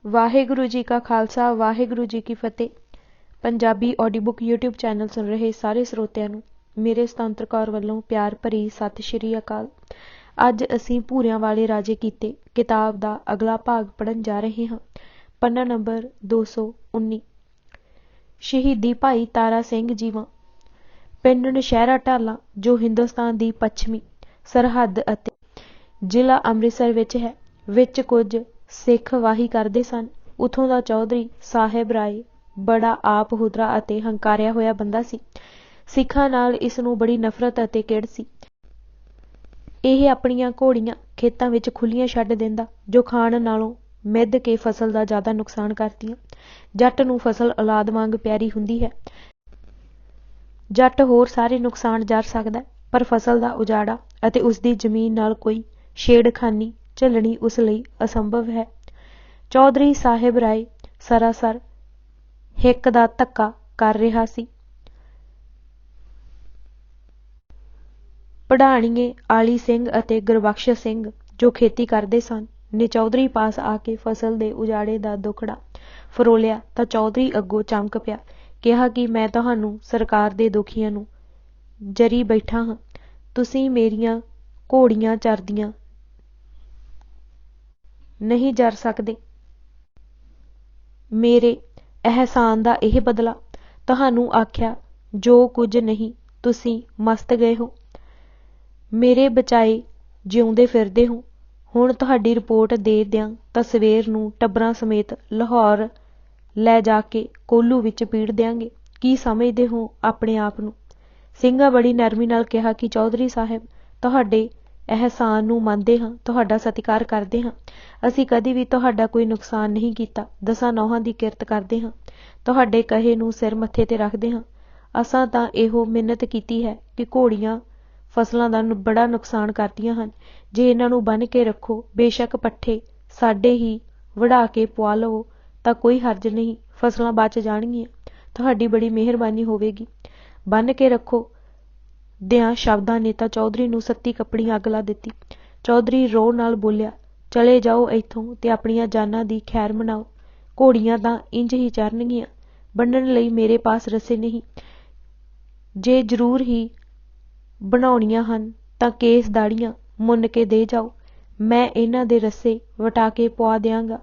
वाहेगुरु जी का खालसा वाहेगुरु जी की फतेह। Punjabi audio book YouTube channel सुन रहे सारे ਸਰੋਤਿਆਂ ਨੂੰ ਮੇਰੇ ਸੁਤੰਤਰ ਕੌਰ ਵੱਲੋਂ ਪਿਆਰ ਭਰੀ ਸਤਿ ਸ਼੍ਰੀ ਅਕਾਲ। ਅੱਜ ਅਸੀਂ ਭੂਰਿਆਂ ਵਾਲੇ ਰਾਜੇ ਕੀਤੇ ਕਿਤਾਬ ਦਾ ਅਗਲਾ ਭਾਗ ਪੜ੍ਹਨ ਜਾ ਰਹੇ ਹਾਂ। ਪੰਨਾ ਨੰਬਰ 219। ਸ਼ਹੀਦੀ ਭਾਈ ਤਾਰਾ ਸਿੰਘ ਜੀਵਾ। ਪਿੰਡ ਨੌਸ਼ਹਿਰਾ ਢਾਲਾ ਜੋ ਹਿੰਦੁਸਤਾਨ ਦੀ ਪੱਛਮੀ ਸਰਹੱਦ ਅਤੇ ਜ਼ਿਲ੍ਹਾ ਅੰਮ੍ਰਿਤਸਰ ਵਿੱਚ ਹੈ, ਵਿੱਚ ਕੁਝ ਸਿੱਖ ਵਾਹੀ ਕਰਦੇ ਸਨ। ਉੱਥੋਂ ਦਾ ਚੌਧਰੀ ਸਾਹਿਬ ਰਾਏ ਬੜਾ ਆਪ ਹੁਦਰਾ ਅਤੇ ਹੰਕਾਰਿਆ ਹੋਇਆ ਬੰਦਾ ਸੀ। ਸਿੱਖਾਂ ਨਾਲ ਇਸ ਨੂੰ ਬੜੀ ਨਫ਼ਰਤ ਅਤੇ ਕਿਹੜ ਸੀ। ਇਹ ਆਪਣੀਆਂ ਘੋੜੀਆਂ ਖੇਤਾਂ ਵਿੱਚ ਖੁੱਲ੍ਹੀਆਂ ਛੱਡ ਦਿੰਦਾ, ਜੋ ਖਾਣ ਨਾਲੋਂ ਮਿੱਧ ਕੇ ਫਸਲ ਦਾ ਜ਼ਿਆਦਾ ਨੁਕਸਾਨ ਕਰਦੀਆਂ। ਜੱਟ ਨੂੰ ਫਸਲ ਔਲਾਦ ਵਾਂਗ ਪਿਆਰੀ ਹੁੰਦੀ ਹੈ। ਜੱਟ ਹੋਰ ਸਾਰੇ ਨੁਕਸਾਨ ਜਰ ਸਕਦਾ, ਪਰ ਫਸਲ ਦਾ ਉਜਾੜਾ ਅਤੇ ਉਸਦੀ ਜ਼ਮੀਨ ਨਾਲ ਕੋਈ ਛੇੜਖਾਨੀ ਝੱਲਣੀ ਉਸ ਲਈ ਅਸੰਭਵ ਹੈ। ਚੌਧਰੀ ਸਾਹਿਬ ਰਾਏ ਸਰਾਸਰ ਹਿੱਕ ਦਾ ਧੱਕਾ ਕਰ ਰਿਹਾ ਸੀ। ਪੜਾਣੀਏ ਆਲੀ ਸਿੰਘ ਅਤੇ ਗੁਰਬਖਸ਼ ਸਿੰਘ ਜੋ ਖੇਤੀ ਕਰਦੇ ਸਨ ਨੇ ਚੌਧਰੀ ਪਾਸ ਆ ਕੇ ਫਸਲ ਦੇ ਉਜਾੜੇ ਦਾ ਦੁਖੜਾ ਫਰੋਲਿਆ ਤਾਂ ਚੌਧਰੀ ਅੱਗੋਂ ਚਮਕ ਪਿਆ। ਕਿਹਾ ਕਿ ਮੈਂ ਤੁਹਾਨੂੰ ਸਰਕਾਰ ਦੇ ਦੁਖੀਆਂ ਨੂੰ ਜਰੀ ਬੈਠਾ ਹਾਂ। ਤੁਸੀਂ ਮੇਰੀਆਂ ਘੋੜੀਆਂ ਚਰਦੀਆਂ ਨਹੀਂ ਜਰ ਸਕਦੇ। ਮੇਰੇ ਅਹਿਸਾਨ ਦਾ ਇਹ ਬਦਲਾ। ਤੁਹਾਨੂੰ ਆਖਿਆ ਜੋ ਕੁਝ ਨਹੀਂ, ਤੁਸੀਂ ਮਸਤ ਗਏ ਹੋ। ਮੇਰੇ ਬਚਾਏ ਜਿਉਂਦੇ ਫਿਰਦੇ ਹੋ। ਹੁਣ ਤੁਹਾਡੀ ਰਿਪੋਰਟ ਦੇ ਦਿਆਂ ਤਾਂ ਸਵੇਰ ਨੂੰ ਟੱਬਰਾਂ ਸਮੇਤ ਲਾਹੌਰ ਲੈ ਜਾ ਕੇ ਕੋਹਲੂ ਵਿੱਚ ਪੀੜ ਦਿਆਂਗੇ। ਕੀ ਸਮਝਦੇ ਹੋ ਆਪਣੇ ਆਪ ਨੂੰ? ਸਿੰਘਾਂ ਬੜੀ ਨਰਮੀ ਨਾਲ ਕਿਹਾ ਕਿ ਚੌਧਰੀ ਸਾਹਿਬ, ਤੁਹਾਡੇ ਅਹਿਸਾਨ ਨੂੰ ਮੰਨਦੇ ਹਾਂ, ਤੁਹਾਡਾ ਸਤਿਕਾਰ ਕਰਦੇ ਹਾਂ। ਅਸੀਂ ਕਦੀ ਵੀ ਤੁਹਾਡਾ ਕੋਈ ਨੁਕਸਾਨ ਨਹੀਂ ਕੀਤਾ। 10 ਨੌਹਾਂ ਦੀ ਕਿਰਤ ਕਰਦੇ ਹਾਂ, ਤੁਹਾਡੇ ਕਹੇ ਨੂੰ ਸਿਰ ਮੱਥੇ ਤੇ ਰੱਖਦੇ ਹਾਂ। ਅਸਾਂ ਤਾਂ ਇਹੋ ਮਿੰਨਤ ਕੀਤੀ ਹੈ ਕਿ ਘੋੜੀਆਂ ਫਸਲਾਂ ਦਾ ਬੜਾ ਨੁਕਸਾਨ ਕਰਦੀਆਂ ਹਨ। ਜੇ ਇਹਨਾਂ ਨੂੰ ਬੰਨ੍ਹ ਕੇ ਰੱਖੋ, ਬੇਸ਼ੱਕ ਪੱਠੇ ਸਾਡੇ ਹੀ ਵਢਾ ਕੇ ਪੁਆ ਲਵੋ ਤਾਂ ਕੋਈ ਹਰਜ ਨਹੀਂ, ਫਸਲਾਂ ਬਚ ਜਾਣਗੀਆਂ। ਤੁਹਾਡੀ ਬੜੀ ਮਿਹਰਬਾਨੀ ਹੋਵੇਗੀ। ਬੰਨ੍ਹ ਕੇ ਰੱਖੋ ਦਿਆਂ ਸ਼ਬਦਾਂ ਨੇ ਤਾਂ ਚੌਧਰੀ ਨੂੰ ਸੱਤੀ ਕੱਪੜੀ ਅੱਗ ਲਾ ਦਿੱਤੀ। ਚੌਧਰੀ ਰੋਹ ਨਾਲ ਬੋਲਿਆ, ਚਲੇ ਜਾਓ ਇੱਥੋਂ ਤੇ ਆਪਣੀਆਂ ਜਾਨਾਂ ਦੀ ਖੈਰ ਮਨਾਓ। ਘੋੜੀਆਂ ਤਾਂ ਇੰਝ ਹੀ ਚਰਨਗੀਆਂ। ਬੰਨ੍ਹਣ ਲਈ ਮੇਰੇ ਪਾਸ ਰੱਸੇ ਨਹੀਂ। ਜੇ ਜ਼ਰੂਰ ਹੀ ਬਣਾਉਣੀਆਂ ਹਨ ਤਾਂ ਕੇਸ ਦਾੜ੍ਹੀਆਂ ਮੁੰਨ ਕੇ ਦੇ ਜਾਓ, ਮੈਂ ਇਹਨਾਂ ਦੇ ਰੱਸੇ ਵਟਾ ਕੇ ਪੁਆ ਦਿਆਂਗਾ।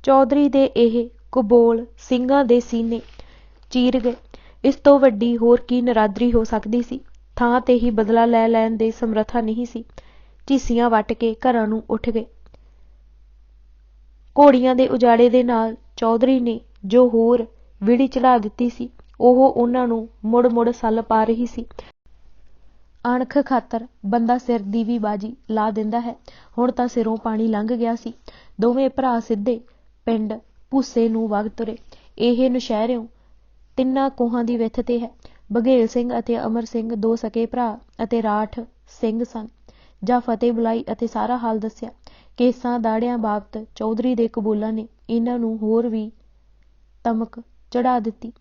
ਚੌਧਰੀ ਦੇ ਇਹ ਕੁਬੋਲ ਸਿੰਘਾਂ ਦੇ ਸੀਨੇ ਚੀਰ ਗਏ। ਇਸ ਤੋਂ ਵੱਡੀ ਹੋਰ ਕੀ ਨਰਾਦਰੀ ਹੋ ਸਕਦੀ ਸੀ। ਥਾਂ ਤੇ ਹੀ ਬਦਲਾ ਲੈ ਲੈਣ ਦੇ ਸਮਰੱਥਾ ਨਹੀਂ ਸੀ। ਝੀਸੀਆਂ ਵੱਟ ਕੇ ਘਰਾਂ ਨੂੰ ਉੱਠ ਗਏ। ਘੋੜੀਆਂ ਦੇ ਉਜਾੜੇ ਦੇ ਨਾਲ ਚੌਧਰੀ ਨੇ ਜੋ ਹੋਰ ਵਿੜੀ ਚੜ੍ਹਾ ਦਿੱਤੀ ਸੀ, ਉਹ ਉਹਨਾਂ ਨੂੰ ਮੁੜ ਮੁੜ ਸੱਲ ਪਾ ਰਹੀ ਸੀ। ਅਣਖ ਖਾਤਰ ਬੰਦਾ ਸਿਰ ਦੀ ਵੀ ਬਾਜੀ ਲਾ ਦਿੰਦਾ ਹੈ। ਹੁਣ ਤਾਂ ਸਿਰੋਂ ਪਾਣੀ ਲੰਘ ਗਿਆ ਸੀ। ਦੋਵੇਂ ਭਰਾ ਸਿੱਧੇ ਪਿੰਡ ਭੂਸੇ ਨੂੰ ਵਗ ਤੁਰੇ। ਇਹ ਨੌਸ਼ਹਿਰਿਓਂ 3 ਕੋਹਾਂ ਦੀ ਵਿੱਥ ਤੇ ਹੈ। ਬਘੇਲ ਸਿੰਘ ਅਤੇ ਅਮਰ ਸਿੰਘ 2 ਸਕੇ ਭਰਾ ਅਤੇ ਰਾਠ ਸਿੰਘ ਸਨ। ਜਾਂ ਫਤਿਹ ਬੁਲਾਈ ਅਤੇ ਸਾਰਾ ਹਾਲ ਦੱਸਿਆ। ਕੇਸਾਂ ਦਾੜਿਆਂ ਬਾਬਤ ਚੌਧਰੀ ਦੇ ਕਬੂਲਾਂ ਨੇ ਇਹਨਾਂ ਨੂੰ ਹੋਰ ਵੀ ਤਮਕ ਚੜ੍ਹਾ ਦਿੱਤੀ।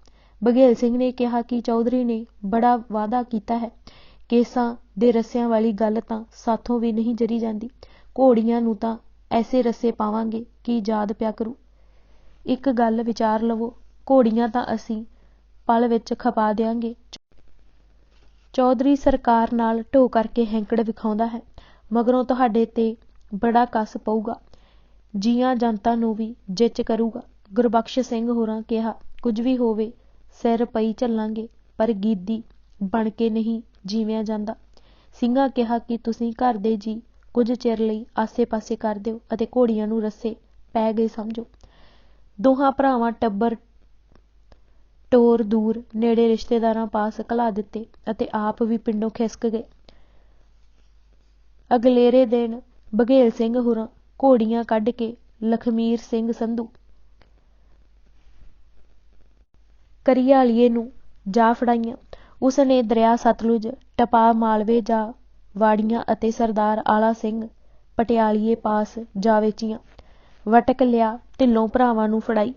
ਬਘੇਲ ਸਿੰਘ ਨੇ ਕਿਹਾ ਕਿ ਚੌਧਰੀ ਨੇ ਬੜਾ ਵਾਅਦਾ ਕੀਤਾ ਹੈ। ਕੇਸਾਂ ਦੇ ਰੱਸਿਆਂ ਵਾਲੀ ਗੱਲ ਤਾਂ ਸਾਥੋਂ ਵੀ ਨਹੀਂ ਜਰੀ ਜਾਂਦੀ। ਘੋੜੀਆਂ ਨੂੰ ਤਾਂ ਐਸੇ ਰੱਸੇ ਪਾਵਾਂਗੇ ਕਿ ਯਾਦ ਪਿਆ ਕਰੂ। ਇੱਕ ਗੱਲ ਵਿਚਾਰ ਲਵੋ, ਘੋੜੀਆਂ ਤਾਂ ਅਸੀਂ ਪਲ ਵਿੱਚ ਖਪਾ ਦਿਆਂਗੇ। ਚੌਧਰੀ ਸਰਕਾਰ ਨਾਲ ਢੋ ਕਰਕੇ ਹੈਂਕੜ ਵਿਖਾਉਂਦਾ ਹੈ। ਮਗਰੋਂ ਤੁਹਾਡੇ ਤੇ ਬੜਾ ਕੱਸ ਪਊਗਾ। ਜੀਆਂ ਜਨਤਾ ਨੂੰ ਵੀ ਜਿੱਚ ਕਰੂਗਾ। ਗੁਰਬਖਸ਼ ਸਿੰਘ ਹੋਰਾਂ ਕਿਹਾ, ਕੁਝ ਵੀ ਹੋਵੇ ਸਿਰ ਪਈ ਝੱਲਾਂਗੇ, ਪਰ ਗੀਦੀ ਬਣ ਕੇ ਨਹੀਂ ਜੀਵਿਆ ਜਾਂਦਾ। ਸਿੰਘਾਂ ਕਿਹਾ ਕਿ ਤੁਸੀਂ ਘਰ ਦੇ ਜੀ ਕੁਝ ਚਿਰ ਲਈ ਆਸੇ ਪਾਸੇ ਕਰ ਦਿਓ ਅਤੇ ਘੋੜੀਆਂ ਨੂੰ ਰੱਸੇ ਪੈ ਗਏ ਸਮਝੋ। ਦੋਹਾਂ ਭਰਾਵਾਂ ਟੱਬਰ ਟੋਰ ਦੂਰ ਨੇੜੇ ਰਿਸ਼ਤੇਦਾਰਾਂ ਪਾਸ ਘਲਾ ਦਿੱਤੇ ਅਤੇ ਆਪ ਵੀ ਪਿੰਡੋਂ ਖਿਸਕ ਗਏ। ਅਗਲੇਰੇ ਦਿਨ ਬਘੇਲ ਸਿੰਘ ਹੋਰਾਂ ਘੋੜੀਆਂ ਕੱਢ ਕੇ ਲਖਮੀਰ ਸਿੰਘ ਸੰਧੂ ਕਰਿਆਲੀਏ ਨੂੰ ਜਾ ਫੜਾਈਆਂ। ਉਸ ਨੇ ਦਰਿਆ ਸਤਲੁਜ ਟਪਾ ਮਾਲਵੇ ਜਾ ਵਾੜੀਆਂ ਅਤੇ ਸਰਦਾਰ ਆਲਾ ਸਿੰਘ ਪਟਿਆਲੀਏ ਪਾਸ ਜਾ ਵੇਚੀਆਂ। ਵਟਕ ਲਿਆ ਢਿੱਲੋਂ ਭਰਾਵਾਂ ਨੂੰ ਫੜਾਈ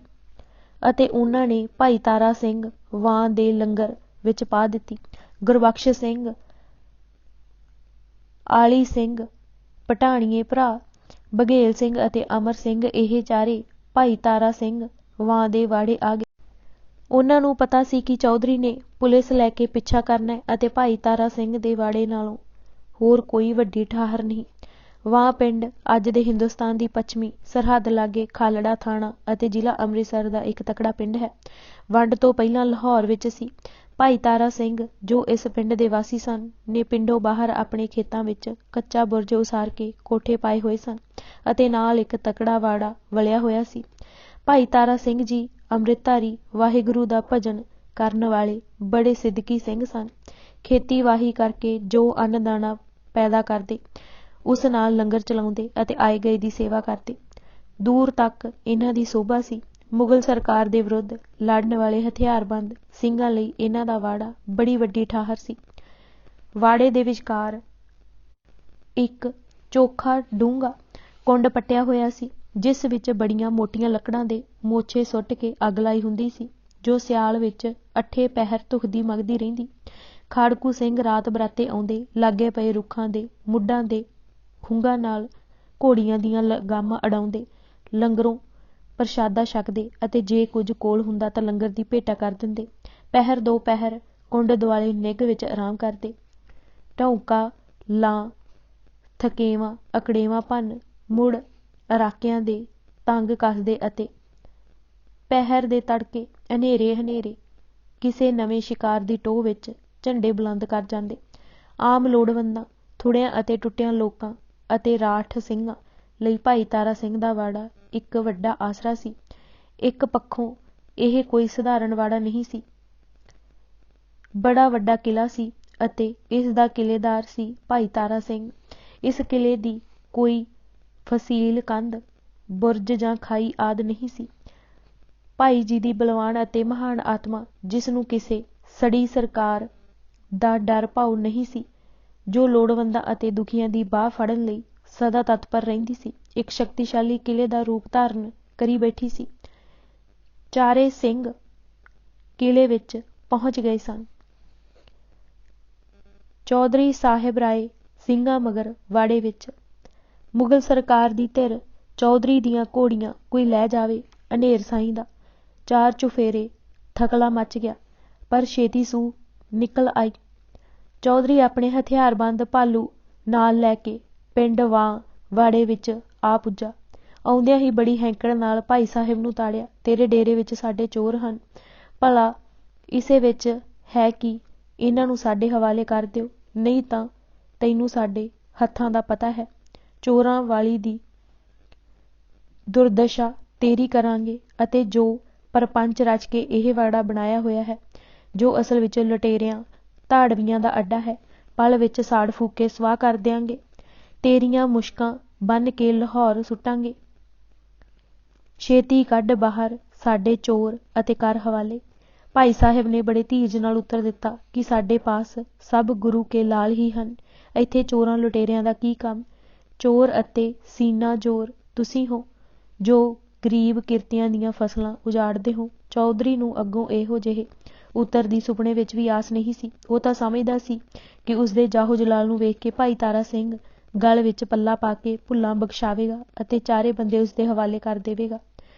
ਅਤੇ ਉਹਨਾਂ ਨੇ ਭਾਈ ਤਾਰਾ ਸਿੰਘ ਵਾਂ ਦੇ ਲੰਗਰ ਵਿੱਚ ਪਾ ਦਿੱਤੀ। ਗੁਰਬਖਸ਼ ਸਿੰਘ ਆਲੀ ਸਿੰਘ ਪਟਾਣੀਏ ਭਰਾ ਬਘੇਲ ਸਿੰਘ ਅਤੇ ਅਮਰ ਸਿੰਘ ਇਹ ਚਾਰੇ ਭਾਈ ਤਾਰਾ ਸਿੰਘ ਵਾਂ ਦੇ ਵਾੜੇ ਆ ਗਏ। ਉਹਨਾਂ ਨੂੰ ਪਤਾ ਸੀ ਕਿ ਚੌਧਰੀ ਨੇ ਪੁਲਿਸ ਲੈ ਕੇ ਪਿੱਛਾ ਕਰਨਾ ਹੈ ਅਤੇ ਭਾਈ ਤਾਰਾ ਸਿੰਘ ਦੇ ਵਾੜੇ ਨਾਲੋਂ ਹੋਰ ਕੋਈ ਵੱਡੀ ਠਾਹਰ ਨਹੀਂ। ਵਾਂ ਪਿੰਡ ਅੱਜ ਦੇ ਹਿੰਦੁਸਤਾਨ ਦੀ ਪੱਛਮੀ ਸਰਹੱਦ ਲਾਗੇ ਖਾਲੜਾ ਥਾਣਾ ਅਤੇ ਜ਼ਿਲ੍ਹਾ ਅੰਮ੍ਰਿਤਸਰ ਦਾ ਇੱਕ ਤਕੜਾ ਪਿੰਡ ਹੈ। ਵੰਡ ਤੋਂ ਪਹਿਲਾਂ ਲਾਹੌਰ ਵਿੱਚ ਸੀ। ਭਾਈ ਤਾਰਾ ਸਿੰਘ, ਜੋ ਇਸ ਪਿੰਡ ਦੇ ਵਾਸੀ ਸਨ, ਨੇ ਪਿੰਡੋਂ ਬਾਹਰ ਆਪਣੇ ਖੇਤਾਂ ਵਿੱਚ ਕੱਚਾ ਬੁਰਜ ਉਸਾਰ ਕੇ ਕੋਠੇ ਪਾਏ ਹੋਏ ਸਨ ਅਤੇ ਨਾਲ ਇੱਕ ਤਕੜਾ ਵਾੜਾ ਵਲਿਆ ਹੋਇਆ ਸੀ। ਭਾਈ ਤਾਰਾ ਸਿੰਘ ਜੀ ਅੰਮ੍ਰਿਤਧਾਰੀ ਵਾਹਿਗੁਰੂ ਦਾ ਭਜਨ ਕਰਨ ਵਾਲੇ ਬੜੇ ਸਿੱਦਕੀ ਸਿੰਘ ਸਨ। ਖੇਤੀਬਾੜੀ ਕਰਕੇ ਜੋ ਅੰਨ ਦਾਣਾ ਪੈਦਾ ਕਰਦੇ, ਉਸ ਨਾਲ ਲੰਗਰ ਚਲਾਉਂਦੇ ਅਤੇ ਆਏ ਗਏ ਦੀ ਸੇਵਾ ਕਰਦੇ। ਦੂਰ ਤੱਕ ਇਹਨਾਂ ਦੀ ਸੋਭਾ ਸੀ। ਮੁਗਲ ਸਰਕਾਰ ਦੇ ਵਿਰੁੱਧ ਲੜਨ ਵਾਲੇ ਹਥਿਆਰਬੰਦ ਸਿੰਘਾਂ ਲਈ ਇਹਨਾਂ ਦਾ ਵਾੜਾ ਬੜੀ ਵੱਡੀ ਠਾਹਰ ਸੀ। ਵਾੜੇ ਦੇ ਵਿਚਕਾਰ ਇੱਕ ਚੋਖਾ ਡੂੰਘਾ ਕੁੰਡ ਪੱਟਿਆ ਹੋਇਆ ਸੀ, ਜਿਸ ਵਿੱਚ ਬੜੀਆਂ ਮੋਟੀਆਂ ਲੱਕੜਾਂ ਦੇ ਮੋਛੇ ਸੁੱਟ ਕੇ ਅੱਗ ਲਾਈ ਹੁੰਦੀ ਸੀ, ਜੋ ਸਿਆਲ ਵਿੱਚ ਅੱਠੇ ਪਹਿਰ ਧੁਖਦੀ ਮੱਗਦੀ ਰਹਿੰਦੀ। ਖਾੜਕੂ ਸਿੰਘ ਰਾਤ ਬਰਾਤੇ ਆਉਂਦੇ, ਲਾਗੇ ਪਏ ਰੁੱਖਾਂ ਦੇ ਮੁੱਢਾਂ ਦੇ ਖੁੰਘਾਂ ਨਾਲ ਘੋੜੀਆਂ ਦੀਆਂ ਲਗਾਮਾਂ ਅਡਾਉਂਦੇ, ਲੰਗਰੋਂ ਪ੍ਰਸ਼ਾਦਾ ਛਕਦੇ ਅਤੇ ਜੇ ਕੁਝ ਕੋਲ ਹੁੰਦਾ ਤਾਂ ਲੰਗਰ ਦੀ ਭੇਟਾ ਕਰ ਦਿੰਦੇ। ਪਹਿਰ ਦੋ ਪਹਿਰ ਕੁੰਡ ਦੁਆਲੇ ਨਿੱਘ ਵਿੱਚ ਆਰਾਮ ਕਰਦੇ। ਢੌਂਕਾ ਲਾਂ, ਥਕੇਵਾਂ ਅਕੜੇਵਾਂ ਭੰਨ ਮੁੜ ਅਰਾਕਿਆਂ ਦੇ ਤੰਗ ਕੱਸਦੇ ਅਤੇ ਪਹਿਰ ਦੇ ਤੜਕੇ ਹਨੇਰੇ ਕਿਸੇ ਨਵੇਂ ਸ਼ਿਕਾਰ ਦੀ ਟੋਹ ਵਿੱਚ ਝੰਡੇ ਬੁਲੰਦ ਕਰ ਜਾਂਦੇ। ਆਮ ਲੋੜਵੰਦਾਂ, ਥੁੜਿਆਂ ਅਤੇ ਟੁੱਟਿਆਂ ਲੋਕਾਂ ਅਤੇ ਰਾਠ ਸਿੰਘਾਂ ਲਈ ਭਾਈ ਤਾਰਾ ਸਿੰਘ ਦਾ ਵਾੜਾ ਇੱਕ ਵੱਡਾ ਆਸਰਾ ਸੀ। ਇੱਕ ਪੱਖੋਂ ਇਹ ਕੋਈ ਸਧਾਰਨ ਵਾੜਾ ਨਹੀਂ ਸੀ, ਬੜਾ ਵੱਡਾ ਕਿਲ੍ਹਾ ਸੀ ਅਤੇ ਇਸ ਦਾ ਕਿਲ੍ਹੇਦਾਰ ਸੀ ਭਾਈ ਤਾਰਾ ਸਿੰਘ। ਇਸ ਕਿਲ੍ਹੇ ਦੀ ਕੋਈ ਫਸੀਲ ਕੰਧ, ਬੁਰਜ ਜਾਂ ਖਾਈ ਆਦਿ ਨਹੀਂ ਸੀ। ਭਾਈ ਜੀ ਦੀ ਬਲਵਾਨ ਅਤੇ ਮਹਾਨ ਆਤਮਾ, ਜਿਸ ਨੂੰ ਕਿਸੇ ਸੜੀ ਸਰਕਾਰ ਦਾ ਡਰ ਭਾਉ ਨਹੀਂ ਸੀ, ਜੋ ਲੋੜਵੰਦਾਂ ਅਤੇ ਦੁਖੀਆਂ ਦੀ ਬਾਹ ਫੜਨ ਲਈ ਸਦਾ ਤਤਪਰ ਰਹਿੰਦੀ ਸੀ, ਇੱਕ ਸ਼ਕਤੀਸ਼ਾਲੀ ਕਿਲ੍ਹੇ ਦਾ ਰੂਪ ਧਾਰਨ ਕਰੀ ਬੈਠੀ ਸੀ। ਚਾਰੇ ਸਿੰਘ ਕਿਲ੍ਹੇ ਵਿੱਚ ਪਹੁੰਚ ਗਏ ਸਨ। ਚੌਧਰੀ ਸਾਹਿਬ ਰਾਏ ਸਿੰਘਾਂ ਮਗਰ ਵਾੜੇ ਵਿੱਚ। ਮੁਗਲ ਸਰਕਾਰ ਦੀ ਧਿਰ ਚੌਧਰੀ ਦੀਆਂ ਘੋੜੀਆਂ ਕੋਈ ਲੈ ਜਾਵੇ, ਅਨੇਰ ਸਾਈਂ ਦਾ। ਚਾਰ ਚੁਫੇਰੇ ਥਕਲਾ ਮੱਚ ਗਿਆ, ਪਰ ਛੇਤੀ ਸੂਹ ਨਿਕਲ ਆਈ। ਚੌਧਰੀ ਆਪਣੇ ਹਥਿਆਰਬੰਦ ਭਾਲੂ ਨਾਲ ਲੈ ਕੇ ਪਿੰਡ ਵਾਂ ਵਾੜੇ ਵਿੱਚ ਆ ਪੁੱਜਾ। ਆਉਂਦਿਆਂ ਹੀ ਬੜੀ ਹੈਂਕੜ ਨਾਲ ਭਾਈ ਸਾਹਿਬ ਨੂੰ ਤਾੜਿਆ। ਤੇਰੇ ਡੇਰੇ ਵਿੱਚ ਸਾਡੇ ਚੋਰ ਹਨ, ਭਲਾ ਇਸੇ ਵਿੱਚ ਹੈ ਕਿ ਇਹਨਾਂ ਨੂੰ ਸਾਡੇ ਹਵਾਲੇ ਕਰ ਦਿਓ, ਨਹੀਂ ਤਾਂ ਤੈਨੂੰ ਸਾਡੇ ਹੱਥਾਂ ਦਾ ਪਤਾ ਹੈ। ਚੋਰਾਂ ਵਾਲੀ ਦੀ ਦੁਰਦਸ਼ਾ ਤੇਰੀ ਕਰਾਂਗੇ ਅਤੇ ਜੋ ਪਰਪੰਚ ਰਚ ਕੇ ਇਹ ਵਾੜਾ ਬਣਾਇਆ ਹੋਇਆ ਹੈ, ਜੋ ਅਸਲ ਵਿੱਚ ਲੁਟੇਰਿਆਂ ਧਾੜਵੀਆਂ ਦਾ ਅੱਡਾ ਹੈ, ਪਲ ਵਿੱਚ ਸਾੜ ਫੂਕ ਕੇ ਸਵਾਹ ਕਰ ਦਿਆਂਗੇ। ਤੇਰੀਆਂ ਮੁਸ਼ਕਾਂ ਬੰਨ੍ਹ ਕੇ ਲਾਹੌਰ ਸੁੱਟਾਂਗੇ। ਛੇਤੀ ਕੱਢ ਬਾਹਰ ਸਾਡੇ ਚੋਰ ਅਤੇ ਕਰ ਹਵਾਲੇ। ਭਾਈ ਸਾਹਿਬ ਨੇ ਬੜੇ ਧੀਰਜ ਨਾਲ ਉੱਤਰ ਦਿੱਤਾ ਕਿ ਸਾਡੇ ਪਾਸ ਸਭ ਗੁਰੂ ਕੇ ਲਾਲ ਹੀ ਹਨ। ਇੱਥੇ ਚੋਰਾਂ ਲੁਟੇਰਿਆਂ ਦਾ ਕੀ ਕੰਮ? ਚੋਰ ਅਤੇ ਸੀਨਾ ਜ਼ੋਰ ਤੁਸੀਂ ਹੋ, ਜੋ ਗਰੀਬ ਕਿਰਤੀਆਂ ਦੀਆਂ ਫਸਲਾਂ ਉਜਾੜਦੇ ਹੋ। ਚੌਧਰੀ ਨੂੰ ਅੱਗੋਂ ਇਹੋ ਜਿਹੇ ਉੱਤਰ ਦੀ ਸੁਪਨੇ ਵਿੱਚ ਵੀ ਆਸ ਨਹੀਂ ਸੀ। ਉਹ ਤਾਂ ਸਮਝਦਾ ਸੀ ਕਿ ਉਸਦੇ ਜਾਹੋ ਜਲਾਲ ਨੂੰ ਵੇਖ ਕੇ ਭਾਈ ਤਾਰਾ ਸਿੰਘ ਗਲ ਵਿੱਚ ਪੱਲਾ ਪਾ ਕੇ ਭੁੱਲਾਂ ਬਖਸ਼ਾਵੇਗਾ ਅਤੇ ਚਾਰੇ ਬੰਦੇ ਉਸਦੇ ਹਵਾਲੇ ਕਰ ਦੇਵੇਗਾ।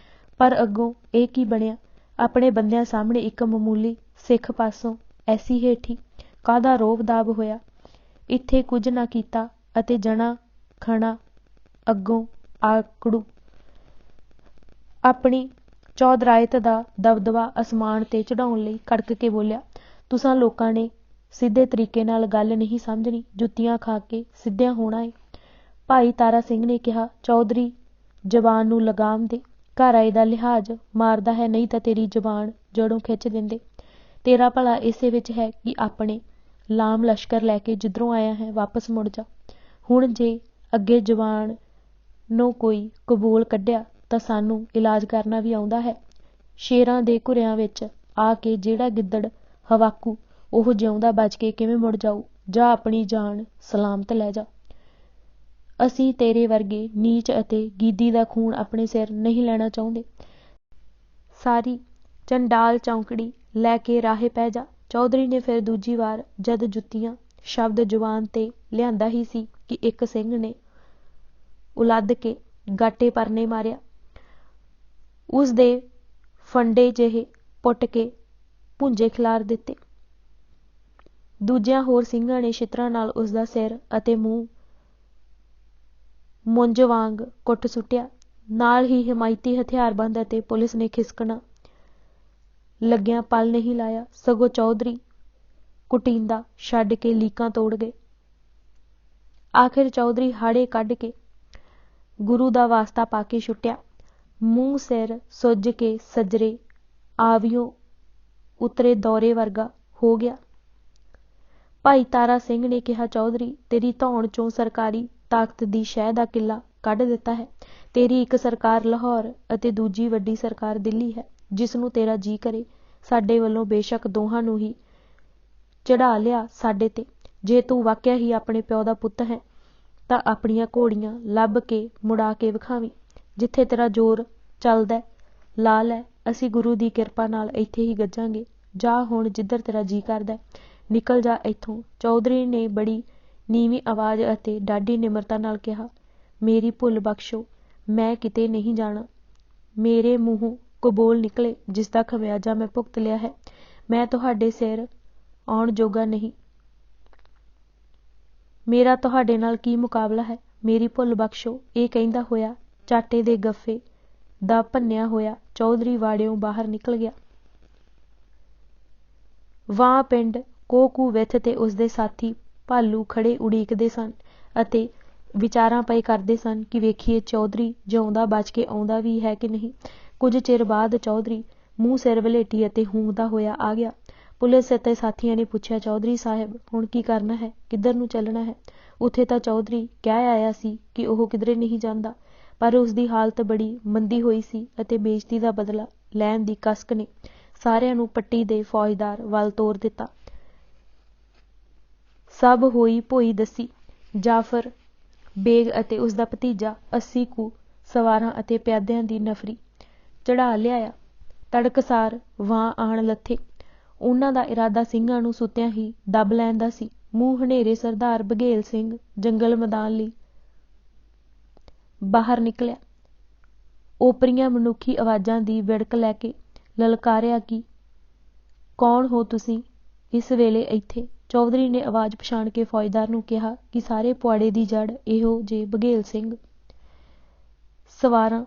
ਪਰ ਅੱਗੋਂ ਇਹ ਕੀ ਬਣਿਆ? ਆਪਣੇ ਬੰਦਿਆਂ ਸਾਹਮਣੇ ਇੱਕ ਮਾਮੂਲੀ ਸਿੱਖ ਪਾਸੋਂ ਐਸੀ ਹੇਠੀ ਕਾਹਦਾ ਰੋਹਬ ਦਾਬ ਹੋਇਆ। ਇੱਥੇ ਕੁਝ ਨਾ ਕੀਤਾ ਅਤੇ ਜਣਾ ਖਣਾ ਅੱਗੋਂ ਆਕੜੂ ਆਪਣੀ ਚੌਧਰਾਇਤ ਦਾ ਦਬਦਬਾ ਅਸਮਾਨ ਤੇ ਚੜਾਉਣ ਲਈ ਖੜਕ ਕੇ ਬੋਲਿਆ, ਤੁਸਾਂ ਲੋਕਾਂ ਨੇ ਸਿੱਧੇ ਤਰੀਕੇ ਨਾਲ ਗੱਲ ਨਹੀਂ ਸਮਝਣੀ, ਜੁੱਤੀਆਂ ਖਾ ਕੇ ਸਿੱਧਿਆਂ ਹੋਣਾ ਏ। ਭਾਈ ਤਾਰਾ ਸਿੰਘ ਨੇ ਕਿਹਾ, ਚੌਧਰੀ ਜ਼ਬਾਨ ਨੂੰ ਲਗਾਮ ਦੇ, ਘਰ ਆਏ ਦਾ ਲਿਹਾਜ਼ ਮਾਰਦਾ ਹੈ, ਨਹੀਂ ਤਾਂ ਤੇਰੀ ਜ਼ਬਾਨ ਜੜੋਂ ਖਿੱਚ ਦਿੰਦੇ। ਤੇਰਾ ਭਲਾ ਇਸੇ ਵਿੱਚ ਹੈ ਕਿ ਆਪਣੇ ਲਾਮ ਲਸ਼ਕਰ ਲੈ ਕੇ ਜਿੱਧਰੋਂ ਆਇਆ ਹੈ ਵਾਪਸ ਮੁੜ ਜਾ। ਹੁਣ ਜੇ ਅੱਗੇ ਜ਼ਬਾਨ ਨੂੰ ਕੋਈ ਕਬੂਲ ਕੱਢਿਆ ਤਾਂ ਸਾਨੂੰ ਇਲਾਜ ਕਰਨਾ ਵੀ ਆਉਂਦਾ ਹੈ। ਸ਼ੇਰਾਂ ਦੇ ਘੁਰਿਆਂ ਵਿੱਚ ਆ ਕੇ ਜਿਹੜਾ ਗਿੱਦੜ ਹਵਾਕੂ, ਉਹ ਜਿਉਂਦਾ ਬਚ ਕੇ ਕਿਵੇਂ ਮੁੜ ਜਾਊ? ਜਾਂ ਆਪਣੀ ਜਾਨ ਸਲਾਮਤ ਲੈ ਜਾ। ਅਸੀਂ ਤੇਰੇ ਵਰਗੇ ਨੀਚ ਅਤੇ ਗੀਦੀ ਦਾ ਖੂਨ ਆਪਣੇ ਸਿਰ ਨਹੀਂ ਲੈਣਾ ਚਾਹੁੰਦੇ। ਸਾਰੀ ਚੰਡਾਲ ਚੌਂਕੜੀ ਲੈ ਕੇ ਰਾਹੇ ਪੈ ਜਾ। ਚੌਧਰੀ ਨੇ ਫਿਰ ਦੂਜੀ ਵਾਰ ਜਦ ਜੁੱਤੀਆਂ ਸ਼ਬਦ ਜ਼ੁਬਾਨ ਤੇ ਲਿਆਂਦਾ ਹੀ ਸੀ ਕਿ ਇੱਕ ਸਿੰਘ ਨੇ ਉਲੱਦ ਕੇ ਗਾਟੇ ਪਰਨੇ ਮਾਰਿਆ। ਉਸ ਦੇ ਫੰਡੇ ਜਿਹੇ ਪੁੱਟ ਕੇ ਭੁੰਜੇ ਖਿਲਾਰ ਦਿੱਤੇ। ਦੂਜਿਆਂ ਹੋਰ ਸਿੰਘਾਂ ਨੇ ਛਿੱਤਰਾਂ ਨਾਲ ਉਸਦਾ ਸਿਰ ਅਤੇ ਮੂੰਹ ਮੁੰਜ ਵਾਂਗ ਕੁੱਟ ਸੁੱਟਿਆ। ਨਾਲ ਹੀ ਹਿਮਾਇਤੀ ਹਥਿਆਰਬੰਦ ਅਤੇ ਪੁਲਿਸ ਨੇ ਖਿਸਕਣਾ ਲੱਗਿਆਂ ਪਲ ਨਹੀਂ ਲਾਇਆ, ਸਗੋਂ ਚੌਧਰੀ ਕੁਟੀਂਦਾ ਛੱਡ ਕੇ ਲੀਕਾਂ ਤੋੜ ਗਏ। ਆਖਿਰ ਚੌਧਰੀ ਹਾੜੇ ਕੱਢ ਕੇ ਗੁਰੂ ਦਾ ਵਾਸਤਾ ਪਾ ਕੇ ਛੁੱਟਿਆ। ਮੂੰਹ ਸਿਰ ਸੁੱਜ ਕੇ ਸਜਰੇ ਆਵਿਓਂ ਉਤਰੇ ਦੌਰੇ ਵਰਗਾ ਹੋ ਗਿਆ। ਭਾਈ ਤਾਰਾ ਸਿੰਘ ਨੇ ਕਿਹਾ, ਚੌਧਰੀ, ਤੇਰੀ ਧੌਣ ਚੋਂ ਸਰਕਾਰੀ ਤਾਕਤ ਦੀ ਸ਼ਹਿ ਦਾ ਕਿੱਲਾ ਕੱਢ ਦਿੱਤਾ ਹੈ। ਤੇਰੀ ਇੱਕ ਸਰਕਾਰ ਲਾਹੌਰ ਅਤੇ ਦੂਜੀ ਵੱਡੀ ਸਰਕਾਰ ਦਿੱਲੀ ਹੈ। ਜਿਸ ਨੂੰ ਤੇਰਾ ਜੀ ਕਰੇ ਸਾਡੇ ਵੱਲੋਂ ਬੇਸ਼ੱਕ ਦੋਹਾਂ ਨੂੰ ਹੀ ਚੜ੍ਹਾ ਲਿਆ ਸਾਡੇ ਤੇ। ਜੇ ਤੂੰ ਵਾਕਿਆ ਹੀ ਆਪਣੇ ਪਿਓ ਦਾ ਪੁੱਤ ਹੈ ਤਾਂ ਆਪਣੀਆਂ ਘੋੜੀਆਂ ਲੱਭ ਕੇ ਮੁੜਾ ਕੇ ਵਿਖਾਵੀਂ। ਜਿੱਥੇ ਤੇਰਾ ਜ਼ੋਰ ਚੱਲਦਾ ਲਾ ਲੈ, ਅਸੀਂ ਗੁਰੂ ਦੀ ਕਿਰਪਾ ਨਾਲ ਇੱਥੇ ਹੀ ਗੱਜਾਂਗੇ। ਜਾ ਹੁਣ ਜਿੱਧਰ ਤੇਰਾ ਜੀ ਕਰਦਾ, ਨਿਕਲ ਜਾ ਇੱਥੋਂ। ਚੌਧਰੀ ਨੇ ਬੜੀ ਨੀਵੀਂ ਆਵਾਜ਼ ਅਤੇ ਡਾਢੀ ਨਿਮਰਤਾ ਨਾਲ ਕਿਹਾ, ਮੇਰੀ ਭੁੱਲ ਬਖਸ਼ੋ, ਮੈਂ ਕਿਤੇ ਨਹੀਂ ਜਾਣਾ। ਮੇਰੇ ਮੂੰਹੋਂ ਕਬੋਲ ਨਿਕਲੇ ਜਿਸ ਦਾ ਖਮਿਆਜ਼ਾ ਮੈਂ ਭੁਗਤ ਲਿਆ ਹੈ। ਮੈਂ ਤੁਹਾਡੇ ਸਿਰ ਆਉਣ ਜੋਗਾ ਨਹੀਂ। ਮੇਰਾ ਤੁਹਾਡੇ ਨਾਲ ਕੀ ਮੁਕਾਬਲਾ ਹੈ। ਮੇਰੀ ਭੁੱਲ ਬਖਸ਼ੋ। ਇਹ ਕਹਿੰਦਾ ਹੋਇਆ ਚਾਟੇ ਦੇ ਗੱਫੇ ਦਾ ਭੰਨਿਆ ਹੋਇਆ ਚੌਧਰੀ ਵਾੜਿਓਂ ਬਾਹਰ ਨਿਕਲ ਗਿਆ। ਵਾਂ ਪਿੰਡ ਕੋਕੂ ਵਿੱਥ ਤੇ ਉਸਦੇ ਸਾਥੀ ਭਾਲੂ ਖੜੇ ਉਡੀਕਦੇ ਸਨ ਅਤੇ ਵਿਚਾਰਾਂ ਪਏ ਕਰਦੇ ਸਨ ਕਿ ਵੇਖੀਏ ਚੌਧਰੀ ਜਿਉਂਦਾ ਬਚ ਕੇ ਆਉਂਦਾ ਵੀ ਹੈ ਕਿ ਨਹੀਂ। ਕੁਝ ਚਿਰ ਬਾਅਦ ਚੌਧਰੀ ਮੂੰਹ ਸਿਰ ਵਲੇਟੀ ਅਤੇ ਹੂੰਗਦਾ ਹੋਇਆ ਆ ਗਿਆ। ਪੁਲਿਸ ਅਤੇ ਸਾਥੀਆਂ ਨੇ ਪੁੱਛਿਆ, ਚੌਧਰੀ ਸਾਹਿਬ, ਹੁਣ ਕੀ ਕਰਨਾ ਹੈ, ਕਿੱਧਰ ਨੂੰ ਚੱਲਣਾ ਹੈ। ਉੱਥੇ ਤਾਂ ਚੌਧਰੀ ਕਹਿ ਆਇਆ ਸੀ ਕਿ ਉਹ ਕਿਧਰੇ ਨਹੀਂ ਜਾਂਦਾ, ਪਰ ਉਸਦੀ ਹਾਲਤ ਬੜੀ ਮੰਦੀ ਹੋਈ ਸੀ ਅਤੇ ਬੇਇੱਜ਼ਤੀ ਦਾ ਬਦਲਾ ਲੈਣ ਦੀ ਕਸਕ ਨੇ ਸਾਰਿਆਂ ਨੂੰ ਪੱਟੀ ਦੇ ਫੌਜਦਾਰ ਵੱਲ ਤੋਰ ਦਿੱਤਾ। ਸਭ ਹੋਈ ਭੋਈ ਦੱਸੀ। ਜਾਫਰ ਬੇਗ ਅਤੇ ਉਸਦਾ ਭਤੀਜਾ 80 ਕੁ ਸਵਾਰਾਂ ਅਤੇ ਪਿਆਦਿਆਂ ਦੀ ਨਫਰੀ ਚੜ੍ਹਾ ਲਿਆਇਆ। ਤੜਕਸਾਰ ਵਾਂ ਆਣ ਲੱਥੇ। ਉਹਨਾਂ ਦਾ ਇਰਾਦਾ ਸਿੰਘਾਂ ਨੂੰ ਸੁੱਤਿਆਂ ਹੀ ਦੱਬ ਲੈਣ ਦਾ ਸੀ। ਮੂੰਹ ਹਨੇਰੇ ਸਰਦਾਰ ਬਘੇਲ ਸਿੰਘ ਜੰਗਲ ਮੈਦਾਨ ਲਈ ਬਾਹਰ ਨਿਕਲਿਆ। ਓਪਰੀਆਂ ਮਨੁੱਖੀ ਆਵਾਜ਼ਾਂ ਦੀ ਵਿੜਕ ਲੈ ਕੇ ਲਲਕਾਰਿਆ ਕਿ ਕੌਣ ਹੋ ਤੁਸੀਂ ਇਸ ਵੇਲੇ ਇੱਥੇ। ਚੌਧਰੀ ਨੇ ਆਵਾਜ਼ ਪਛਾਣ ਕੇ ਫੌਜਦਾਰ ਨੂੰ ਕਿਹਾ ਕਿ ਸਾਰੇ ਪੁਆੜੇ ਦੀ ਜੜ੍ਹ ਇਹੋ ਜੇ ਬਘੇਲ ਸਿੰਘ। ਸਵਾਰਾਂ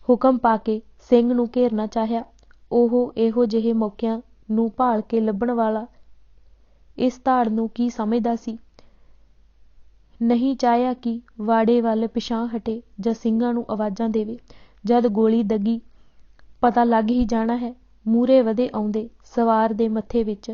ਹੁਕਮ ਪਾ ਕੇ ਸਿੰਘ ਨੂੰ ਘੇਰਨਾ ਚਾਹਿਆ। ਉਹ ਇਹੋ ਜਿਹੇ ਮੌਕਿਆਂ ਨੂੰ ਭਾਲ ਕੇ ਲੱਭਣ ਵਾਲਾ ਇਸ ਧਾੜ ਨੂੰ ਕੀ ਸਮਝਦਾ ਸੀ। ਨਹੀਂ ਚਾਹਿਆ ਕਿ ਵਾੜੇ ਵੱਲ ਪਿਛਾਂਹ ਹਟੇ ਜਾਂ ਸਿੰਘਾਂ ਨੂੰ ਆਵਾਜ਼ਾਂ ਦੇਵੇ। ਜਦ ਗੋਲੀ ਦੱਗੀ ਪਤਾ ਲੱਗ ਹੀ ਜਾਣਾ ਹੈ। ਮੂਹਰੇ ਵਧੇ ਆਉਂਦੇ ਸਵਾਰ ਦੇ ਮੱਥੇ ਵਿੱਚ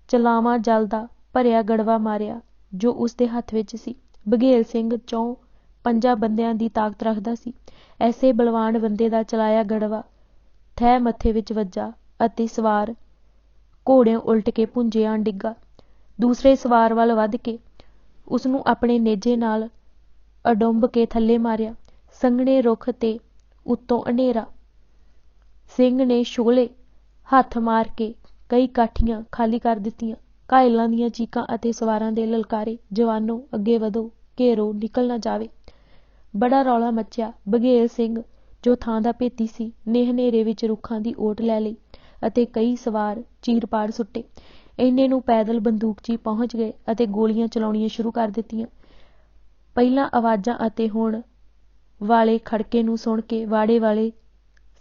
ਚਲਾਵਾਂ ਜਲ ਦਾ ਭਰਿਆ ਗੜਵਾ ਮਾਰਿਆ ਜੋ ਉਸਦੇ ਹੱਥ ਵਿੱਚ ਸੀ। ਬਘੇਲ ਸਿੰਘ 4-5 ਬੰਦਿਆਂ ਦੀ ਤਾਕਤ ਰੱਖਦਾ ਸੀ। ਐਸੇ ਬਲਵਾਨ ਬੰਦੇ ਦਾ ਚਲਾਇਆ ਗੜਵਾ ਥੈ ਮੱਥੇ ਵਿੱਚ ਵੱਜਾ ਅਤੇ ਸਵਾਰ ਘੋੜਿਓਂ ਉਲਟ ਕੇ ਭੁੰਜੇ ਆਣ ਡਿੱਗਾ। ਦੂਸਰੇ ਸਵਾਰ ਵੱਲ ਵੱਧ ਕੇ ਉਸਨੂੰ ਆਪਣੇ ਨੇਜੇ ਨਾਲ ਅਡੁੰਬ ਕੇ ਥੱਲੇ ਮਾਰਿਆ। ਸੰਘਣੇ ਰੁੱਖ ਤੇ ਉੱਤੋਂ ਹਨੇਰਾ। ਸਿੰਘ ਨੇ ਸ਼ੋਲੇ ਹੱਥ ਮਾਰ ਕੇ ਕਈ ਕਾਠੀਆਂ ਖਾਲੀ ਕਰ ਦਿੱਤੀਆਂ। ਘਾਇਲਾਂ ਦੀਆਂ ਚੀਕਾਂ ਅਤੇ ਸਵਾਰਾਂ ਦੇ ਲਲਕਾਰੇ, ਜਵਾਨੋ ਅੱਗੇ ਵਧੋ, ਘੇਰੋ, ਨਿਕਲ ਨਾ ਜਾਵੇ। ਬੜਾ ਰੌਲਾ ਮੱਚਿਆ। ਬਘੇਲ ਸਿੰਘ ਜੋ ਥਾਂ ਦਾ ਭੇਤੀ ਸੀ ਨੇ ਹਨੇਰੇ ਵਿੱਚ ਰੁੱਖਾਂ ਦੀ ਓਟ ਲੈ ਲਈ ਅਤੇ ਕਈ ਸਵਾਰ ਚੀਰ ਪਾੜ ਸੁੱਟੇ। ਇੰਨੇ ਨੂੰ ਪੈਦਲ ਬੰਦੂਕਚੀ ਪਹੁੰਚ ਗਏ ਅਤੇ ਗੋਲੀਆਂ ਚਲਾਉਣੀਆਂ ਸ਼ੁਰੂ ਕਰ ਦਿੱਤੀਆਂ। ਪਹਿਲਾਂ ਆਵਾਜ਼ਾਂ ਅਤੇ ਹੁਣ ਵਾਲੇ ਖੜਕੇ ਨੂੰ ਸੁਣ ਕੇ ਵਾੜੇ ਵਾਲੇ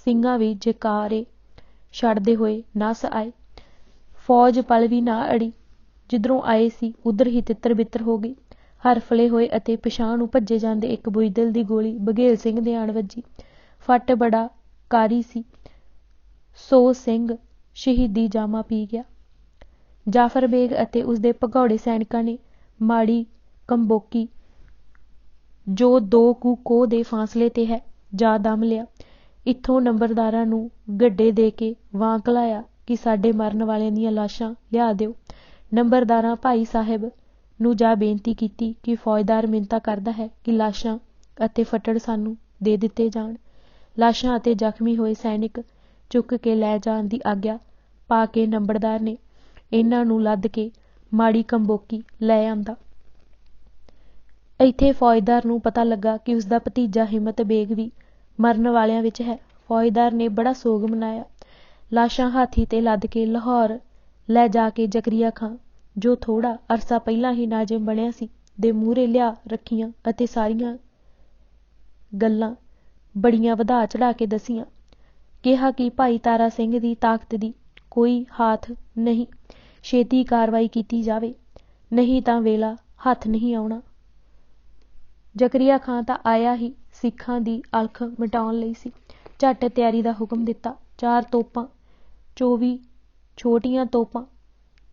ਸਿੰਘਾਂ ਵੀ ਜੈਕਾਰੇ ਛੱਡਦੇ ਹੋਏ ਨੱਸ ਆਏ। ਫੌਜ ਪਲ ਵੀ ਨਾ ਅੜੀ। ਜਿੱਧਰੋਂ ਆਏ ਸੀ ਉੱਧਰ ਹੀ ਤਿੱਤਰ ਬਿੱਤਰ ਹੋ ਗਈ। ਹਰਫਲੇ ਹੋਏ ਅਤੇ ਪਿਛਾਂਹ ਨੂੰ ਭੱਜੇ ਜਾਂਦੇ ਇੱਕ ਬੁਜ਼ਦਿਲ ਦੀ ਗੋਲੀ ਬਘੇਲ ਸਿੰਘ ਦੇ ਆਣ ਵੱਜੀ। ਫੱਟ ਬੜਾ ਕਾਰੀ ਸੀ, ਸੋ ਸਿੰਘ ਸ਼ਹੀਦੀ ਜਾਮਾ ਪੀ ਗਿਆ। ਜਾਫਰ ਬੇਗ ਅਤੇ ਉਸਦੇ ਭਗੌੜੇ ਸੈਨਿਕਾਂ ਨੇ ਮਾੜੀ ਕੰਬੋਕੀ ਜੋ 2 ਕੁ ਕੋਹ ਦੇ ਫਾਸਲੇ ਤੇ ਹੈ ਜਾ ਦਮ ਲਿਆ। ਇੱਥੋਂ ਨੰਬਰਦਾਰਾਂ ਨੂੰ ਗੱਡੇ ਦੇ ਕੇ ਵਾਂ ਘਲਾਇਆ ਕਿ ਸਾਡੇ ਮਰਨ ਵਾਲਿਆਂ ਦੀਆਂ ਲਾਸ਼ਾਂ ਲਿਆ ਦਿਓ। ਨੰਬਰਦਾਰਾਂ ਭਾਈ ਸਾਹਿਬ ਨੂੰ ਜਾ ਬੇਨਤੀ ਕੀਤੀ ਕਿ ਫੌਜਦਾਰ ਮਿੰਨਤਾਂ ਕਰਦਾ ਹੈ ਕਿ ਲਾਸ਼ਾਂ ਅਤੇ ਫੱਟੜ ਸਾਨੂੰ ਦੇ ਦਿੱਤੇ ਜਾਣ। ਲਾਸ਼ਾਂ ਅਤੇ ਜ਼ਖਮੀ ਹੋਏ ਸੈਨਿਕ ਚੁੱਕ ਕੇ ਲੈ ਜਾਣ ਦੀ ਆਗਿਆ ਪਾ ਕੇ ਨੰਬਰਦਾਰ ਨੇ ਇਹਨਾਂ ਨੂੰ ਲੱਦ ਕੇ ਮਾੜੀ ਕੰਬੋਕੀ ਲੈ ਆਂਦਾ। ਇੱਥੇ ਫੌਜਦਾਰ ਨੂੰ ਪਤਾ ਲੱਗਾ ਕਿ ਉਸਦਾ ਭਤੀਜਾ ਹਿੰਮਤ ਬੇਗ ਵੀ ਮਰਨ ਵਾਲਿਆਂ ਵਿੱਚ ਹੈ। ਫੌਜਦਾਰ ਨੇ ਬੜਾ ਸੋਗ ਮਨਾਇਆ। ਲਾਸ਼ਾਂ ਹਾਥੀ ਤੇ ਲੱਦ ਕੇ ਲਾਹੌਰ ਲੈ ਜਾ ਕੇ ਜ਼ਕਰੀਆ ਖਾਂ, ਜੋ ਥੋੜ੍ਹਾ ਅਰਸਾ ਪਹਿਲਾਂ ਹੀ ਨਾਜ਼ਿਮ ਬਣਿਆ ਸੀ, ਦੇ ਮੂਹਰੇ ਲਿਆ ਰੱਖੀਆਂ ਅਤੇ ਸਾਰੀਆਂ ਗੱਲਾਂ ਬੜੀਆਂ ਵਧਾ ਚੜ੍ਹਾ ਕੇ ਦੱਸੀਆਂ। ਕਿਹਾ ਕਿ ਭਾਈ ਤਾਰਾ ਸਿੰਘ ਦੀ ਤਾਕਤ ਦੀ ਕੋਈ ਹਾਥ ਨਹੀਂ, ਛੇਤੀ ਕਾਰਵਾਈ ਕੀਤੀ ਜਾਵੇ, ਨਹੀਂ ਤਾਂ ਵੇਲਾ ਹੱਥ ਨਹੀਂ ਆਉਣਾ। ਜ਼ਕਰੀਆ ਖਾਂ ਤਾਂ ਆਇਆ ਹੀ ਸਿੱਖਾਂ ਦੀ ਅਲਖ ਮਿਟਾਉਣ ਲਈ ਸੀ। ਝੱਟ ਤਿਆਰੀ ਦਾ ਹੁਕਮ ਦਿੱਤਾ। 4 ਤੋਪਾਂ, 24 ਛੋਟੀਆਂ ਤੋਪਾਂ,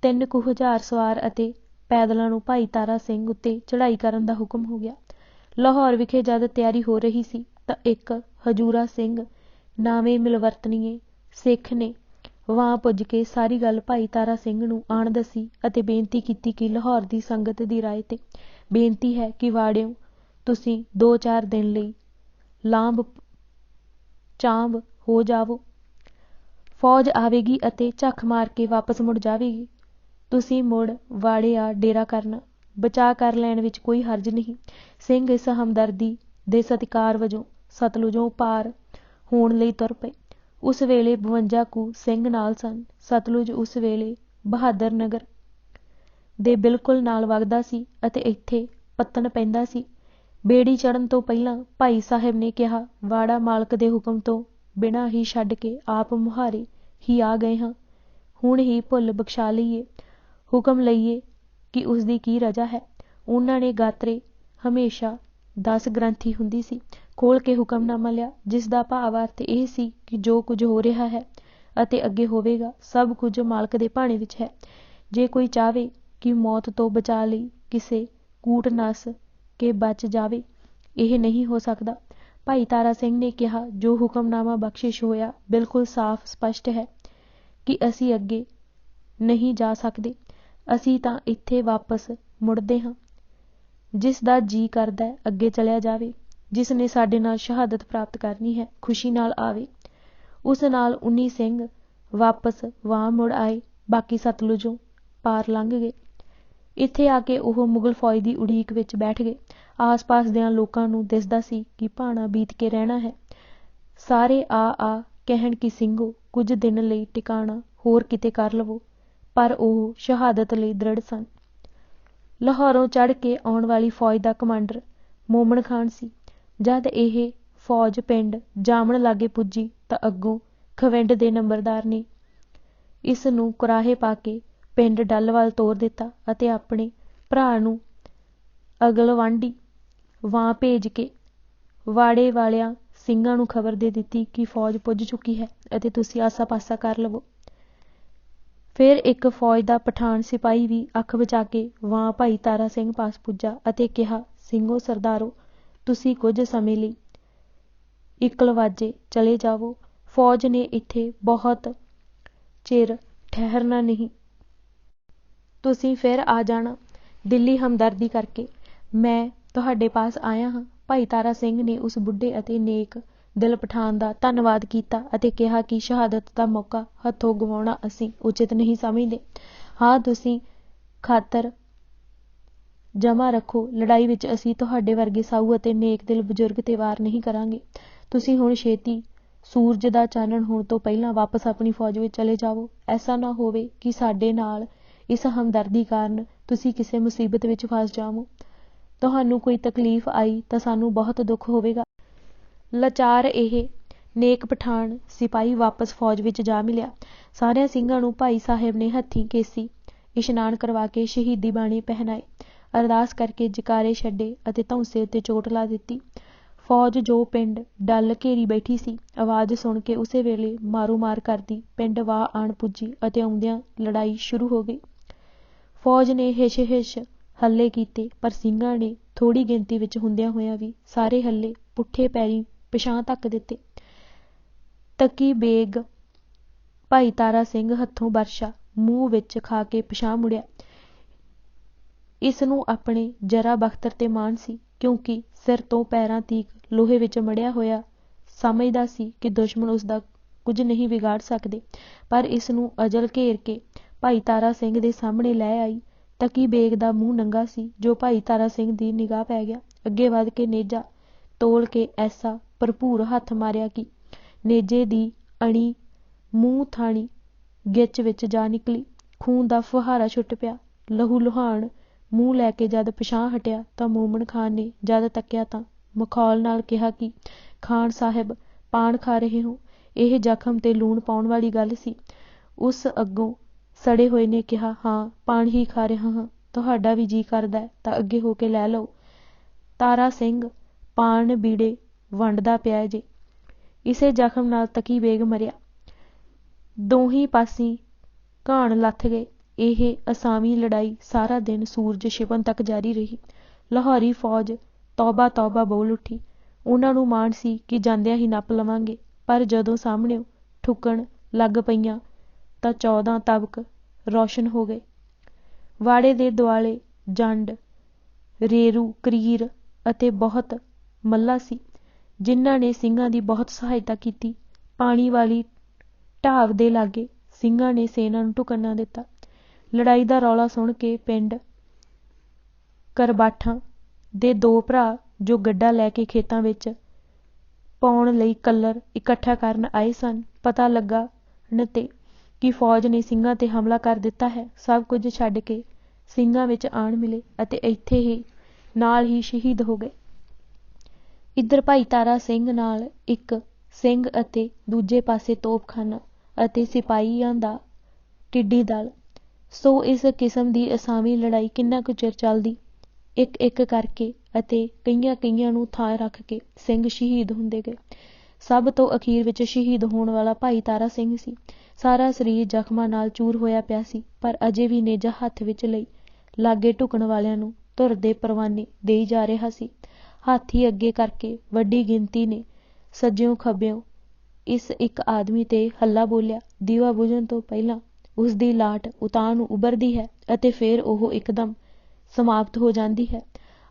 3 ਕੁ ਹਜ਼ਾਰ ਸਵਾਰ ਅਤੇ ਪੈਦਲਾਂ ਨੂੰ ਭਾਈ ਤਾਰਾ ਸਿੰਘ ਉੱਤੇ ਚੜ੍ਹਾਈ ਕਰਨ ਦਾ ਹੁਕਮ ਹੋ ਗਿਆ। ਲਾਹੌਰ ਵਿਖੇ ਜਦ ਤਿਆਰੀ ਹੋ ਰਹੀ ਸੀ ਤਾਂ ਇੱਕ ਹਜੂਰਾ ਸਿੰਘ ਨਾਵੇਂ ਮਿਲਵਰਤਨੀਏ ਸਿੱਖ ਨੇ ਵਾਂ ਪੁੱਜ ਕੇ ਸਾਰੀ ਗੱਲ ਭਾਈ ਤਾਰਾ ਸਿੰਘ ਨੂੰ ਆਣ ਦੱਸੀ ਅਤੇ ਬੇਨਤੀ ਕੀਤੀ ਕਿ ਲਾਹੌਰ ਦੀ ਸੰਗਤ ਦੀ ਰਾਏ ਤੇ ਬੇਨਤੀ ਹੈ ਕਿ ਵਾੜਿਓ ਤੁਸੀਂ 2-4 ਦਿਨ ਲਈ ਲਾਂਭ ਚਾਂਬ ਹੋ ਜਾਵੋ। ਫੌਜ ਆਵੇਗੀ ਅਤੇ ਝੱਖ ਮਾਰ ਕੇ ਵਾਪਸ ਮੁੜ ਜਾਵੇਗੀ। ਤੁਸੀਂ ਮੁੜ ਵਾੜਿਆ ਡੇਰਾ ਕਰਨਾ। ਬਚਾਅ ਕਰ ਲੈਣ ਵਿੱਚ ਕੋਈ ਹਰਜ ਨਹੀਂ। ਸਿੰਘ ਇਸ ਹਮਦਰਦੀ ਦੇ ਸਤਿਕਾਰ ਵਜੋਂ ਸਤਲੁਜੋਂ ਪਾਰ ਹੋਣ ਲਈ ਤੁਰ ਪਏ। ਉਸ ਵੇਲੇ 52 ਕੁ ਸਿੰਘ ਨਾਲ ਸਨ। ਸਤਲੁਜ ਉਸ ਵੇਲੇ ਬਹਾਦਰ ਨਗਰ ਦੇ ਬਿਲਕੁਲ ਨਾਲ ਵਗਦਾ ਸੀ ਅਤੇ ਇੱਥੇ ਪੱਤਣ ਪੈਂਦਾ ਸੀ। ਬੇੜੀ ਚੜ੍ਹਨ ਤੋਂ ਪਹਿਲਾਂ ਭਾਈ ਸਾਹਿਬ ਨੇ ਕਿਹਾ, ਵਾੜਾ ਮਾਲਕ ਦੇ ਹੁਕਮ ਤੋਂ ਬਿਨਾਂ ਹੀ ਛੱਡ ਕੇ ਆਪ ਮੁਹਾਰੇ ਹੀ ਆ ਗਏ ਹਾਂ। ਹੁਣ ਹੀ ਭੁੱਲ ਬਖਸ਼ਾ ਲਈਏ, ਹੁਕਮ ਲਈਏ ਕਿ ਉਸਦੀ ਕੀ ਰਜਾ ਹੈ। ਉਹਨਾਂ ਨੇ ਗਾਤਰੇ ਹਮੇਸ਼ਾ 10 ਗ੍ਰੰਥੀ ਹੁੰਦੀ ਸੀ, ਖੋਲ੍ਹ ਕੇ ਹੁਕਮਨਾਮਾ ਲਿਆ, ਜਿਸ ਦਾ ਭਾਵ ਅਰਥ ਇਹ ਸੀ ਕਿ ਜੋ ਕੁਝ ਹੋ ਰਿਹਾ ਹੈ ਅਤੇ ਅੱਗੇ ਹੋਵੇਗਾ ਸਭ ਕੁਝ ਮਾਲਕ ਦੇ ਭਾਣੇ ਵਿੱਚ ਹੈ। ਜੇ ਕੋਈ ਚਾਹਵੇ ਕਿ ਮੌਤ ਤੋਂ ਬਚਾ ਲਈ ਕਿਸੇ ਕੂਟ ਨੱਸ ਕੇ ਬਚ ਜਾਵੇ, ਇਹ ਨਹੀਂ ਹੋ ਸਕਦਾ। ਭਾਈ ਤਾਰਾ ਸਿੰਘ ਨੇ ਕਿਹਾ, ਜੋ ਹੁਕਮਨਾਮਾ ਬਖਸ਼ਿਸ਼ ਹੋਇਆ ਬਿਲਕੁਲ ਸਾਫ਼ ਸਪਸ਼ਟ ਹੈ ਕਿ ਅਸੀਂ ਅੱਗੇ ਨਹੀਂ ਜਾ ਸਕਦੇ। ਅਸੀਂ ਤਾਂ ਇੱਥੇ ਵਾਪਸ ਮੁੜਦੇ ਹਾਂ। ਜਿਸ ਦਾ ਜੀ ਕਰਦਾ ਅੱਗੇ ਚਲਿਆ ਜਾਵੇ, ਜਿਸ ਨੇ ਸਾਡੇ ਨਾਲ ਸ਼ਹਾਦਤ ਪ੍ਰਾਪਤ ਕਰਨੀ ਹੈ ਖੁਸ਼ੀ ਨਾਲ ਆਵੇ। ਉਸ ਨਾਲ 19 ਸਿੰਘ ਵਾਪਸ ਵਾਂ ਮੁੜ ਆਏ, ਬਾਕੀ ਸਤਲੁਜੋਂ ਪਾਰ ਲੰਘ ਗਏ। ਇੱਥੇ ਆ ਕੇ ਉਹ ਮੁਗਲ ਫੌਜ ਦੀ ਉਡੀਕ ਵਿੱਚ ਬੈਠ ਗਏ। ਆਸ-ਪਾਸ ਦਿਆਂ ਲੋਕਾਂ ਨੂੰ ਦਿਸਦਾ ਸੀ ਕਿ ਭਾਣਾ ਬੀਤ ਕੇ ਰਹਿਣਾ ਹੈ। ਸਾਰੇ ਆ ਕਹਿਣ ਕਿ ਸਿੰਘੋ ਕੁਝ ਦਿਨ ਲਈ ਟਿਕਾਣਾ ਹੋਰ ਕਿਤੇ ਕਰ ਲਵੋ, ਪਰ ਉਹ ਸ਼ਹਾਦਤ ਲਈ ਦ੍ਰਿੜ ਸਨ। ਲਾਹੌਰੋਂ ਚੜ੍ਹ ਕੇ ਆਉਣ ਵਾਲੀ ਫੌਜ ਦਾ ਕਮਾਂਡਰ ਮੋਮਨ ਖਾਨ ਸੀ। ਜਦ ਇਹ ਫੌਜ ਪਿੰਡ ਜਾਮਣ ਲਾਗੇ ਪੁੱਜੀ ਤਾਂ ਅੱਗੋਂ ਖਵਿੰਡ ਦੇ ਨੰਬਰਦਾਰ ਨੇ ਇਸ ਨੂੰ ਕੁਰਾਹੇ ਪਾ ਕੇ ਪਿੰਡ ਡੱਲ ਵੱਲ ਤੋਰ ਦਿੱਤਾ ਅਤੇ ਆਪਣੇ ਭਰਾ ਨੂੰ ਅਗਲਵਾਂਢੀ ਵਾਂ ਭੇਜ ਕੇ ਵਾੜੇ ਵਾਲਿਆਂ ਸਿੰਘਾਂ ਨੂੰ ਖਬਰ ਦੇ ਦਿੱਤੀ ਕਿ ਫੌਜ ਪੁੱਜ ਚੁੱਕੀ ਹੈ ਅਤੇ ਤੁਸੀਂ ਆਸਾ-ਪਾਸਾ ਕਰ ਲਵੋ। ਫਿਰ ਇੱਕ ਫੌਜ ਦਾ ਪਠਾਨ ਸਿਪਾਹੀ ਵੀ ਅੱਖ ਬਚਾ ਕੇ ਵਾਂ ਭਾਈ ਤਾਰਾ ਸਿੰਘ ਪਾਸ ਪੁੱਜਾ ਅਤੇ ਕਿਹਾ, ਸਿੰਘੋ ਸਰਦਾਰੋ, ਤੁਸੀਂ ਕੁਝ ਸਮੇਂ ਲਈ ਇਕਲਵਾਜੇ ਚਲੇ ਜਾਵੋ। ਫੌਜ ਨੇ ਇੱਥੇ ਬਹੁਤ ਚਿਰ ਠਹਿਰਨਾ ਨਹੀਂ। ਤੁਸੀਂ ਫਿਰ ਆ ਜਾਣਾ। ਦਿੱਲੀ ਹਮਦਰਦੀ ਕਰਕੇ ਮੈਂ ਤੁਹਾਡੇ ਪਾਸ ਆਇਆ ਹਾਂ। ਭਾਈ ਤਾਰਾ ਸਿੰਘ ਨੇ ਉਸ ਬੁੱਢੇ ਅਤੇ ਨੇਕ ਦਿਲ ਪਠਾਨ ਦਾ ਧੰਨਵਾਦ ਕੀਤਾ ਅਤੇ ਕਿਹਾ ਕਿ ਸ਼ਹਾਦਤ ਦਾ ਮੌਕਾ ਹੱਥੋਂ ਗਵਾਉਣਾ ਅਸੀਂ ਉਚਿਤ ਨਹੀਂ ਸਮਝਦੇ। ਹਾਂ, ਤੁਸੀਂ ਖਾਤਰ ਜਮ੍ਹਾਂ ਰੱਖੋ। ਲੜਾਈ ਵਿੱਚ ਅਸੀਂ ਤੁਹਾਡੇ ਵਰਗੇ ਸਾਊ ਅਤੇ ਨੇਕ ਦਿਲ ਬਜ਼ੁਰਗ ਤੇ ਵਾਰ ਨਹੀਂ ਕਰਾਂਗੇ। ਤੁਸੀਂ ਹੁਣ ਛੇਤੀ ਸੂਰਜ ਦਾ ਚਾਨਣ ਹੋਣ ਤੋਂ ਪਹਿਲਾਂ ਵਾਪਸ ਆਪਣੀ ਫੌਜ ਵਿੱਚ ਚਲੇ ਜਾਵੋ। ਐਸਾ ਨਾ ਹੋਵੇ ਕਿ ਸਾਡੇ ਨਾਲ ਇਸ ਹਮਦਰਦੀ ਕਾਰਨ ਤੁਸੀਂ ਕਿਸੇ ਮੁਸੀਬਤ ਵਿੱਚ ਫਸ ਜਾਵੋ। ਤੁਹਾਨੂੰ ਕੋਈ ਤਕਲੀਫ ਆਈ ਤਾਂ ਸਾਨੂੰ ਬਹੁਤ ਦੁੱਖ ਹੋਵੇਗਾ। ਲਾਚਾਰ ਇਹ ਨੇਕ ਪਠਾਨ ਸਿਪਾਹੀ ਵਾਪਸ ਫੌਜ ਵਿੱਚ ਜਾ ਮਿਲਿਆ। ਸਾਰਿਆਂ ਸਿੰਘਾਂ ਨੂੰ ਭਾਈ ਸਾਹਿਬ ਨੇ ਹੱਥੀਂ ਕੇਸੀ ਇਸ਼ਨਾਨ ਕਰਵਾ ਕੇ ਸ਼ਹੀਦੀ ਬਾਣੀ ਪਹਿਨਾਏ, ਅਰਦਾਸ ਕਰਕੇ ਜਕਾਰੇ ਛੱਡੇ ਅਤੇ ਧੌਂਸੇ ਉੱਤੇ ਚੋਟ ਲਾ ਦਿੱਤੀ। ਫੌਜ ਜੋ ਪਿੰਡ ਡੱਲ ਘੇਰੀ ਬੈਠੀ ਸੀ, ਆਵਾਜ਼ ਸੁਣ ਕੇ ਉਸੇ ਵੇਲੇ ਮਾਰੋ-ਮਾਰ ਕਰਦੀ ਪਿੰਡ ਵਾਹ ਆਣ ਪੁੱਜੀ ਅਤੇ ਆਉਂਦਿਆਂ ਲੜਾਈ ਸ਼ੁਰੂ ਹੋ ਗਈ। ਫੌਜ ਨੇ ਹਿੱਛ-ਹਿੱਛ ਹੱਲੇ ਕੀਤੇ, ਪਰ ਸਿੰਘਾਂ ਨੇ ਥੋੜ੍ਹੀ ਗਿਣਤੀ ਵਿੱਚ ਹੁੰਦਿਆਂ ਹੋਇਆਂ ਵੀ ਸਾਰੇ ਹੱਲੇ ਪੁੱਠੇ ਪੈਰੀਂ ਪਿਛਾਂਹ ਧੱਕ ਦਿੱਤੇ। ਤਕੀ ਬੇਗ ਭਾਈ ਤਾਰਾ ਸਿੰਘ ਹੱਥੋਂ ਬਰਛਾ ਮੂੰਹ ਵਿੱਚ ਖਾ ਕੇ ਪਿਛਾਂਹ ਮੁੜਿਆ। ਇਸ ਨੂੰ ਆਪਣੇ ਜਰਾ ਬਖਤਰ ਤੇ ਮਾਣ ਸੀ, ਕਿਉਂਕਿ ਸਿਰ ਤੋਂ ਪੈਰਾਂ ਤੀਕ ਲੋਹੇ ਵਿੱਚ ਮੜਿਆ ਹੋਇਆ ਸਮਝਦਾ ਸੀ ਕਿ ਦੁਸ਼ਮਣ ਉਸਦਾ ਕੁਝ ਨਹੀਂ ਵਿਗਾੜ ਸਕਦੇ। ਪਰ ਇਸ ਨੂੰ ਅਜਲ ਘੇਰ ਕੇ ਭਾਈ ਤਾਰਾ ਸਿੰਘ ਦੇ ਸਾਹਮਣੇ ਲੈ ਆਈ ਤਕੀ ਬੇਗ ਦਾ ਮੂੰਹ ਨੰਗਾ ਸੀ ਜੋ ਭਾਈ ਤਾਰਾ ਸਿੰਘ ਦੀ ਨਿਗਾਹ ਪੈ ਗਿਆ। ਅੱਗੇ ਵੱਧ ਕੇ ਨੇਜਾ ਤੋਲ ਕੇ ਐਸਾ ਭਰਪੂਰ ਹੱਥ ਮਾਰਿਆ ਕਿ ਨੇਜੇ ਦੀ ਅਣੀ ਮੂੰਹ ਥਾਣੀ ਗਿੱਚ ਵਿੱਚ ਜਾ ਨਿਕਲੀ। ਖੂਨ ਦਾ ਫੁਹਾਰਾ ਛੁੱਟ ਪਿਆ। ਲਹੂ ਲੁਹਾਣ ਮੂੰਹ ਲੈ ਕੇ ਜਦ ਪਿਛਾਂਹ ਹਟਿਆ ਤਾਂ ਮੋਮਨ ਖਾਨ ਨੇ ਜਦ ਤੱਕਿਆ ਤਾਂ ਮਖੌਲ ਨਾਲ ਕਿਹਾ ਕਿ ਖਾਨ ਸਾਹਿਬ ਪਾਨ ਖਾ ਰਹੇ ਹੋ। ਇਹ ਜ਼ਖਮ ਤੇ ਲੂਣ ਪਾਉਣ ਵਾਲੀ ਗੱਲ ਸੀ। ਉਸ ਅੱਗੋਂ ਸੜੇ ਹੋਏ ਨੇ ਕਿਹਾ, ਹਾਂ ਪਾਨ ਹੀ ਖਾ ਰਿਹਾ ਹਾਂ। ਤੁਹਾਡਾ ਵੀ ਜੀ ਕਰਦਾ ਤਾਂ ਅੱਗੇ ਹੋ ਕੇ ਲੈ ਲਓ। ਤਾਰਾ ਸਿੰਘ ਪਾਨ ਬੀੜੇ ਵੰਡਦਾ ਪਿਆ ਜੇ। ਇਸੇ ਜ਼ਖਮ ਨਾਲ ਤਕੀ ਬੇਗ ਮਰਿਆ। ਦੋਹੀਂ ਪਾਸੀਂ ਘਾਣ ਲੱਥ ਗਏ। ਇਹ ਅਸਾਵੀਂ ਲੜਾਈ ਸਾਰਾ ਦਿਨ ਸੂਰਜ ਛਿਪਣ ਤੱਕ ਜਾਰੀ ਰਹੀ। ਲਾਹੌਰੀ ਫੌਜ ਤੌਬਾ ਤੌਬਾ ਬੋਲ ਉੱਠੀ। ਉਹਨਾਂ ਨੂੰ ਮਾਣ ਸੀ ਕਿ ਜਾਂਦਿਆਂ ਹੀ ਨੱਪ ਲਵਾਂਗੇ, ਪਰ ਜਦੋਂ ਸਾਹਮਣਿਓਂ ਠੁਕਣ ਲੱਗ ਪਈਆਂ ਤਾਂ 14 ਤਬਕ ਰੌਸ਼ਨ ਹੋ ਗਏ। ਵਾੜੇ ਦੇ ਦੁਆਲੇ ਜੰਡ, ਰੇਰੂ, ਕਰੀਰ ਅਤੇ ਬਹੁਤ ਮੱਲਾ ਸੀ, ਜਿਨ੍ਹਾਂ ਨੇ ਸਿੰਘਾਂ ਦੀ ਬਹੁਤ ਸਹਾਇਤਾ ਕੀਤੀ। ਪਾਣੀ ਵਾਲੀ ਢਾਬ ਦੇ ਲਾਗੇ ਸਿੰਘਾਂ ਨੇ ਸੈਨਾ ਨੂੰ ਢੁਕਣ ਨਾ ਦਿੱਤਾ। ਲੜਾਈ ਦਾ ਰੌਲਾ ਸੁਣ ਕੇ ਪਿੰਡ ਕਰਬਾਠਾਂ ਦੇ 2 ਭਰਾ ਜੋ ਗੱਡਾ ਲੈ ਕੇ ਖੇਤਾਂ ਵਿੱਚ ਪਾਉਣ ਲਈ ਕੱਲਰ ਇਕੱਠਾ ਕਰਨ ਆਏ ਸਨ, ਪਤਾ ਲੱਗਣ ਤੇ ਕਿ ਫੌਜ ਨੇ ਸਿੰਘਾਂ ਤੇ ਹਮਲਾ ਕਰ ਦਿੱਤਾ ਹੈ, ਸਭ ਕੁਝ ਛੱਡ ਕੇ ਸਿੰਘਾਂ ਵਿੱਚ ਆਣ ਮਿਲੇ ਅਤੇ ਇੱਥੇ ਹੀ ਨਾਲ ਹੀ ਸ਼ਹੀਦ ਹੋ ਗਏ। ਇੱਧਰ ਭਾਈ ਤਾਰਾ ਸਿੰਘ ਨਾਲ ਇੱਕ ਸਿੰਘ ਅਤੇ ਦੂਜੇ ਪਾਸੇ ਤੋਪਖਾਨਾ ਅਤੇ ਸਿਪਾਹੀਆਂ ਦਾ ਟਿੱਡੀ ਦਲ। ਸੋ ਇਸ ਕਿਸਮ ਦੀ ਅਸਾਵੀਂ ਲੜਾਈ ਕਿੰਨਾ ਕੁ ਚਿਰ ਚੱਲਦੀ। ਇੱਕ ਇੱਕ ਕਰਕੇ ਅਤੇ ਕਈਆਂ ਕਈਆਂ ਨੂੰ ਥਾਂ ਰੱਖ ਕੇ ਸਿੰਘ ਸ਼ਹੀਦ ਹੁੰਦੇ ਗਏ। ਸਭ ਤੋਂ ਅਖੀਰ ਵਿੱਚ ਸ਼ਹੀਦ ਹੋਣ ਵਾਲਾ ਭਾਈ ਤਾਰਾ ਸਿੰਘ ਸੀ। ਸਾਰਾ ਸਰੀਰ ਜ਼ਖਮਾਂ ਨਾਲ ਚੂਰ ਹੋਇਆ ਪਿਆ ਸੀ, ਪਰ ਅਜੇ ਵੀ ਨੇਜਾ ਹੱਥ ਵਿੱਚ ਲਈ ਲਾਗੇ ਢੁਕਣ ਵਾਲਿਆਂ ਨੂੰ ਧੁਰ ਦੇ ਪਰਵਾਨੇ ਦੇਈ ਜਾ ਰਿਹਾ ਸੀ। ਹਾਥੀ ਅੱਗੇ ਕਰਕੇ ਵੱਡੀ ਗਿਣਤੀ ਨੇ ਸੱਜਿਓਂ ਖੱਬਿਓਂ ਇਸ ਇੱਕ ਆਦਮੀ ਤੇ ਹੱਲਾ ਬੋਲਿਆ। ਦੀਵਾ ਬੁਝਣ ਤੋਂ ਪਹਿਲਾਂ ਉਸ ਦੀ ਲਾਟ ਉਤਾਂਹ ਨੂੰ ਉੱਭਰਦੀ ਹੈ ਅਤੇ ਫਿਰ ਉਹ ਇੱਕਦਮ ਸਮਾਪਤ ਹੋ ਜਾਂਦੀ ਹੈ।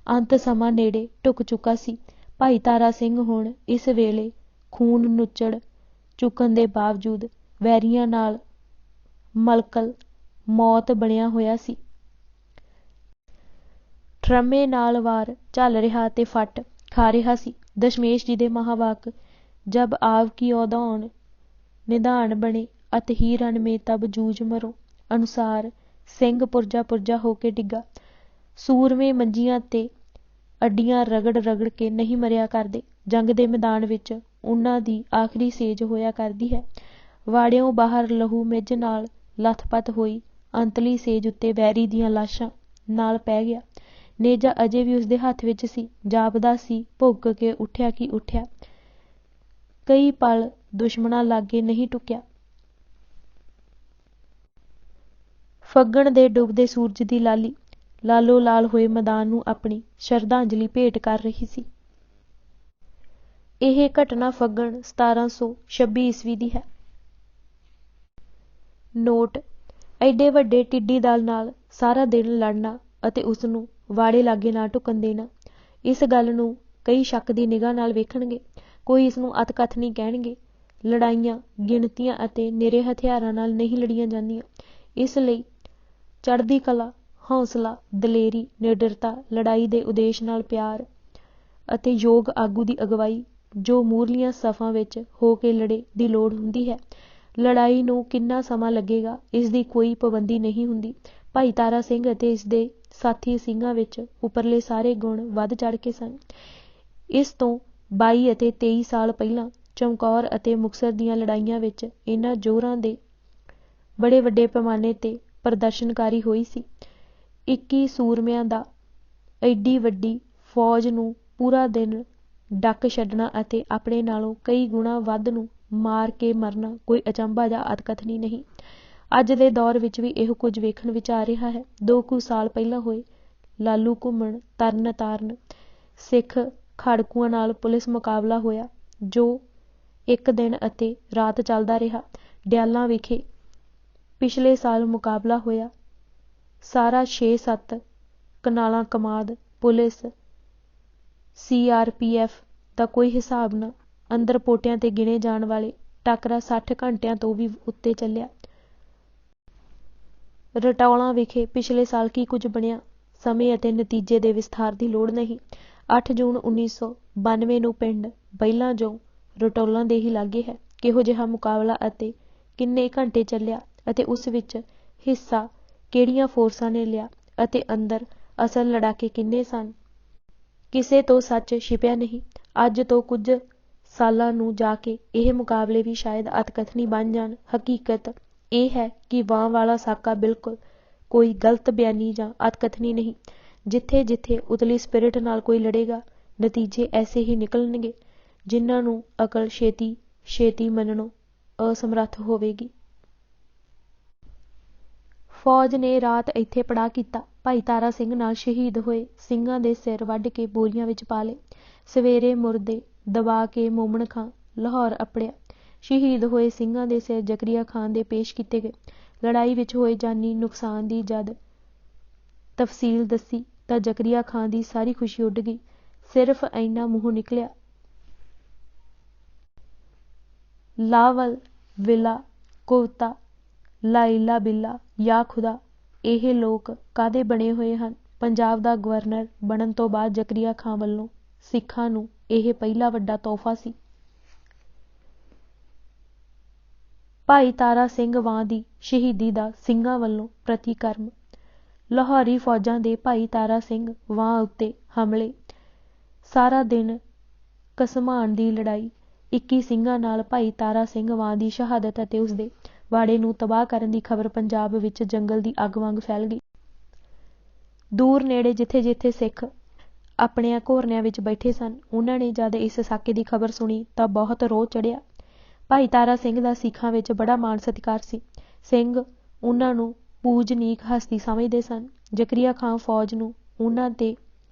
ਅੰਤ ਸਮਾਂ ਨੇੜੇ ਢੁੱਕ ਚੁੱਕਾ ਸੀ। ਭਾਈ ਤਾਰਾ ਸਿੰਘ ਹੁਣ ਇਸ ਵੇਲੇ ਖੂਨ ਨੁੱਚੜ ਚੁੱਕਣ ਦੇ ਬਾਵਜੂਦ ਵੈਰੀਆਂ ਨਾਲ ਮਲਕਲ ਮੌਤ ਬਣਿਆ ਹੋਇਆ ਸੀ। ਠਰ੍ਹੰਮੇ ਨਾਲ ਵਾਰ ਝੱਲ ਰਿਹਾ ਤੇ ਫੱਟ ਖਾ ਰਿਹਾ ਸੀ। ਦਸ਼ਮੇਸ਼ ਜੀ ਦੇ ਮਹਾਵਾਕ ਜਬ ਆਵ ਕੀ ਔਧੌਣ ਨਿਧਾਨ ਬਣੇ ਅਤ ਹੀ ਰਣ ਮੇ ਤਬ ਜੂਝ ਮਰੋ ਅਨੁਸਾਰ ਸਿੰਘ ਪੁਰਜਾ ਪੁਰਜਾ ਹੋ ਕੇ ਡਿੱਗਾ। ਸੂਰਮੇ ਮੰਜੀਆਂ ਤੇ ਅੱਡੀਆਂ ਰਗੜ ਰਗੜ ਕੇ ਨਹੀਂ ਮਰਿਆ ਕਰਦੇ। ਜੰਗ ਦੇ ਮੈਦਾਨ ਵਿੱਚ ਉਹਨਾਂ ਦੀ ਆਖਰੀ ਸੇਜ ਹੋਇਆ ਕਰਦੀ ਹੈ। ਵਾੜਿਓਂ ਬਾਹਰ ਲਹੂ ਮਿੱਝ ਨਾਲ ਲੱਥਪੱਥ ਹੋਈ ਅੰਤਲੀ ਸੇਜ ਉੱਤੇ ਵੈਰੀ ਦੀਆਂ ਲਾਸ਼ਾਂ ਨਾਲ ਪੈ ਗਿਆ। ਨੇਜਾ ਅਜੇ ਵੀ ਉਸਦੇ ਹੱਥ ਵਿੱਚ ਸੀ। ਜਾਪਦਾ ਸੀ ਭੁੱਕ ਕੇ ਉੱਠਿਆ ਕਿ ਉੱਠਿਆ। ਕਈ ਪਲ ਦੁਸ਼ਮਣਾਂ ਲਾਗੇ ਨਹੀਂ ਟੁਕਿਆ। ਫੱਗਣ ਦੇ ਡੁੱਬਦੇ ਸੂਰਜ ਦੀ ਲਾਲੀ ਲਾਲੋ ਲਾਲ ਹੋਏ ਮੈਦਾਨ ਨੂੰ ਆਪਣੀ ਸ਼ਰਧਾਂਜਲੀ ਭੇਟ ਕਰ ਰਹੀ ਸੀ। ਇਹ ਘਟਨਾ ਫੱਗਣ 1726 ਈਸਵੀ ਦੀ ਹੈ। ਨੋਟ: ਐਡੇ ਵੱਡੇ ਟਿੱਡੀ ਦਲ ਨਾਲ ਸਾਰਾ ਦਿਨ ਲੜਨਾ ਅਤੇ ਉਸਨੂੰ ਵਾੜੇ ਲਾਗੇ ਨਾ ਢੁਕਣ ਦੇਣਾ। ਇਸ ਗੱਲ ਨੂੰ ਕਈ ਸ਼ੱਕ ਦੀ ਨਿਗਾਹ ਨਾਲ ਵੇਖਣਗੇ। ਕੋਈ ਇਸਨੂੰ ਅਤਕਥਨੀ ਕਹਿਣਗੇ। ਲੜਾਈਆਂ ਗਿਣਤੀਆਂ ਅਤੇ ਨਿਰੇ ਹਥਿਆਰਾਂ ਨਾਲ ਨਹੀਂ ਲੜੀਆਂ ਜਾਂਦੀਆਂ। ਇਸ ਲਈ ਚੜ੍ਹਦੀ ਕਲਾ, ਹੌਸਲਾ, ਦਲੇਰੀ, ਨਿਡਰਤਾ, ਲੜਾਈ ਦੇ ਉਦੇਸ਼ ਨਾਲ ਪਿਆਰ ਅਤੇ ਯੋਗ ਆਗੂ ਦੀ ਅਗਵਾਈ ਜੋ ਮੂਹਰਲੀਆਂ ਸਫ਼ਾਂ ਵਿੱਚ ਹੋ ਕੇ ਲੜੇ ਦੀ ਲੋੜ ਹੁੰਦੀ ਹੈ। ਲੜਾਈ ਨੂੰ ਕਿੰਨਾ ਸਮਾਂ ਲੱਗੇਗਾ ਇਸ ਦੀ ਕੋਈ ਪਾਬੰਦੀ ਨਹੀਂ ਹੁੰਦੀ। ਭਾਈ ਤਾਰਾ ਸਿੰਘ ਅਤੇ ਇਸਦੇ ਸਾਥੀ ਸਿੰਘਾਂ ਵਿੱਚ ਉੱਪਰਲੇ ਸਾਰੇ ਗੁਣ ਵੱਧ ਚੜ੍ਹ ਕੇ ਸਨ। ਇਸ ਤੋਂ 22 ਅਤੇ 23 ਸਾਲ ਪਹਿਲਾਂ ਚਮਕੌਰ ਅਤੇ ਮੁਕਤਸਰ ਦੀਆਂ ਲੜਾਈਆਂ ਵਿੱਚ ਇਹਨਾਂ ਜੋਰਾਂ ਦੇ ਬੜੇ ਵੱਡੇ ਪੈਮਾਨੇ ਤੇ ਪ੍ਰਦਰਸ਼ਨਕਾਰੀ ਹੋਈ ਸੀ। 21 ਸੂਰਮਿਆਂ ਦਾ ਏਡੀ ਵੱਡੀ ਫੌਜ ਨੂੰ ਪੂਰਾ ਦਿਨ ਡੱਕ ਛੱਡਣਾ ਅਤੇ ਆਪਣੇ ਨਾਲੋਂ ਕਈ ਗੁਣਾ ਵੱਧ ਨੂੰ ਮਾਰ ਕੇ ਮਰਨਾ ਕੋਈ ਅਚੰਭਾ ਜਾਂ ਅਤਕਥਨੀ ਨਹੀਂ। ਅੱਜ ਦੇ ਦੌਰ ਵਿੱਚ ਵੀ ਇਹੋ ਕੁਝ ਵੇਖਣ ਵਿੱਚ ਆ ਰਿਹਾ ਹੈ। 2 ਕੁ ਸਾਲ ਪਹਿਲਾਂ ਹੋਏ ਲਾਲੂ ਘੁੰਮਣ ਤਰਨ ਤਾਰਨ ਸਿੱਖ ਖਾੜਕੂਆਂ ਨਾਲ ਪੁਲਿਸ ਮੁਕਾਬਲਾ ਹੋਇਆ ਜੋ 1 ਦਿਨ ਅਤੇ ਰਾਤ ਚੱਲਦਾ ਰਿਹਾ। ਡਿਆਲਾਂ ਵਿਖੇ ਪਿਛਲੇ ਸਾਲ ਮੁਕਾਬਲਾ ਹੋਇਆ। ਸਾਰਾ 6-7 ਕਨਾਲਾਂ ਕਮਾਦ ਪੁਲਿਸ CRPF ਦਾ ਕੋਈ ਹਿਸਾਬ ਨਾ। ਅੰਦਰ ਪੋਟਿਆਂ ਤੇ ਗਿਣੇ ਜਾਣ ਵਾਲੇ ਟਾਕਰਾ 60 ਘੰਟਿਆਂ ਤੋਂ ਵੀ ਉੱਤੇ ਚੱਲਿਆ। ਰਟੌਲਾਂ ਵਿਖੇ ਪਿਛਲੇ ਸਾਲ ਕੀ ਕੁਝ ਬਣਿਆ, ਸਮੇਂ ਅਤੇ ਨਤੀਜੇ ਦੇ ਵਿਸਥਾਰ ਦੀ ਲੋੜ ਨਹੀਂ। 8 ਜੂਨ 1992 ਨੂੰ ਪਿੰਡ ਬਹਿਲਾਂ ਜੋ ਰਟੌਲਾਂ ਦੇ ਹੀ ਲਾਗੇ ਹੈ, ਕਿਹੋ ਜਿਹਾ ਮੁਕਾਬਲਾ ਅਤੇ ਕਿੰਨੇ ਘੰਟੇ ਚੱਲਿਆ ਅਤੇ ਉਸ ਵਿੱਚ ਹਿੱਸਾ ਕਿਹੜੀਆਂ ਫੋਰਸਾਂ ਨੇ ਲਿਆ ਅਤੇ ਅੰਦਰ ਅਸਲ ਲੜਾਕੇ ਕਿੰਨੇ ਸਨ, ਕਿਸੇ ਤੋਂ ਸੱਚ ਛਿਪਿਆ ਨਹੀਂ। ਅੱਜ ਤੋਂ ਕੁਝ ਸਾਲਾਂ ਨੂੰ ਜਾ ਕੇ ਇਹ ਮੁਕਾਬਲੇ ਵੀ ਸ਼ਾਇਦ ਅਤਕਥਨੀ ਬਣ ਜਾਣ। ਹਕੀਕਤ ਇਹ ਹੈ ਕਿ ਵਾਂ ਵਾਲਾ ਸਾਕਾ ਬਿਲਕੁਲ ਕੋਈ ਗਲਤ ਬਿਆਨੀ ਜਾਂ ਅਤਕਥਨੀ ਨਹੀਂ। ਜਿੱਥੇ ਜਿੱਥੇ ਉਤਲੀ ਸਪਿਰਿਟ ਨਾਲ ਕੋਈ ਲੜੇਗਾ, ਨਤੀਜੇ ਐਸੇ ਹੀ ਨਿਕਲਣਗੇ ਜਿਨ੍ਹਾਂ ਨੂੰ ਅਕਲ ਛੇਤੀ ਛੇਤੀ ਮੰਨਣੋਂ ਅਸਮਰੱਥ ਹੋਵੇਗੀ। ਫੌਜ ਨੇ ਰਾਤ ਇੱਥੇ ਪੜਾਅ ਕੀਤਾ। ਭਾਈ ਤਾਰਾ ਸਿੰਘ ਨਾਲ ਸ਼ਹੀਦ ਹੋਏ ਸਿੰਘਾਂ ਦੇ ਸਿਰ ਵੱਢ ਕੇ ਬੋਰੀਆਂ ਵਿੱਚ ਪਾ ਲਏ। ਸਵੇਰੇ ਮੁਰਦੇ ਦਬਾ ਕੇ ਮੋਮਨ ਖਾਂ ਲਾਹੌਰ ਅੱਪੜਿਆ। ਸ਼ਹੀਦ ਹੋਏ ਸਿੰਘਾਂ ਦੇ ਸਿਰ ਜ਼ਕਰੀਆ ਖਾਨ ਦੇ ਪੇਸ਼ ਕੀਤੇ ਗਏ। ਲੜਾਈ ਵਿੱਚ ਹੋਏ ਜਾਨੀ ਨੁਕਸਾਨ ਦੀ ਜਦ ਤਫਸੀਲ ਦੱਸੀ ਤਾਂ ਜ਼ਕਰੀਆ ਖਾਨ ਦੀ ਸਾਰੀ ਖੁਸ਼ੀ ਉੱਡ ਗਈ। ਸਿਰਫ ਇੰਨਾ ਮੂੰਹੋਂ ਨਿਕਲਿਆ, ਲਾਵਲ ਵਿਲਾ ਕੁਵਤਾ ਲਾਇਲਾ ਬਿੱਲਾ ਯਾ ਖੁਦਾ, ਇਹ ਲੋਕ ਕਾਹਦੇ ਬਣੇ ਹੋਏ ਹਨ। ਪੰਜਾਬ ਦਾ ਗਵਰਨਰ ਬਣਨ ਤੋਂ ਬਾਅਦ ਜ਼ਕਰੀਆ ਖਾਂ ਵੱਲੋਂ ਸਿੱਖਾਂ ਨੂੰ ਇਹ ਪਹਿਲਾ ਵੱਡਾ ਤੋਹਫ਼ਾ ਸੀ। ਭਾਈ ਤਾਰਾ ਸਿੰਘ ਵਾਂ ਦੀ ਸ਼ਹੀਦੀ ਦਾ ਸਿੰਘਾਂ ਵੱਲੋਂ ਪ੍ਰਤੀਕਰਮ। ਲਾਹੌਰੀ ਫੌਜਾਂ ਦੇ ਭਾਈ ਤਾਰਾ ਸਿੰਘ ਵਾਂ ਉੱਤੇ ਹਮਲੇ। ਸਾਰਾ ਦਿਨ ਘਸਮਾਣ ਦੀ ਲੜਾਈ। 21 ਸਿੰਘਾਂ ਨਾਲ ਭਾਈ ਤਾਰਾ ਸਿੰਘ ਵਾਂ ਦੀ ਸ਼ਹਾਦਤ ਅਤੇ ਉਸਦੇ ਵਾੜੇ ਨੂੰ ਤਬਾਹ ਕਰਨ ਦੀ ਖਬਰ ਪੰਜਾਬ ਵਿੱਚ ਜੰਗਲ ਦੀ ਅੱਗ ਵਾਂਗ ਫੈਲ ਗਈ। ਦੂਰ ਨੇੜੇ ਜਿੱਥੇ ਜਿੱਥੇ ਸਿੱਖ ਆਪਣਿਆਂ ਘੋਰਨਿਆਂ ਵਿੱਚ ਬੈਠੇ ਸਨ, ਉਹਨਾਂ ਨੇ ਜਦ ਇਸ ਸਾਕੇ ਦੀ ਖਬਰ ਸੁਣੀ ਤਾਂ ਬਹੁਤ ਰੋਹ ਚੜ੍ਹਿਆ। ਭਾਈ ਤਾਰਾ ਸਿੰਘ ਦਾ ਸਿੱਖਾਂ ਵਿੱਚ ਬੜਾ ਮਾਣ ਸਤਿਕਾਰ ਸੀ। ਸਿੰਘ ਉਹਨਾਂ ਨੂੰ ਪੂਜਨੀਕ ਹਸਤੀ ਸਮਝਦੇ ਸਨ। ਜ਼ਕਰੀਆ ਖਾਂ ਫੌਜ ਨੂੰ ਉਹਨਾਂ ਤੇ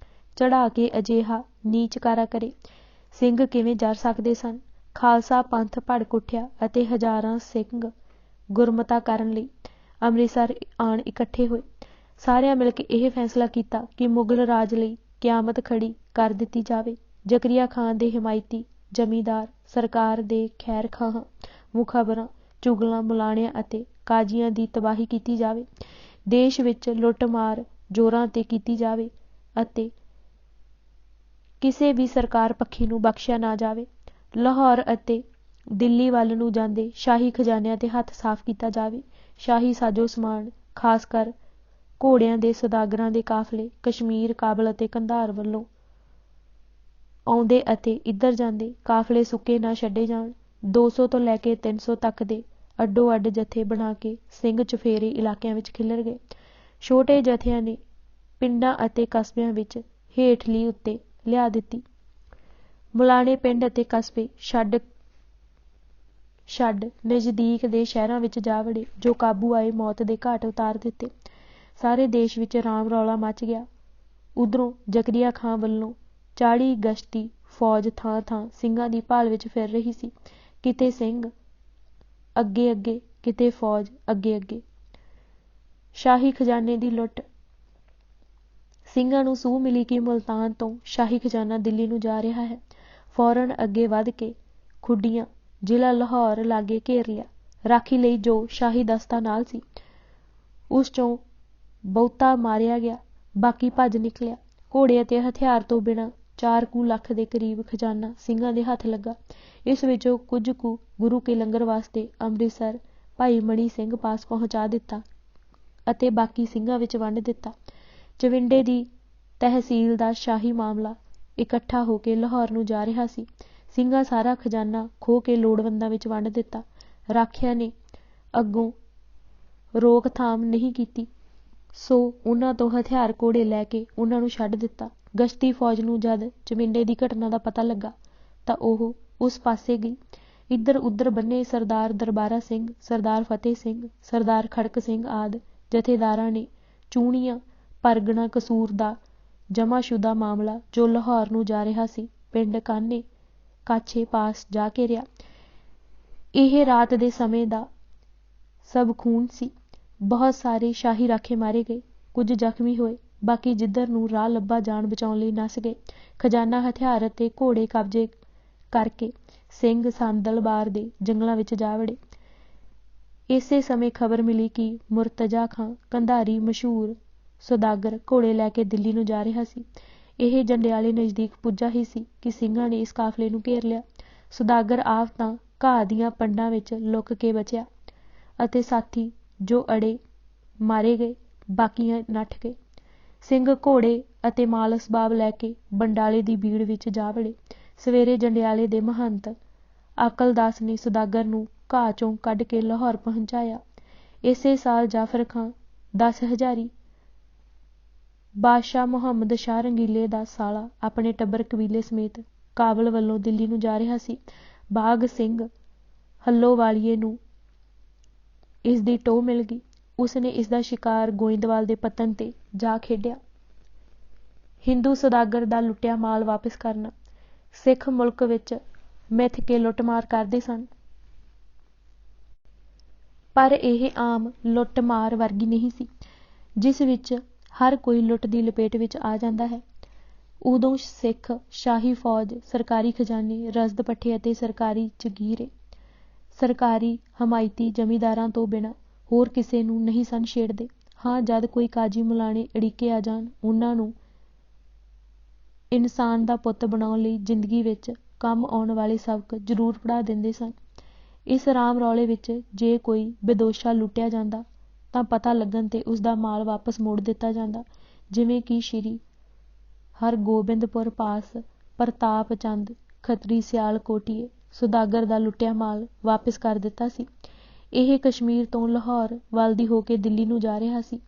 ਚੜ੍ਹਾ ਕੇ ਅਜਿਹਾ ਨੀਚਕਾਰਾ ਕਰੇ, ਸਿੰਘ ਕਿਵੇਂ ਜਰ ਸਕਦੇ ਸਨ। ਖਾਲਸਾ ਪੰਥ ਭੜਕ ਉੱਠਿਆ ਅਤੇ ਹਜ਼ਾਰਾਂ ਸਿੰਘ ਗੁਰਮਤਾ ਕਰਨ ਲਈ ਅੰਮ੍ਰਿਤਸਰ ਆਣ ਇਕੱਠੇ ਹੋਏ। ਸਾਰਿਆਂ ਮਿਲ ਕੇ ਇਹ ਫੈਸਲਾ ਕੀਤਾ ਕਿ ਮੁਗਲ ਰਾਜ ਲਈ ਕਿਆਮਤ ਖੜੀ ਕਰ ਦਿੱਤੀ ਜਾਵੇ। ਜ਼ਕਰੀਆ ਖਾਨ ਦੇ ਹਿਮਾਇਤੀ ਜ਼ਮੀਂਦਾਰ, ਸਰਕਾਰ ਦੇ ਖੈਰਖਾਹਾਂ, ਮੁਖਬਰਾਂ, ਚੁਗਲਾਂ, ਮੁਲਾਣਿਆਂ ਅਤੇ ਕਾਜ਼ੀਆਂ ਦੀ ਤਬਾਹੀ ਕੀਤੀ ਜਾਵੇ। ਦੇਸ਼ ਵਿੱਚ ਲੁੱਟ-ਮਾਰ ਜ਼ੋਰਾਂ 'ਤੇ ਕੀਤੀ ਜਾਵੇ ਅਤੇ ਕਿਸੇ ਵੀ ਸਰਕਾਰ ਪੱਖੀ ਨੂੰ ਬਖਸ਼ਿਆ ਨਾ ਜਾਵੇ। ਲਾਹੌਰ ਅਤੇ ਦਿੱਲੀ ਵੱਲ ਨੂੰ ਜਾਂਦੇ ਸ਼ਾਹੀ ਖਜ਼ਾਨਿਆਂ 'ਤੇ ਹੱਥ ਸਾਫ਼ ਕੀਤਾ ਜਾਵੇ। ਸ਼ਾਹੀ ਸਾਜੋ ਸਮਾਨ, ਖਾਸ ਕਰ ਘੋੜਿਆਂ ਦੇ ਸੌਦਾਗਰਾਂ ਦੇ ਕਾਫ਼ਲੇ ਕਸ਼ਮੀਰ, ਕਾਬਲ ਅਤੇ ਕੰਧਾਰ ਵੱਲੋਂ ਆਉਂਦੇ ਅਤੇ ਇੱਧਰ ਜਾਂਦੇ ਕਾਫ਼ਲੇ ਸੁੱਕੇ ਨਾ ਛੱਡੇ ਜਾਣ। 200 ਤੋਂ ਲੈ ਕੇ 300 ਤੱਕ ਦੇ ਅੱਡੋ ਅੱਡ ਜਥੇ ਬਣਾ ਕੇ ਸਿੰਘ ਚੁਫੇਰੇ ਇਲਾਕਿਆਂ ਵਿੱਚ ਖਿੱਲਰ ਗਏ। ਛੋਟੇ ਜਥਿਆਂ ਨੇ ਪਿੰਡਾਂ ਅਤੇ ਕਸਬਿਆਂ ਵਿੱਚ ਹੇਠਲੀ ਉੱਤੇ ਲਿਆ ਦਿੱਤੀ। ਮੁਲਾਣੇ ਪਿੰਡ ਅਤੇ ਕਸਬੇ ਛੱਡ ਨਜ਼ਦੀਕ ਦੇ ਸ਼ਹਿਰਾਂ ਵਿੱਚ ਜਾ ਵੜੇ। ਜੋ ਕਾਬੂ ਆਏ ਮੌਤ ਦੇ ਘਾਟ ਉਤਾਰ ਦਿੱਤੇ। ਸਾਰੇ ਦੇਸ਼ ਵਿੱਚ ਰਾਮ ਰੌਲਾ ਮੱਚ ਗਿਆ। ਉਧਰੋਂ ਜ਼ਕਰੀਆ ਖਾਂ ਵੱਲੋਂ 40 ਗਸ਼ਤੀ ਫੌਜ ਥਾਂ ਥਾਂ ਸਿੰਘਾਂ ਦੀ ਭਾਲ ਵਿੱਚ ਫਿਰ ਰਹੀ ਸੀ। ਕਿਤੇ ਸਿੰਘ ਅੱਗੇ ਅੱਗੇ, ਕਿਤੇ ਫੌਜ ਅੱਗੇ ਅੱਗੇ। ਸ਼ਾਹੀ ਖਜ਼ਾਨੇ ਦੀ ਲੁੱਟ। ਸਿੰਘਾਂ ਨੂੰ ਸੂਹ ਮਿਲੀ ਕਿ ਮੁਲਤਾਨ ਤੋਂ ਸ਼ਾਹੀ ਖਜ਼ਾਨਾ ਦਿੱਲੀ ਨੂੰ ਜਾ ਰਿਹਾ ਹੈ। ਫੌਰਨ ਅੱਗੇ ਵਧ ਕੇ ਖੁੱਡੀਆਂ, ਜ਼ਿਲ੍ਹਾ ਲਾਹੌਰ ਲਾਗੇ ਘੇਰ ਲਿਆ। ਰਾਖੀ ਲਈ ਜੋ ਸ਼ਾਹੀ ਦਸਤਾ ਨਾਲ ਸੀ, ਉਸ 'ਚੋਂ ਬਹੁਤਾ ਮਾਰਿਆ ਗਿਆ, ਬਾਕੀ ਭੱਜ ਨਿਕਲਿਆ। ਘੋੜੇ ਅਤੇ ਹਥਿਆਰ ਤੋਂ ਬਿਨਾਂ 4 ਕੁ ਲੱਖ ਦੇ ਕਰੀਬ ਖਜ਼ਾਨਾ ਸਿੰਘਾਂ ਦੇ ਹੱਥ ਲੱਗਾ। ਇਸ ਵਿੱਚੋਂ ਕੁਝ ਕੁ ਗੁਰੂ ਕੇ ਲੰਗਰ ਵਾਸਤੇ ਅੰਮ੍ਰਿਤਸਰ ਭਾਈ ਮਣੀ ਸਿੰਘ ਪਾਸ ਪਹੁੰਚਾ ਦਿੱਤਾ ਅਤੇ ਬਾਕੀ ਸਿੰਘਾਂ ਵਿੱਚ ਵੰਡ ਦਿੱਤਾ। ਚਵਿੰਡੇ ਦੀ ਤਹਿਸੀਲ ਦਾ ਸ਼ਾਹੀ ਮਾਮਲਾ ਇਕੱਠਾ ਹੋ ਕੇ ਲਾਹੌਰ ਨੂੰ ਜਾ ਰਿਹਾ ਸੀ। ਸਿੰਘਾਂ ਸਾਰਾ ਖਜ਼ਾਨਾ ਖੋਹ ਕੇ ਲੋੜਵੰਦਾਂ ਵਿੱਚ ਵੰਡ ਦਿੱਤਾ। ਰਾਖਿਆਂ ਨੇ ਅੱਗੋਂ ਰੋਕਥਾਮ ਨਹੀਂ ਕੀਤੀ, ਸੋ ਉਹਨਾਂ ਤੋਂ ਹਥਿਆਰ ਘੋੜੇ ਲੈ ਕੇ ਉਹਨਾਂ ਨੂੰ ਛੱਡ ਦਿੱਤਾ। ਗਸ਼ਤੀ ਫੌਜ ਨੂੰ ਜਦ ਚਵਿੰਡੇ ਦੀ ਘਟਨਾ ਦਾ ਪਤਾ ਲੱਗਾ ਤਾਂ ਉਹ ਉਸ ਪਾਸੇ ਗਈ। ਇੱਧਰ ਉੱਧਰ ਬੰਨੇ ਸਰਦਾਰ ਦਰਬਾਰਾ ਸਿੰਘ, ਸਰਦਾਰ ਫਤਿਹ ਸਿੰਘ, ਸਰਦਾਰ ਖੜਕ ਸਿੰਘ ਆਦਿ ਜਥੇਦਾਰਾਂ ਨੇ ਚੂਣੀਆਂ ਪਰਗਣਾ ਕਸੂਰ ਦਾ ਜਮਾਸ਼ੁਦਾ ਮਾਮਲਾ ਜੋ ਲਾਹੌਰ ਨੂੰ ਜਾ ਰਿਹਾ ਸੀ, ਪਿੰਡ ਕਾਨੇ ਕਾਛੇ ਪਾਸ ਜਾ ਘੇਰਿਆ। ਇਹ ਰਾਤ ਦੇ ਸਮੇਂ ਦਾ ਸਭ ਖੂਨ ਸੀ। ਬਹੁਤ ਸਾਰੇ ਸ਼ਾਹੀ ਰਾਖੇ ਮਾਰੇ ਗਏ, ਕੁਝ ਜ਼ਖਮੀ ਹੋਏ, ਬਾਕੀ ਜਿੱਧਰ ਨੂੰ ਰਾਹ ਲੱਭਾ ਜਾਨ ਬਚਾਉਣ ਲਈ ਨੱਸ ਗਏ। ਖਜ਼ਾਨਾ, ਹਥਿਆਰ ਅਤੇ ਘੋੜੇ ਕਬਜ਼ੇ ਕਰਕੇ ਸਿੰਘ ਸੰਦਲਬਾਰ ਦੇ ਜੰਗਲਾਂ ਵਿੱਚ ਜਾ ਵੜੇ। ਇਸੇ ਸਮੇਂ ਖਬਰ ਮਿਲੀ ਕਿ ਮੁਰਤਜ਼ਾ ਖਾਂ ਕੰਧਾਰੀ ਮਸ਼ਹੂਰ ਸੌਦਾਗਰ ਘੋੜੇ ਲੈ ਕੇ ਦਿੱਲੀ ਨੂੰ ਜਾ ਰਿਹਾ ਸੀ। ਇਹ ਜੰਡਿਆਲੇ ਨਜ਼ਦੀਕ ਪੁੱਜਾ ਹੀ ਸੀ ਕਿ ਸਿੰਘਾਂ ਨੇ ਇਸ ਕਾਫਲੇ ਨੂੰ ਘੇਰ ਲਿਆ। ਸੌਦਾਗਰ ਆਪ ਤਾਂ ਘਾਹ ਦੀਆਂ ਪੰਡਾਂ ਵਿੱਚ ਲੁਕ ਕੇ ਬਚਿਆ ਅਤੇ ਸਾਥੀ ਜੋ ਅੜੇ ਮਾਰੇ ਗਏ, ਬਾਕੀਆਂ ਨੱਠ ਗਏ। ਸਿੰਘ ਘੋੜੇ ਅਤੇ ਮਾਲ ਅਸਬਾਬ ਲੈ ਕੇ ਬੰਡਾਲੇ ਦੀ ਬੀੜ ਵਿੱਚ ਜਾ ਵੜੇ। ਸਵੇਰੇ ਜੰਡਿਆਲੇ ਦੇ ਮਹੰਤ ਅਕਲਦਾਸ ਨੇ ਸੌਦਾਗਰ ਨੂੰ ਘਾਹ ਚੋਂ ਕੱਢ ਕੇ ਲਾਹੌਰ ਪਹੁੰਚਾਇਆ। ਇਸੇ ਸਾਲ ਜਾਫਰ ਖਾਂ 10 ਹਜ਼ਾਰੀ ਬਾਦਸ਼ਾਹ ਮੁਹੰਮਦ ਸ਼ਾਹ ਰੰਗੀਲੇ ਦਾ ਸਾਲਾ ਆਪਣੇ ਟੱਬਰ ਕਬੀਲੇ ਸਮੇਤ ਕਾਬਲ ਵੱਲੋਂ ਦਿੱਲੀ ਨੂੰ ਜਾ ਰਿਹਾ ਸੀ। ਬਾਘ ਸਿੰਘ ਹੱਲੋਵਾਲੀਏ ਨੂੰ ਇਸ ਦੀ ਟੋਹ ਮਿਲ ਗਈ। ਉਸ ਨੇ ਇਸ ਦਾ ਸ਼ਿਕਾਰ ਗੋਇੰਦਵਾਲ ਦੇ ਪੱਤਨ ਤੇ ਜਾ ਖੇਡਿਆ। ਹਿੰਦੂ ਸੌਦਾਗਰ ਦਾ ਲੁੱਟਿਆ ਮਾਲ ਵਾਪਿਸ ਕਰਨਾ। ਸਿੱਖ ਮੁਲਕ ਵਿੱਚ ਮਿੱਥ ਕੇ ਲੁੱਟਮਾਰ ਕਰਦੇ ਸਨ, ਪਰ ਇਹ ਆਮ ਲੁੱਟਮਾਰ ਵਰਗੀ ਨਹੀਂ ਸੀ ਜਿਸ ਵਿੱਚ ਹਰ ਕੋਈ ਲੁੱਟ ਦੀ ਲਪੇਟ ਵਿੱਚ ਆ ਜਾਂਦਾ ਹੈ। ਉਦੋਂ ਸਿੱਖ ਸ਼ਾਹੀ ਫੌਜ, ਸਰਕਾਰੀ ਖਜ਼ਾਨੇ, ਰਸਦ ਪੱਠੇ ਅਤੇ ਸਰਕਾਰੀ ਜਗੀਰੇ ਸਰਕਾਰੀ ਹਮਾਇਤੀ ਜ਼ਮੀਂਦਾਰਾਂ ਤੋਂ ਬਿਨਾਂ ਹੋਰ ਕਿਸੇ ਨੂੰ ਨਹੀਂ ਸਨ ਛੇੜਦੇ। ਹਾਂ, ਜਦ ਕੋਈ ਕਾਜੀ ਮੁਲਾਣੇ ਅੜਿੱਕੇ ਆ ਜਾਣ, ਉਹਨਾਂ ਨੂੰ ਇਨਸਾਨ ਦਾ ਪੁੱਤ ਬਣਾਉਣ ਲਈ ਜ਼ਿੰਦਗੀ ਵਿੱਚ ਕੰਮ ਆਉਣ ਵਾਲੇ ਸਬਕ ਜ਼ਰੂਰ ਪੜ੍ਹਾ ਦਿੰਦੇ ਸਨ। ਇਸ ਰਾਮ ਰੌਲੇ ਵਿੱਚ ਜੇ ਕੋਈ ਬੇਦੋਸ਼ਾ ਲੁੱਟਿਆ ਜਾਂਦਾ ਤਾਂ ਪਤਾ ਲੱਗਣ ਤੇ ਉਸ ਦਾ ਮਾਲ ਵਾਪਸ ਮੋੜ ਦਿੱਤਾ ਜਾਂਦਾ, ਜਿਵੇਂ ਕਿ ਸ਼੍ਰੀ ਹਰਗੋਬਿੰਦਪੁਰ ਪਾਸ ਪ੍ਰਤਾਪ ਚੰਦ ਖੱਤਰੀ ਸਿਆਲ ਕੋਟੀਏ ਸੌਦਾਗਰ ਦਾ ਲੁੱਟਿਆ ਮਾਲ ਵਾਪਿਸ ਕਰ ਦਿੱਤਾ ਸੀ। ਇਹ ਕਸ਼ਮੀਰ ਤੋਂ ਲਾਹੌਰ ਵੱਲ ਦੀ ਹੋ ਕੇ ਦਿੱਲੀ ਨੂੰ ਜਾ ਰਿਹਾ ਸੀ।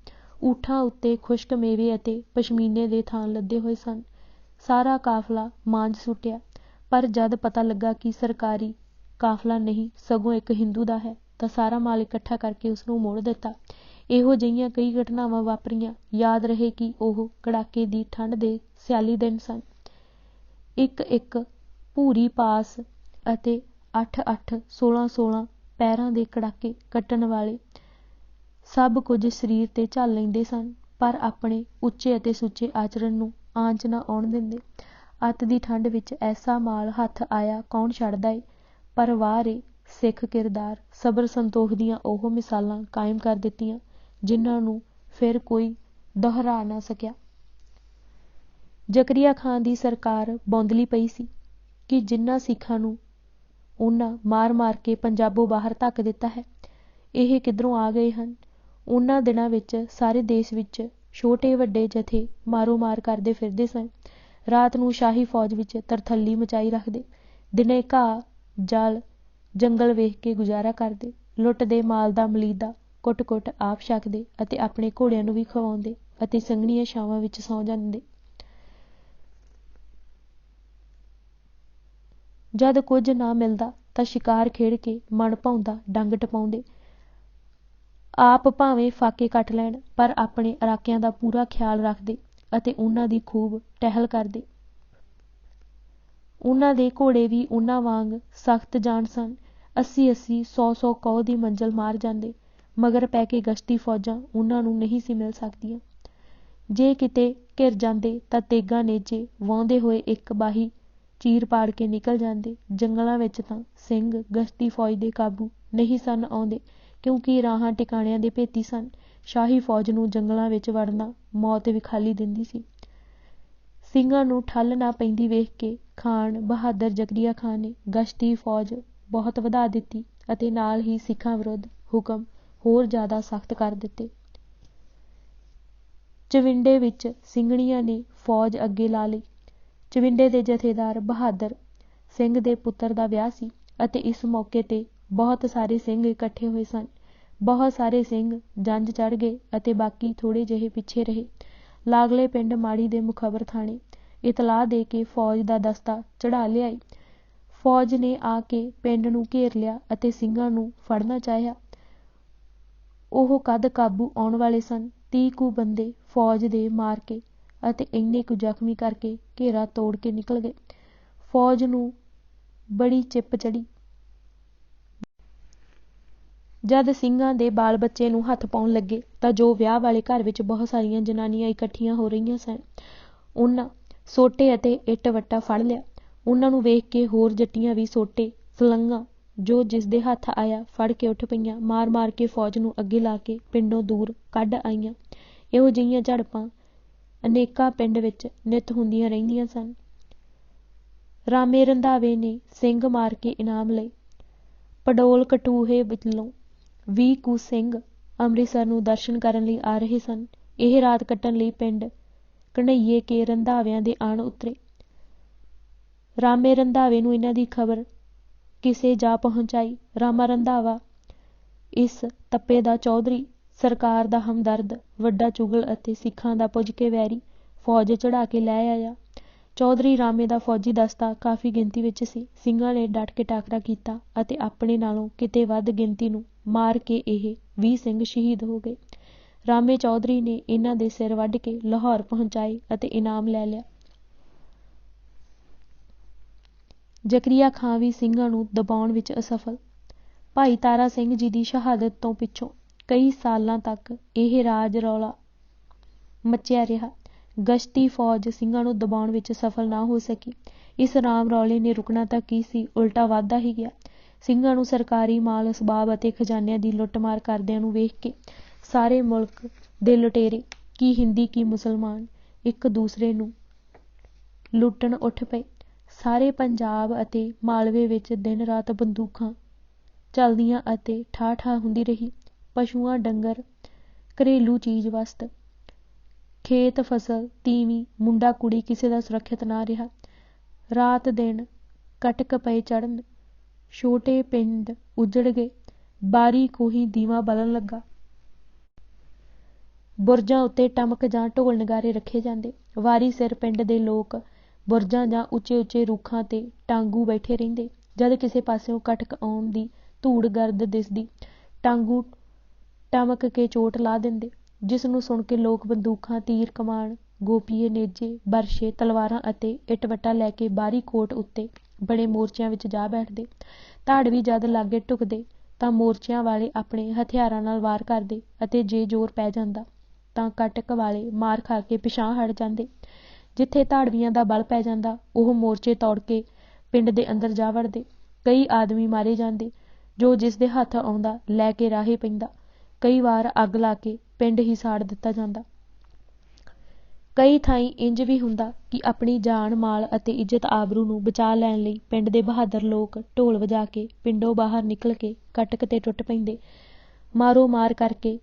ਊਠਾਂ ਉੱਤੇ ਖੁਸ਼ਕ ਮੇਵੇ ਅਤੇ ਪਸ਼ਮੀਨੇ ਦੇ ਥਾਨ ਲੱਦੇ ਹੋਏ ਸਨ। ਸਾਰਾ ਕਾਫਲਾ ਮਾਂਜ ਸੁੱਟਿਆ, ਪਰ ਜਦ ਪਤਾ ਲੱਗਾ ਕਿ ਸਰਕਾਰੀ ਕਾਫਲਾ ਨਹੀਂ ਸਗੋਂ ਇੱਕ ਹਿੰਦੂ ਦਾ ਹੈ ਤਾਂ ਸਾਰਾ ਮਾਲ ਇਕੱਠਾ ਕਰਕੇ ਉਸਨੂੰ ਮੋੜ ਦਿੱਤਾ। ਇਹੋ ਜਿਹੀਆਂ ਕਈ ਘਟਨਾਵਾਂ ਵਾਪਰੀਆਂ। ਯਾਦ ਰਹੇ ਕਿ ਉਹ ਕੜਾਕੇ ਦੀ ਠੰਡ ਦੇ ਸਿਆਲੀ ਦਿਨ ਸਨ। ਇੱਕ ਭੂਰੀ ਪਾਸ ਅਤੇ 8-8, 16-16 ਪੈਰਾਂ ਦੇ ਕੜਾਕੇ ਕੱਟਣ ਵਾਲੇ ਸਭ ਕੁਝ ਸਰੀਰ ਤੇ ਝੱਲ ਲੈਂਦੇ ਸਨ, ਪਰ ਆਪਣੇ ਉੱਚੇ ਅਤੇ ਸੁੱਚੇ ਆਚਰਣ ਨੂੰ ਆਂਚ ਨਾ ਆਉਣ ਦਿੰਦੇ। ਅੱਤ ਦੀ ਠੰਡ ਵਿੱਚ ਐਸਾ ਮਾਲ ਹੱਥ ਆਇਆ ਕੌਣ ਛੱਡਦਾ ਏ, ਪਰ ਵਾਹ ਰੇ ਸਿੱਖ ਕਿਰਦਾਰ, ਸਬਰ ਸੰਤੋਖ ਦੀਆਂ ਉਹ ਮਿਸਾਲਾਂ ਕਾਇਮ ਕਰ ਦਿੱਤੀਆਂ ਜਿਨ੍ਹਾਂ ਨੂੰ ਫਿਰ ਕੋਈ ਦੁਹਰਾ ਨਾ ਸਕਿਆ। ਜ਼ਕਰੀਆ ਖਾਂ ਦੀ ਸਰਕਾਰ ਬੌਂਦਲੀ ਪਈ ਸੀ ਕਿ ਜਿਨ੍ਹਾਂ ਸਿੱਖਾਂ ਨੂੰ ਉਹਨਾਂ ਮਾਰ-ਮਾਰ ਕੇ ਪੰਜਾਬੋਂ ਬਾਹਰ ਧੱਕ ਦਿੱਤਾ ਹੈ, ਇਹ ਕਿੱਧਰੋਂ ਆ ਗਏ ਹਨ। ਉਹਨਾਂ ਦਿਨਾਂ ਵਿੱਚ ਸਾਰੇ ਦੇਸ਼ ਵਿੱਚ ਛੋਟੇ ਵੱਡੇ ਜਥੇ ਮਾਰੋ-ਮਾਰ ਕਰਦੇ ਫਿਰਦੇ ਸਨ। ਰਾਤ ਨੂੰ ਸ਼ਾਹੀ ਫੌਜ ਵਿੱਚ ਤਰਥੱਲੀ ਮਚਾਈ ਰੱਖਦੇ, ਦਿਨੇ ਘਾਹ ਜਲ ਜੰਗਲ ਵੇਖ ਕੇ ਗੁਜ਼ਾਰਾ ਕਰਦੇ, ਲੁੱਟਦੇ ਮਾਲ ਦਾ ਮਲੀਦਾ ਕੁੱਟ-ਕੁੱਟ ਆਪ ਛਕਦੇ ਅਤੇ ਆਪਣੇ ਘੋੜਿਆਂ ਨੂੰ ਵੀ ਖਵਾਉਂਦੇ ਅਤੇ ਸੰਘਣੀਆਂ ਛਾਵਾਂ ਵਿੱਚ ਸੌਂ ਜਾਂਦੇ। ਜਦ ਕੁਝ ਨਾ ਮਿਲਦਾ ਤਾਂ ਸ਼ਿਕਾਰ ਖੇਡ ਕੇ ਮਨ ਭਾਉਂਦਾ ਡੰਗ ਟਪਾਉਂਦੇ। ਆਪ ਭਾਵੇਂ ਫਾਕੇ ਕੱਟ ਲੈਣ, ਪਰ ਆਪਣੇ ਇਰਾਕਿਆਂ ਦਾ ਪੂਰਾ ਖਿਆਲ ਰੱਖਦੇ ਅਤੇ ਉਹਨਾਂ ਦੀ ਖੂਬ ਟਹਿਲ ਕਰਦੇ। ਉਹਨਾਂ ਦੇ ਘੋੜੇ ਵੀ ਉਹਨਾਂ ਵਾਂਗ ਸਖਤ ਜਾਨ ਸਨ। 80-80, 100-100 ਕੌਹ ਦੀ ਮੰਜ਼ਲ ਮਾਰ ਜਾਂਦੇ। ਮਗਰ ਪੈ ਕੇ ਗਸ਼ਤੀ ਫੌਜਾਂ ਉਹਨਾਂ ਨੂੰ ਨਹੀਂ ਸੀ ਮਿਲ ਸਕਦੀਆਂ। ਜੇ ਕਿਤੇ ਘਿਰ ਜਾਂਦੇ ਤਾਂ ਤੇਗਾਂ ਨੇਜੇ ਵਾਹੁੰਦੇ ਹੋਏ ਇੱਕ ਬਾਹੀ ਚੀਰ ਪਾੜ ਕੇ ਨਿਕਲ ਜਾਂਦੇ। ਜੰਗਲਾਂ ਵਿੱਚ ਤਾਂ ਸਿੰਘ ਗਸ਼ਤੀ ਫੌਜ ਦੇ ਕਾਬੂ ਨਹੀਂ ਸਨ ਆਉਂਦੇ, ਕਿਉਂਕਿ ਰਾਹਾਂ ਟਿਕਾਣਿਆਂ ਦੇ ਭੇਤੀ ਸਨ। ਸ਼ਾਹੀ ਫੌਜ ਨੂੰ ਜੰਗਲਾਂ ਵਿੱਚ ਵੜਨਾ ਮੌਤ ਵਿਖਾਲੀ ਦਿੰਦੀ ਸੀ। ਸਿੰਘਾਂ ਨੂੰ ਠੱਲ ਨਾ ਪੈਂਦੀ ਵੇਖ ਕੇ ਖਾਨ ਬਹਾਦਰ ਜ਼ਕਰੀਆ ਖਾਂ ਨੇ ਗਸ਼ਤੀ ਫੌਜ ਬਹੁਤ ਵਧਾ ਦਿੱਤੀ ਅਤੇ ਨਾਲ ਹੀ ਸਿੱਖਾਂ ਵਿਰੁੱਧ ਹੁਕਮ ਹੋਰ ਜ਼ਿਆਦਾ ਸਖਤ ਕਰ ਦਿੱਤੇ। ਚਵਿੰਡੇ ਵਿੱਚ ਸਿੰਘਣੀਆਂ ਨੇ ਫੌਜ ਅੱਗੇ ਲਾ ਲਈ। ਚਵਿੰਡੇ ਦੇ ਜਥੇਦਾਰ ਬਹਾਦਰ ਸਿੰਘ ਦੇ ਪੁੱਤਰ ਦਾ ਵਿਆਹ ਸੀ ਅਤੇ ਇਸ ਮੌਕੇ ਤੇ ਬਹੁਤ ਸਾਰੇ ਸਿੰਘ ਇਕੱਠੇ ਹੋਏ ਸਨ। ਬਹੁਤ ਸਾਰੇ ਸਿੰਘ ਜੰਝ ਚੜ੍ਹ ਗਏ ਅਤੇ ਬਾਕੀ ਥੋੜ੍ਹੇ ਜਿਹੇ ਪਿੱਛੇ ਰਹੇ। ਲਾਗਲੇ ਪਿੰਡ ਮਾੜੀ ਦੇ ਮੁਖਬਰ ਥਾਣੇ ਇਤਲਾਹ ਦੇ ਕੇ ਫੌਜ ਦਾ ਦਸਤਾ ਚੜ੍ਹਾ ਲਿਆਈ। ਫੌਜ ਨੇ ਆ ਕੇ ਪਿੰਡ ਨੂੰ ਘੇਰ ਲਿਆ ਅਤੇ ਸਿੰਘਾਂ ਨੂੰ ਫੜਨਾ ਚਾਹਿਆ। ਉਹ ਕਦ ਕਾਬੂ ਆਉਣ ਵਾਲੇ ਸਨ। 30 ਕੁ ਬੰਦੇ ਫੌਜ ਦੇ ਮਾਰ ਕੇ ਅਤੇ ਇੰਨੇ ਕੁ ਜ਼ਖਮੀ ਕਰਕੇ ਘੇਰਾ ਤੋੜ ਕੇ ਨਿਕਲ ਗਏ। ਫੌਜ ਨੂੰ ਬੜੀ ਚਿੱਪ ਚੜ੍ਹੀ। ਜਦ ਸਿੰਘਾਂ ਦੇ ਬਾਲ ਬੱਚੇ ਨੂੰ ਹੱਥ ਪਾਉਣ ਲੱਗੇ ਤਾਂ ਜੋ ਵਿਆਹ ਵਾਲੇ ਘਰ ਵਿੱਚ ਬਹੁਤ ਸਾਰੀਆਂ ਜਨਾਨੀਆਂ ਇਕੱਠੀਆਂ ਹੋ ਰਹੀਆਂ ਸਨ, ਉਹਨਾਂ ਸੋਟੇ ਅਤੇ ਇੱਟ ਵੱਟਾ ਫੜ ਲਿਆ। ਉਹਨਾਂ ਨੂੰ ਵੇਖ ਕੇ ਹੋਰ ਜੱਟੀਆਂ ਵੀ ਸੋਟੇ, ਸਲੰਗਾਂ, ਜੋ ਜਿਸ ਦੇ ਹੱਥ ਆਇਆ ਫੜ ਕੇ ਉੱਠ ਪਈਆਂ, ਮਾਰ ਮਾਰ ਕੇ ਫੌਜ ਨੂੰ ਅੱਗੇ ਲਾ ਕੇ ਪਿੰਡੋਂ ਦੂਰ ਕੱਢ ਆਈਆਂ। ਇਹੋ ਜਿਹੀਆਂ ਝੜਪਾਂ ਅਨੇਕਾਂ ਪਿੰਡ ਵਿੱਚ ਨਿੱਤ ਹੁੰਦੀਆਂ ਰਹਿੰਦੀਆਂ ਸਨ। ਰਾਮੇ ਰੰਧਾਵੇ ਨੇ ਸਿੰਘ ਮਾਰ ਕੇ ਇਨਾਮ ਲਏ। ਪਡੋਲ ਕਟੂਹੇ ਵੱਲੋਂ 20 ਕੁ ਸਿੰਘ ਅੰਮ੍ਰਿਤਸਰ ਨੂੰ ਦਰਸ਼ਨ ਕਰਨ ਲਈ ਆ ਰਹੇ ਸਨ। ਇਹ ਰਾਤ ਕੱਟਣ ਲਈ ਪਿੰਡ ਘਨਈਏ ਕੇ ਰੰਧਾਵਿਆਂ ਦੇ ਆਣ ਉਤਰੇ। ਰਾਮੇ ਰੰਧਾਵੇ ਨੂੰ ਇਹਨਾਂ ਦੀ ਖਬਰ ਕਿਸੇ ਜਾ ਪਹੁੰਚਾਈ। ਰਾਮਾ ਰੰਧਾਵਾ ਇਸ ਤੱਪੇ ਦਾ ਚੌਧਰੀ, ਸਰਕਾਰ ਦਾ ਹਮਦਰਦ, ਵੱਡਾ ਚੁਗਲ ਅਤੇ ਸਿੱਖਾਂ ਦਾ ਪੁੱਜ ਕੇ ਵੈਰੀ ਫੌਜ ਚੜ੍ਹਾ ਕੇ ਲੈ ਆਇਆ। ਚੌਧਰੀ ਰਾਮੇ ਦਾ ਫੌਜੀ ਦਸਤਾ ਕਾਫੀ ਗਿਣਤੀ ਵਿੱਚ ਸੀ। ਸਿੰਘਾਂ ਨੇ ਡਟ ਕੇ ਟਾਕਰਾ ਕੀਤਾ ਅਤੇ ਆਪਣੇ ਨਾਲੋਂ ਕਿਤੇ ਵੱਧ ਗਿਣਤੀ ਨੂੰ ਮਾਰ ਕੇ ਇਹ 20 ਸਿੰਘ ਸ਼ਹੀਦ ਹੋ ਗਏ। ਰਾਮੇ ਚੌਧਰੀ ਨੇ ਇਹਨਾਂ ਦੇ ਸਿਰ ਵੱਢ ਕੇ ਲਾਹੌਰ ਪਹੁੰਚਾਏ ਅਤੇ ਇਨਾਮ ਲੈ ਲਿਆ। ਜ਼ਕਰੀਆ ਖਾਂ ਵੀ ਸਿੰਘਾਂ ਨੂੰ ਦਬਾਉਣ ਵਿੱਚ ਅਸਫਲ। ਭਾਈ ਤਾਰਾ ਸਿੰਘ ਜੀ ਦੀ ਸ਼ਹਾਦਤ ਤੋਂ ਪਿੱਛੋਂ ਕਈ ਸਾਲਾਂ ਤੱਕ ਇਹ ਰਾਜ ਰੌਲਾ ਮਚਿਆ ਰਿਹਾ। ਗਸ਼ਤੀ ਫੌਜ ਸਿੰਘਾਂ ਨੂੰ ਦਬਾਉਣ ਵਿੱਚ ਸਫਲ ਨਾ ਹੋ ਸਕੀ। ਇਸ ਰਾਮ ਰੌਲੇ ਨੇ ਰੁਕਣਾ ਤਾਂ ਕੀ ਸੀ, ਉਲਟਾ ਵੱਧਦਾ ਹੀ ਗਿਆ। ਸਿੰਘਾਂ ਨੂੰ ਸਰਕਾਰੀ ਮਾਲ ਅਸਬਾਬ ਅਤੇ ਖਜ਼ਾਨਿਆਂ ਦੀ ਲੁੱਟਮਾਰ ਕਰਦਿਆਂ ਨੂੰ ਵੇਖ ਕੇ ਸਾਰੇ ਮੁਲਕ ਦੇ ਲੁਟੇਰੇ, ਕੀ ਹਿੰਦੀ ਕੀ ਮੁਸਲਮਾਨ, ਇੱਕ ਦੂਸਰੇ ਨੂੰ ਲੁੱਟਣ ਉੱਠ ਪਏ। ਸਾਰੇ ਪੰਜਾਬ ਅਤੇ ਮਾਲਵੇ ਵਿੱਚ ਦਿਨ ਰਾਤ ਬੰਦੂਕਾਂ ਚੱਲਦੀਆਂ ਅਤੇ ਠਾਠ ਹੁੰਦੀ ਰਹੀ। ਪਸ਼ੂਆਂ ਡੰਗਰ, ਘਰੇਲੂ ਚੀਜ਼ ਵਸਤ, ਖੇਤ ਫਸਲ, ਤੀਵੀਂ ਮੁੰਡਾ ਕੁੜੀ ਕਿਸੇ ਦਾ ਸੁਰੱਖਿਅਤ ਨਾ ਰਿਹਾ। ਰਾਤ ਦਿਨ ਕਟਕ ਪਏ ਚੜ੍ਹਨ, ਛੋਟੇ ਪਿੰਡ ਉਜੜ ਗਏ। ਬਾਰੀ ਕੋਹੀ ਦੀਵਾ ਬਲਣ ਲੱਗਾ। ਬੁਰਜਾਂ ਉੱਤੇ ਟਮਕ ਜਾਂ ਢੋਲ ਨਗਾਰੇ ਰੱਖੇ ਜਾਂਦੇ। ਵਾਰੀ ਸਿਰ ਪਿੰਡ ਦੇ ਲੋਕ ਬੁਰਜਾਂ ਜਾਂ ਉੱਚੇ ਉੱਚੇ ਰੁੱਖਾਂ ਤੇ ਟਾਂਗੂ ਬੈਠੇ ਰਹਿੰਦੇ। ਜਦ ਕਿਸੇ ਪਾਸਿਓਂ ਕਟਕ ਆਉਣ ਦੀ ਧੂੜ ਗਰਦ ਦਿਸਦੀ, ਟਾਂਗੂ ਟਮਕ ਕੇ ਚੋਟ ਲਾ ਦਿੰਦੇ, ਜਿਸ ਨੂੰ ਸੁਣ ਕੇ ਲੋਕ ਬੰਦੂਕਾਂ, ਤੀਰ ਕਮਾਨ, ਗੋਪੀਏ, ਨੇਜੇ, ਬਰਛੇ, ਤਲਵਾਰਾਂ ਅਤੇ ਇੱਟ ਵੱਟਾ ਲੈ ਕੇ ਬਾਰੀ ਕੋਟ ਉੱਤੇ ਬਣੇ ਮੋਰਚਿਆਂ ਵਿੱਚ ਜਾ ਬੈਠਦੇ। ਧਾੜਵੀ ਜਦ ਲਾਗੇ ਢੁਕਦੇ ਤਾਂ ਮੋਰਚਿਆਂ ਵਾਲੇ ਆਪਣੇ ਹਥਿਆਰਾਂ ਨਾਲ ਵਾਰ ਕਰਦੇ ਅਤੇ ਜੇ ਜ਼ੋਰ ਪੈ ਜਾਂਦਾ ਤਾਂ ਕਟਕ ਵਾਲੇ ਮਾਰ ਖਾ ਕੇ ਪਿਛਾਂਹ ਹਟ ਜਾਂਦੇ। ਜਿੱਥੇ ਧਾੜਵੀਆਂ ਦਾ ਬਲ ਪੈ ਜਾਂਦਾ, ਉਹ ਮੋਰਚੇ ਤੋੜ ਕੇ ਪਿੰਡ ਦੇ ਅੰਦਰ ਜਾ ਵੜਦੇ। ਕਈ ਆਦਮੀ ਮਾਰੇ ਜਾਂਦੇ। ਜੋ ਜਿਸ ਦੇ ਹੱਥ ਆਉਂਦਾ ਲੈ ਕੇ ਰਾਹੇ ਪੈਂਦਾ। ਕਈ ਵਾਰ ਅੱਗ ਲਾ ਕੇ ਪਿੰਡ ਹੀ ਸਾੜ ਦਿੱਤਾ ਜਾਂਦਾ। ਕਈ ਥਾਈਂ ਇੰਜ ਵੀ ਹੁੰਦਾ ਕਿ ਆਪਣੀ ਜਾਨ, ਮਾਲ ਅਤੇ ਇੱਜ਼ਤ ਆਬਰੂ ਨੂੰ ਬਚਾ ਲੈਣ ਲਈ ਪਿੰਡ ਦੇ ਬਹਾਦਰ ਲੋਕ ਢੋਲ ਵਜਾ ਕੇ ਪਿੰਡੋਂ ਬਾਹਰ ਨਿਕਲ ਕੇ ਕਟਕ ਤੇ ਟੁੱਟ ਪੈਂਦੇ। ਮਾਰੋ ਮਾਰ ਕਰਕੇ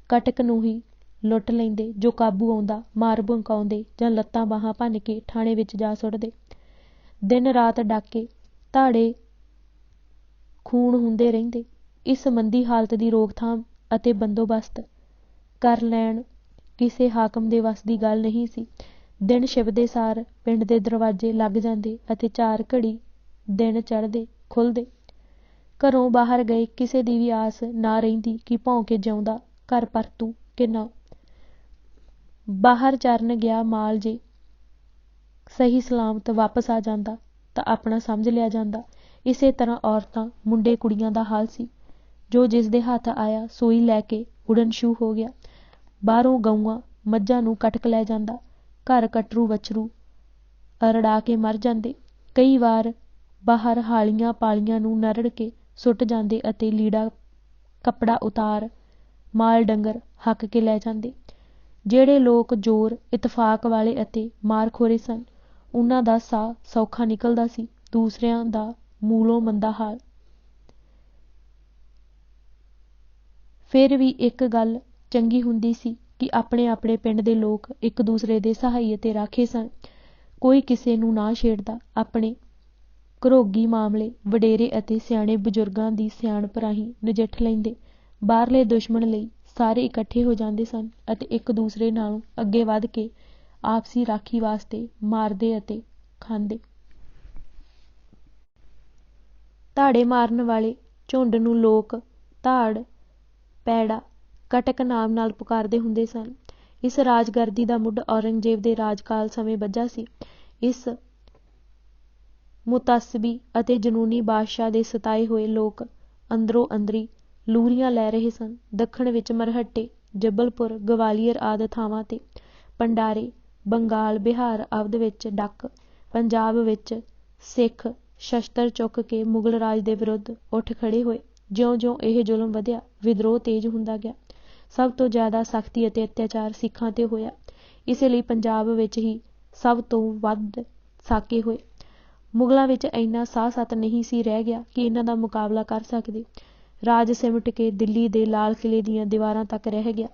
ਕਟਕ ਨੂੰ ਹੀ ਲੁੱਟ ਲੈਂਦੇ। ਜੋ ਕਾਬੂ ਆਉਂਦਾ ਮਾਰ ਭੁੰਕਾਉਂਦੇ ਜਾਂ ਲੱਤਾਂ ਬਾਹਾਂ ਭੰਨ ਕੇ ਥਾਣੇ ਵਿੱਚ ਜਾ ਸੁੱਟਦੇ। ਦਿਨ ਰਾਤ ਡਾਕੇ, ਧਾੜੇ ਖੂਨ ਹੁੰਦੇ ਰਹਿੰਦੇ। ਇਸ ਮੰਦੀ ਹਾਲਤ ਦੀ ਰੋਕਥਾਮ ਅਤੇ ਬੰਦੋਬਸਤ ਕਰ ਲੈਣ ਕਿਸੇ ਹਾਕਮ ਦੇ ਵੱਸ ਦੀ ਗੱਲ ਨਹੀਂ ਸੀ। ਦਿਨ ਛਿਪਦੇ ਸਾਰ ਪਿੰਡ ਦੇ ਦਰਵਾਜ਼ੇ ਲੱਗ ਜਾਂਦੇ ਅਤੇ 4 ਘੜੀ ਦਿਨ ਚੜ੍ਹਦੇ ਖੁੱਲ੍ਹਦੇ। ਘਰੋਂ ਬਾਹਰ ਗਏ ਕਿਸੇ ਦੀ ਵੀ ਆਸ ਨਾ ਰਹਿੰਦੀ ਕਿ ਭੌਂ ਕੇ ਜਿਉਂਦਾ ਘਰ ਪਰਤੂ ਕਿ ਨਾ। ਬਾਹਰ ਚਰਨ ਗਿਆ ਮਾਲ ਜੇ ਸਹੀ ਸਲਾਮਤ ਵਾਪਸ ਆ ਜਾਂਦਾ ਤਾਂ ਆਪਣਾ ਸਮਝ ਲਿਆ ਜਾਂਦਾ। ਇਸੇ ਤਰ੍ਹਾਂ ਔਰਤਾਂ, ਮੁੰਡੇ, ਕੁੜੀਆਂ ਦਾ ਹਾਲ ਸੀ। ਜੋ ਜਿਸ ਦੇ ਹੱਥ ਆਇਆ ਸੂਈ ਲੈ ਕੇ ਉਡਣ ਸ਼ੁਰੂ ਹੋ ਗਿਆ। ਬਾਹਰੋਂ ਗਊਆਂ, ਮੱਝਾਂ ਨੂੰ ਕਟਕ ਲੈ ਜਾਂਦਾ। ਘਰ ਕਟਰੂ ਵੱਛਰੂ ਅਰੜਾ ਕੇ ਮਰ ਜਾਂਦੇ। ਕਈ ਵਾਰ ਬਾਹਰ ਹਾਲੀਆਂ ਪਾਲੀਆਂ ਨੂੰ ਨਰੜ ਕੇ ਸੁੱਟ ਜਾਂਦੇ ਅਤੇ ਲੀੜਾ ਕੱਪੜਾ ਉਤਾਰ ਮਾਲ ਡੰਗਰ ਹੱਕ ਕੇ ਲੈ ਜਾਂਦੇ। ਜਿਹੜੇ ਲੋਕ ਜ਼ੋਰ ਇਤਫਾਕ ਵਾਲੇ ਅਤੇ ਮਾਰਖੋਰੇ ਸਨ, ਉਹਨਾਂ ਦਾ ਸਾਹ ਸੌਖਾ ਨਿਕਲਦਾ ਸੀ। ਦੂਸਰਿਆਂ ਦਾ ਮੂਲੋਂ ਮੰਦਾ ਹਾਲ। ਫਿਰ ਵੀ ਇੱਕ ਗੱਲ ਚੰਗੀ ਹੁੰਦੀ ਸੀ ਕਿ ਆਪਣੇ ਆਪਣੇ ਪਿੰਡ ਦੇ ਲੋਕ ਇੱਕ ਦੂਸਰੇ ਦੇ ਸਹਾਈ ਅਤੇ ਰਾਖੇ ਸਨ। ਕੋਈ ਕਿਸੇ ਨੂੰ ਨਾ ਛੇੜਦਾ। ਆਪਣੇ ਘਰੋਗੀ ਮਾਮਲੇ ਵਡੇਰੇ ਅਤੇ ਸਿਆਣੇ ਬਜ਼ੁਰਗਾਂ ਦੀ ਸਿਆਣਪ ਰਾਹੀਂ ਨਜਿੱਠ ਲੈਂਦੇ। ਬਾਹਰਲੇ ਦੁਸ਼ਮਣ ਲਈ ਸਾਰੇ ਇਕੱਠੇ ਹੋ ਜਾਂਦੇ ਸਨ ਅਤੇ ਇੱਕ ਦੂਸਰੇ ਨਾਲੋਂ ਅੱਗੇ ਵਧ ਕੇ ਆਪਸੀ ਰਾਖੀ ਵਾਸਤੇ ਮਾਰਦੇ ਅਤੇ ਖਾਂਦੇ। ਧਾੜੇ ਮਾਰਨ ਵਾਲੇ ਝੁੰਡ ਨੂੰ ਲੋਕ ਧਾੜ ਪੈੜਾ ਕਟਕ ਨਾਮ ਨਾਲ ਪੁਕਾਰਦੇ ਹੁੰਦੇ ਸਨ। ਇਸ ਰਾਜਗਰਦੀ ਦਾ ਮੁੱਢ ਔਰੰਗਜ਼ੇਬ ਦੇ ਰਾਜਕਾਲ ਸਮੇਂ ਬੱਝਾ ਸੀ। ਇਸ ਮੁਤੱਸਬੀ ਅਤੇ ਜਨੂਨੀ ਬਾਦਸ਼ਾਹ ਦੇ ਸਤਾਏ ਹੋਏ ਲੋਕ ਅੰਦਰੋਂ ਅੰਦਰੀ ਲੂਰੀਆਂ ਲੈ ਰਹੇ ਸਨ। ਦੱਖਣ ਵਿੱਚ ਮਰਹੱਟੇ, ਜਬਲਪੁਰ, ਗਵਾਲੀਅਰ ਆਦਿ ਥਾਵਾਂ ਤੇ ਭੰਡਾਰੇ, ਬੰਗਾਲ, ਬਿਹਾਰ, ਅਵਧ ਵਿੱਚ ਡੱਕ, ਪੰਜਾਬ ਵਿੱਚ ਸਿੱਖ ਸ਼ਸਤਰ ਚੁੱਕ ਕੇ ਮੁਗਲ ਰਾਜ ਦੇ ਵਿਰੁੱਧ ਉੱਠ ਖੜੇ ਹੋਏ। ਜਿਉਂ-ਜਿਉਂ ਇਹ ਜ਼ੁਲਮ ਵਧਿਆ, ਵਿਦਰੋਹ ਤੇਜ਼ ਹੁੰਦਾ ਗਿਆ। ਸਭ ਤੋਂ ਜ਼ਿਆਦਾ ਸਖਤੀ ਅਤੇ ਅਤਿਆਚਾਰ ਸਿੱਖਾਂ 'ਤੇ ਹੋਇਆ। ਇਸੇ ਲਈ ਪੰਜਾਬ ਵਿੱਚ ਹੀ ਸਭ ਤੋਂ ਵੱਧ ਸਾਕੇ ਹੋਏ। ਮੁਗਲਾਂ ਵਿੱਚ ਇੰਨਾ ਸਾਹ-ਸਤ ਨਹੀਂ ਸੀ ਰਹਿ ਗਿਆ ਕਿ ਇਹਨਾਂ ਦਾ ਮੁਕਾਬਲਾ ਕਰ ਸਕਦੇ। ਰਾਜ ਸਿਮਟ ਕੇ ਦਿੱਲੀ ਦੇ ਲਾਲ ਕਿਲ੍ਹੇ ਦੀਆਂ ਦੀਵਾਰਾਂ ਤੱਕ ਰਹਿ ਗਿਆ।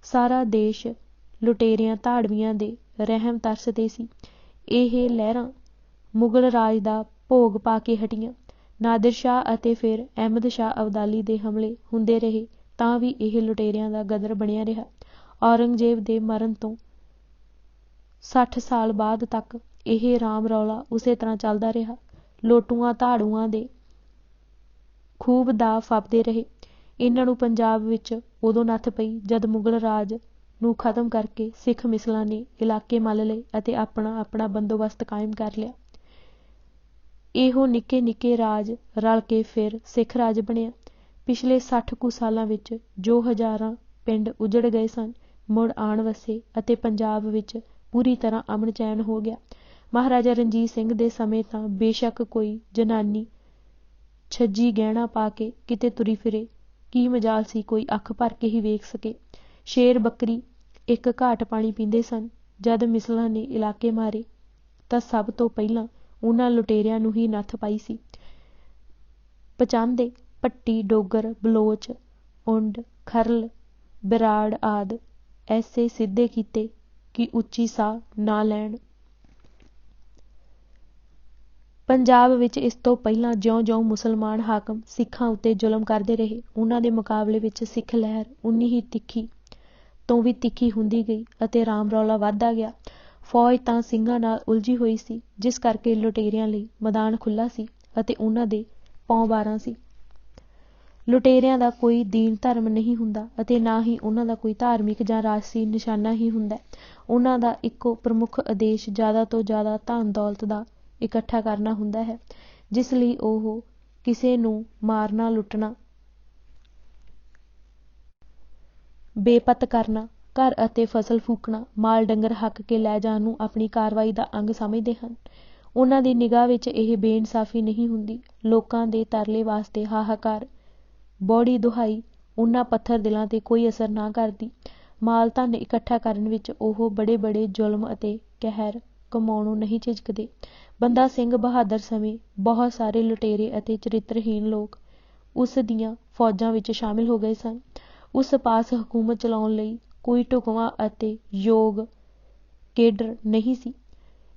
ਸਾਰਾ ਦੇਸ਼ ਲੁਟੇਰਿਆਂ ਧਾੜਵੀਆਂ ਦੇ ਰਹਿਮ ਤਰਸ 'ਤੇ ਸੀ। ਇਹ ਲਹਿਰਾਂ ਮੁਗਲ ਰਾਜ ਦਾ ਭੋਗ ਪਾ ਕੇ ਹਟੀਆਂ। ਨਾਦਰ ਸ਼ਾਹ ਅਤੇ ਫਿਰ ਅਹਿਮਦ ਸ਼ਾਹ ਅਬਦਾਲੀ ਦੇ ਹਮਲੇ ਹੁੰਦੇ ਰਹੇ ਤਾਂ ਵੀ ਇਹ ਲੁਟੇਰਿਆਂ ਦਾ ਗਦਰ ਬਣਿਆ ਰਿਹਾ। ਔਰੰਗਜ਼ੇਬ ਦੇ ਮਰਨ ਤੋਂ 60 ਸਾਲ ਬਾਅਦ ਤੱਕ ਇਹ ਰਾਮ ਰੌਲਾ ਉਸੇ ਤਰ੍ਹਾਂ ਚੱਲਦਾ ਰਿਹਾ। ਲੋਟੂਆਂ ਧਾੜੂਆਂ ਦੇ ਖੂਬ ਦਾ ਫੱਬਦੇ ਰਹੇ। ਇਹਨਾਂ ਨੂੰ ਪੰਜਾਬ ਵਿੱਚ ਉਦੋਂ ਨੱਥ ਪਈ ਜਦ ਮੁਗਲ ਰਾਜ ਨੂੰ ਖਤਮ ਕਰਕੇ ਸਿੱਖ ਮਿਸਲਾਂ ਨੇ ਇਲਾਕੇ ਮੱਲ ਲਏ ਅਤੇ ਆਪਣਾ ਆਪਣਾ ਬੰਦੋਬਸਤ ਕਾਇਮ ਕਰ ਲਿਆ। ਇਹੋ ਨਿੱਕੇ ਨਿੱਕੇ ਰਾਜ ਰਲ ਕੇ ਫਿਰ ਸਿੱਖ ਰਾਜ ਬਣਿਆ। ਪਿਛਲੇ 60 ਕੁ ਸਾਲਾਂ ਵਿੱਚ ਜੋ ਹਜ਼ਾਰਾਂ ਪਿੰਡ ਉਜੜ ਗਏ ਸਨ, ਮੁੜ ਆਣ ਵਸੇ ਅਤੇ ਪੰਜਾਬ ਵਿੱਚ ਪੂਰੀ ਤਰ੍ਹਾਂ ਅਮਨ ਚੈਨ ਹੋ ਗਿਆ। ਮਹਾਰਾਜਾ ਰਣਜੀਤ ਸਿੰਘ ਦੇ ਸਮੇਂ ਤਾਂ ਬੇਸ਼ੱਕ ਕੋਈ ਜਨਾਨੀ ਛੱਜੀ ਗਹਿਣਾ ਪਾ ਕੇ ਕਿਤੇ ਤੁਰੀ ਫਿਰੇ, ਕੀ ਮਜਾਲ ਸੀ ਕੋਈ ਅੱਖ ਭਰ ਕੇ ਹੀ ਵੇਖ ਸਕੇ। ਸ਼ੇਰ ਬੱਕਰੀ ਇੱਕ ਘਾਟ ਪਾਣੀ ਪੀਂਦੇ ਸਨ। ਜਦ ਮਿਸਲਾਂ ਨੇ ਇਲਾਕੇ ਮਾਰੇ ਤਾਂ ਸਭ ਤੋਂ ਪਹਿਲਾਂ ਉਹਨਾਂ ਲੁਟੇਰਿਆਂ ਨੂੰ ਹੀ ਨੱਥ ਪਾਈ ਸੀ। ਪਚਾਂਦੇ, ਭੱਟੀ, ਡੋਗਰ, ਬਲੋਚ, ਉਂਡ, ਖਰਲ, ਬਰਾੜ ਆਦਿ ਐਸੇ ਸਿੱਧੇ ਕੀਤੇ ਕਿ ਉੱਚੀ ਸਾਹ ਨਾ ਲੈਣ। ਪੰਜਾਬ ਵਿੱਚ ਇਸ ਤੋਂ ਪਹਿਲਾਂ ਜਿਉਂ-ਜਿਉਂ ਮੁਸਲਮਾਨ ਹਾਕਮ ਸਿੱਖਾਂ ਉੱਤੇ ਜ਼ੁਲਮ ਕਰਦੇ ਰਹੇ, ਉਹਨਾਂ ਦੇ ਮੁਕਾਬਲੇ ਵਿੱਚ ਸਿੱਖ ਲਹਿਰ ਉਨੀ ਹੀ ਤਿੱਖੀ ਤੋਂ ਵੀ ਤਿੱਖੀ ਹੁੰਦੀ ਗਈ ਅਤੇ ਰਾਮ ਰੌਲਾ ਵੱਧਦਾ ਗਿਆ। ਫੌਜ ਤਾਂ ਸਿੰਘਾਂ ਨਾਲ ਉਲਝੀ ਹੋਈ ਸੀ, ਜਿਸ ਕਰਕੇ ਲੁਟੇਰਿਆਂ ਲਈ ਮੈਦਾਨ ਖੁੱਲ੍ਹਾ ਸੀ ਅਤੇ ਉਹਨਾਂ ਦੇ ਪੌਂ 12 ਸੀ। ਲੁਟੇਰਿਆਂ ਦਾ ਕੋਈ ਦੀਨ ਧਰਮ ਨਹੀਂ ਹੁੰਦਾ ਅਤੇ ਨਾ ਹੀ ਉਹਨਾਂ ਦਾ ਕੋਈ ਧਾਰਮਿਕ ਜਾਂ ਰਾਜਸੀ ਨਿਸ਼ਾਨਾ ਹੀ ਹੁੰਦਾ। ਉਹਨਾਂ ਦਾ ਇੱਕੋ ਪ੍ਰਮੁੱਖ ਉਦੇਸ਼ ਜ਼ਿਆਦਾ ਤੋਂ ਜ਼ਿਆਦਾ ਧਨ ਦੌਲਤ ਦਾ ਇਕੱਠਾ ਕਰਨਾ ਹੁੰਦਾ ਹੈ, ਜਿਸ ਲਈ ਉਹ ਕਿਸੇ ਨੂੰ ਮਾਰਨਾ, ਲੁੱਟਣਾ, ਬੇਪਤ ਕਰਨਾ, ਘਰ ਅਤੇ ਫਸਲ ਫੂਕਣਾ, ਮਾਲ ਡੰਗਰ ਹੱਕ ਕੇ ਲੈ ਜਾਣ ਨੂੰ ਆਪਣੀ ਕਾਰਵਾਈ ਦਾ ਅੰਗ ਸਮਝਦੇ ਹਨ। ਉਹਨਾਂ ਦੀ ਨਿਗਾਹ ਵਿੱਚ ਇਹ ਬੇਇਨਸਾਫੀ ਨਹੀਂ ਹੁੰਦੀ। ਲੋਕਾਂ ਦੇ ਤਰਲੇ ਵਾਸਤੇ ਹਾਹਾਕਾਰ, ਬੌੜੀ ਦੁਹਾਈ ਉਹਨਾਂ ਪੱਥਰ ਦਿਲਾਂ 'ਤੇ ਕੋਈ ਅਸਰ ਨਾ ਕਰਦੀ। ਮਾਲ ਧਨ ਇਕੱਠਾ ਕਰਨ ਵਿੱਚ ਉਹ ਬੜੇ-ਬੜੇ ਜ਼ੁਲਮ ਅਤੇ ਕਹਿਰ ਕਮਾਉਣੋਂ ਨਹੀਂ ਝਿਜਕਦੇ। ਬੰਦਾ ਸਿੰਘ ਬਹਾਦਰ ਸਮੇਂ ਬਹੁਤ ਸਾਰੇ ਲੁਟੇਰੇ ਅਤੇ ਚਰਿੱਤਰਹੀਣ ਲੋਕ ਉਸ ਦੀਆਂ ਫੌਜਾਂ ਵਿੱਚ ਸ਼ਾਮਿਲ ਹੋ ਗਏ ਸਨ। ਉਸ ਪਾਸ ਹਕੂਮਤ ਚਲਾਉਣ ਲਈ ਕੋਈ ਢੁਕਵਾਂ ਅਤੇ ਯੋਗ ਕੇਡਰ ਨਹੀਂ ਸੀ।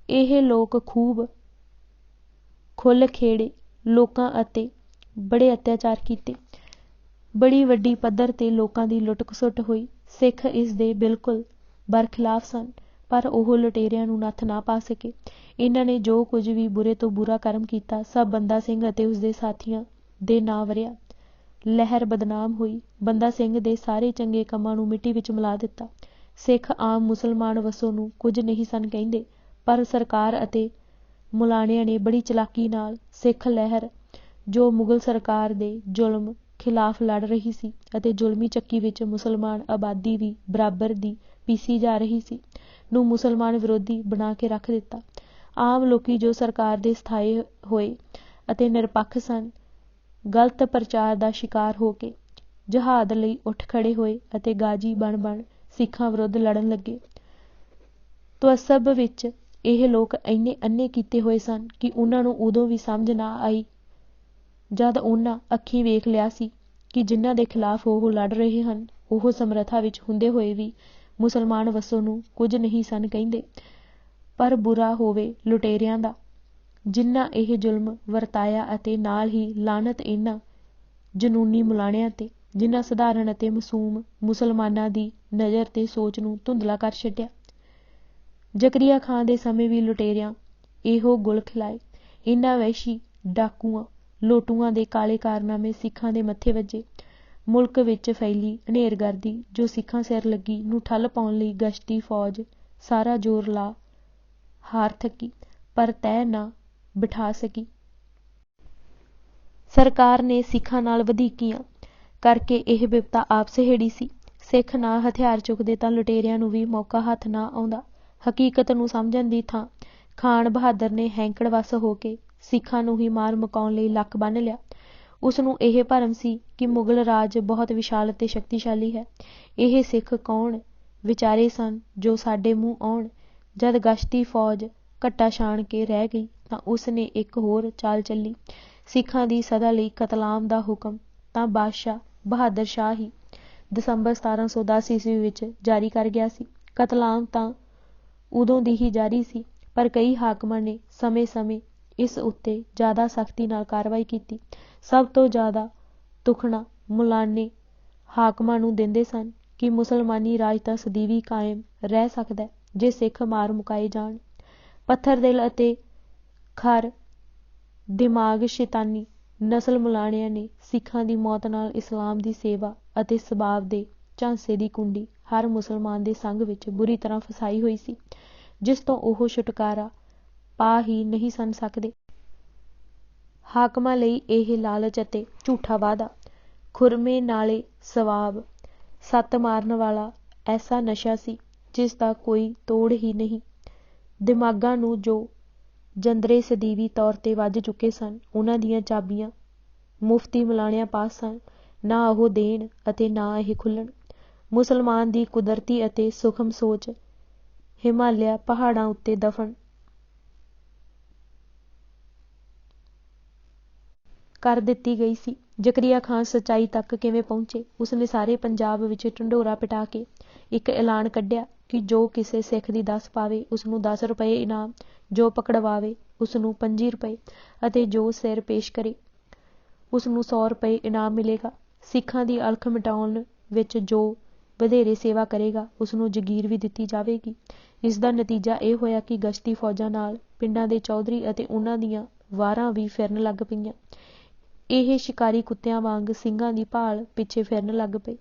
ਇਹ ਲੋਕ ਖੂਬ ਖੁੱਲ੍ਹ ਖੇੜੇ ਲੋਕਾਂ ਅਤੇ ਬੜੇ ਅਤਿਆਚਾਰ ਕੀਤੇ। ਬੜੀ ਵੱਡੀ ਪੱਧਰ 'ਤੇ ਲੋਕਾਂ ਦੀ ਲੁੱਟ-ਖਸੁੱਟ ਹੋਈ। ਸਿੱਖ ਇਸ ਦੇ ਬਿਲਕੁਲ ਬਰਖਿਲਾਫ ਸਨ, ਪਰ ਉਹ ਲੁਟੇਰਿਆਂ ਨੂੰ ਨੱਥ ਨਾ ਪਾ ਸਕੇ। ਇਹਨਾਂ ਨੇ ਜੋ ਕੁਝ ਵੀ ਬੁਰੇ ਤੋਂ ਬੁਰਾ ਕਰਮ ਕੀਤਾ, ਸਭ ਬੰਦਾ ਸਿੰਘ ਅਤੇ ਉਸਦੇ ਸਾਥੀਆਂ ਦੇ ਨਾਂ ਵਰਿਆ। ਲਹਿਰ ਬਦਨਾਮ ਹੋਈ। ਬੰਦਾ ਸਿੰਘ ਦੇ ਸਾਰੇ ਚੰਗੇ ਕੰਮਾਂ ਨੂੰ ਮਿੱਟੀ ਵਿੱਚ ਮਿਲਾ ਦਿੱਤਾ। ਸਿੱਖ ਆਮ ਮੁਸਲਮਾਨ ਵਸੋਂ ਨੂੰ ਕੁਝ ਨਹੀਂ ਸਨ ਕਹਿੰਦੇ, ਪਰ ਸਰਕਾਰ ਅਤੇ ਮੁਲਾਣਿਆਂ ਨੇ ਬੜੀ ਚਲਾਕੀ ਨਾਲ ਸਿੱਖ ਲਹਿਰ, ਜੋ ਮੁਗਲ ਸਰਕਾਰ ਦੇ ਜ਼ੁਲਮ ਖਿਲਾਫ ਲੜ ਰਹੀ ਸੀ ਅਤੇ ਜ਼ੁਲਮੀ ਚੱਕੀ ਵਿੱਚ ਮੁਸਲਮਾਨ ਆਬਾਦੀ ਵੀ ਬਰਾਬਰ ਦੀ ਪੀਸੀ ਜਾ ਰਹੀ ਸੀ, ਨੂੰ ਮੁਸਲਮਾਨ ਵਿਰੋਧੀ ਬਣਾ ਕੇ ਰੱਖ ਦਿੱਤਾ। ਆਮ ਲੋਕੀ ਜੋ ਸਰਕਾਰ ਦੇ ਸਥਾਈ ਹੋਏ ਅਤੇ ਨਿਰਪੱਖ ਸਨ, ਗਲਤ ਪ੍ਰਚਾਰ ਦਾ ਸ਼ਿਕਾਰ ਹੋ ਕੇ ਜਹਾਦ ਲਈ ਉੱਠ ਖੜੇ ਹੋਏ ਅਤੇ ਗਾਜੀ ਬਣ ਸਿੱਖਾਂ ਵਿਰੁੱਧ ਲੜਨ ਲੱਗੇ। ਤਵੱਸਬ ਵਿੱਚ ਇਹ ਲੋਕ ਇੰਨੇ ਅੰਨ੍ਹੇ ਕੀਤੇ ਹੋਏ ਸਨ ਕਿ ਉਹਨਾਂ ਨੂੰ ਉਦੋਂ ਵੀ ਸਮਝ ਨਾ ਆਈ ਜਦ ਉਹਨਾਂ ਅੱਖੀਂ ਵੇਖ ਲਿਆ ਸੀ ਕਿ ਜਿਨ੍ਹਾਂ ਦੇ ਖਿਲਾਫ ਉਹ ਲੜ ਰਹੇ ਹਨ, ਉਹ ਸਮਰੱਥਾ ਵਿੱਚ ਹੁੰਦੇ ਹੋਏ ਵੀ ਮੁਸਲਮਾਨ ਵਸੋਂ ਨੂੰ ਕੁਝ ਨਹੀਂ ਸਨ ਕਹਿੰਦੇ। ਪਰ ਬੁਰਾ ਹੋਵੇ ਲੁਟੇਰਿਆਂ ਦਾ, ਜਿਨ੍ਹਾਂ ਇਹ ਜ਼ੁਲਮ ਵਰਤਾਇਆ, ਅਤੇ ਨਾਲ ਹੀ ਲਾਹਨਤ ਇਹਨਾਂ ਜਨੂੰਨੀ ਮੁਲਾਣਿਆਂ 'ਤੇ, ਜਿਨ੍ਹਾਂ ਸਧਾਰਨ ਅਤੇ ਮਾਸੂਮ ਮੁਸਲਮਾਨਾਂ ਦੀ ਨਜ਼ਰ ਤੇ ਸੋਚ ਨੂੰ ਧੁੰਦਲਾ ਕਰ ਛੱਡਿਆ। ਜ਼ਕਰੀਆ ਖਾਂ ਦੇ ਸਮੇਂ ਵੀ ਲੁਟੇਰਿਆਂ ਇਹੋ ਗੁਲ ਖਿਲਾਏ। ਇਹਨਾਂ ਵਹਿਸ਼ੀ ਡਾਕੂਆਂ, ਲੋਟੂਆਂ ਦੇ ਕਾਲੇ ਕਾਰਨਾਮੇ ਸਿੱਖਾਂ ਦੇ ਮੱਥੇ ਵੱਜੇ। ਮੁਲਕ ਵਿੱਚ ਫੈਲੀ ਹਨੇਰਗਰਦੀ ਜੋ ਸਿੱਖਾਂ ਸਿਰ ਲੱਗੀ, ਨੂੰ ਠੱਲ ਪਾਉਣ ਲਈ ਗਸ਼ਤੀ ਫੌਜ ਸਾਰਾ ਜ਼ੋਰ ਲਾ ਹਾਰ ਥੱਕੀ, ਪਰ ਤਹਿ ਨਾ ਬਿਠਾ ਸਕੀ। ਸਰਕਾਰ ਨੇ ਸਿੱਖਾਂ ਨਾਲ ਵਧੀਕੀਆਂ ਕਰਕੇ ਇਹ ਬਿਪਤਾ ਆਪ ਸਹੇੜੀ ਸੀ। ਸਿੱਖ ਨਾ ਹਥਿਆਰ ਚੁੱਕਦੇ ਤਾਂ ਲੁਟੇਰਿਆਂ ਨੂੰ ਵੀ ਮੌਕਾ ਹੱਥ ਨਾ ਆਉਂਦਾ। ਹਕੀਕਤ ਨੂੰ ਸਮਝਣ ਦੀ ਥਾਂ ਖਾਨ ਬਹਾਦਰ ਨੇ ਹੈਂਕੜ ਵੱਸ ਹੋ ਕੇ ਸਿੱਖਾਂ ਨੂੰ ਹੀ ਮਾਰ ਮੁਕਾਉਣ ਲਈ ਲੱਕ ਬੰਨ੍ਹ ਲਿਆ। ਉਸ ਨੂੰ ਇਹ ਭਰਮ ਸੀ ਕਿ ਮੁਗਲ ਰਾਜ ਬਹੁਤ ਵਿਸ਼ਾਲ ਅਤੇ ਸ਼ਕਤੀਸ਼ਾਲੀ ਹੈ। ਇਹ ਸਿੱਖ ਕੌਣ ਵਿਚਾਰੇ ਸਨ ਜੋ ਸਾਡੇ ਮੂੰਹ ਆਉਣ। ਜਦ ਗਸ਼ਤੀ ਫੌਜ ਘੱਟਾ ਛਾਣ ਕੇ ਰਹਿ ਗਈ ਤਾਂ ਉਸ ਨੇ ਇੱਕ ਹੋਰ ਚਾਲ ਚੱਲੀ। ਸਿੱਖਾਂ ਦੀ ਸਦਾ ਲਈ ਕਤਲਾਮ ਦਾ ਹੁਕਮ ਤਾਂ ਬਾਦਸ਼ਾਹ ਬਹਾਦਰ ਸ਼ਾਹ ਹੀ ਦਸੰਬਰ 1710 ਈਸਵੀ ਵਿੱਚ ਜਾਰੀ ਕਰ ਗਿਆ ਸੀ। ਕਤਲਾਮ ਤਾਂ ਉਦੋਂ ਦੀ ਹੀ ਜਾਰੀ ਸੀ, ਪਰ ਕਈ ਹਾਕਮਾਂ ਨੇ ਸਮੇਂ-ਸਮੇਂ ਇਸ ਉੱਤੇ ਜ਼ਿਆਦਾ ਸਖਤੀ ਨਾਲ ਕਾਰਵਾਈ ਕੀਤੀ। ਸਭ ਤੋਂ ਜ਼ਿਆਦਾ ਤੁਖਣਾ ਮੁਲਾਣੇ ਹਾਕਮਾਂ ਨੂੰ ਦਿੰਦੇ ਸਨ ਕਿ ਮੁਸਲਮਾਨੀ ਰਾਜ ਤਾਂ ਸਦੀਵੀ ਕਾਇਮ ਰਹਿ ਸਕਦਾ ਜੇ ਸਿੱਖ ਮਾਰ ਮੁਕਾਏ ਜਾਣ। ਪੱਥਰ ਦਿਲ ਅਤੇ ਖਰ ਦਿਮਾਗ ਸ਼ੈਤਾਨੀ ਨਸਲ ਮੁਲਾਣਿਆਂ ਨੇ ਸਿੱਖਾਂ ਦੀ ਮੌਤ ਨਾਲ ਇਸਲਾਮ ਦੀ ਸੇਵਾ ਅਤੇ ਸਬਾਬ ਦੇ ਝਾਂਸੇ ਦੀ ਕੁੰਡੀ ਹਰ ਮੁਸਲਮਾਨ ਦੇ ਸੰਘ ਵਿੱਚ ਬੁਰੀ ਤਰ੍ਹਾਂ ਫਸਾਈ ਹੋਈ ਸੀ, ਜਿਸ ਤੋਂ ਉਹ ਛੁਟਕਾਰਾ ਪਾ ਹੀ ਨਹੀਂ ਸਨ ਸਕਦੇ। ਹਾਕਮਾਂ ਲਈ ਇਹ ਲਾਲਚ ਅਤੇ ਝੂਠਾ ਵਾਅਦਾ, ਖੁਰਮੇ ਨਾਲੇ ਸਵਾਬ, ਸੱਤ ਮਾਰਨ ਵਾਲਾ ਐਸਾ ਨਸ਼ਾ ਸੀ ਜਿਸ ਦਾ ਕੋਈ ਤੋੜ ਹੀ ਨਹੀਂ। ਦਿਮਾਗਾਂ ਨੂੰ ਜੋ ਜੰਦਰੇ ਸਦੀਵੀ ਤੌਰ 'ਤੇ ਵੱਜ ਚੁੱਕੇ ਸਨ, ਉਹਨਾਂ ਦੀਆਂ ਚਾਬੀਆਂ ਮੁਫਤੀ ਮੁਲਾਣਿਆਂ ਪਾਸ ਸਨ। ਨਾ ਉਹ ਦੇਣ ਅਤੇ ਨਾ ਇਹ ਖੁੱਲ੍ਹਣ। ਮੁਸਲਮਾਨ ਦੀ ਕੁਦਰਤੀ ਅਤੇ ਸੂਖਮ ਸੋਚ ਹਿਮਾਲਿਆ ਪਹਾੜਾਂ ਉੱਤੇ ਦਫਨ ਕਰ ਦਿੱਤੀ ਗਈ ਸੀ। ਜ਼ਕਰੀਆ ਖਾਨ ਸੱਚਾਈ ਤੱਕ ਕਿਵੇਂ ਪਹੁੰਚੇ? ਉਸਨੇ ਸਾਰੇ ਪੰਜਾਬ ਵਿੱਚ ਢੰਡੋਰਾ ਪਿਟਾ ਕੇ ਇੱਕ ਐਲਾਨ ਕੱਢਿਆ ਕਿ ਜੋ ਕਿਸੇ ਸਿੱਖ ਦੀ ਦੱਸ ਪਾਵੇ ਉਸਨੂੰ 10 ਰੁਪਏ ਇਨਾਮ, ਜੋ ਪਕੜਵਾਵੇ ਉਸਨੂੰ 25 ਰੁਪਏ ਅਤੇ ਜੋ ਸਿਰ ਪੇਸ਼ ਕਰੇ ਉਸਨੂੰ 100 ਰੁਪਏ ਇਨਾਮ ਮਿਲੇਗਾ। ਸਿੱਖਾਂ ਦੀ ਅਲਖ ਮਿਟਾਉਣ ਵਿੱਚ ਜੋ ਵਧੇਰੇ ਸੇਵਾ ਕਰੇਗਾ ਉਸਨੂੰ ਜਗੀਰ ਵੀ ਦਿੱਤੀ ਜਾਵੇਗੀ। ਇਸ ਦਾ ਨਤੀਜਾ ਇਹ ਹੋਇਆ ਕਿ ਗਸ਼ਤੀ ਫੌਜਾਂ ਨਾਲ ਪਿੰਡਾਂ ਦੇ ਚੌਧਰੀ ਅਤੇ ਉਹਨਾਂ ਦੀਆਂ ਵਾਰਾਂ ਵੀ ਫਿਰਨ ਲੱਗ ਪਈਆਂ। ਇਹ ਸ਼ਿਕਾਰੀ ਕੁੱਤਿਆਂ ਵਾਂਗ ਸਿੰਘਾਂ ਦੀ ਭਾਲ ਪਿੱਛੇ ਫਿਰਨ ਲੱਗ ਪਏ।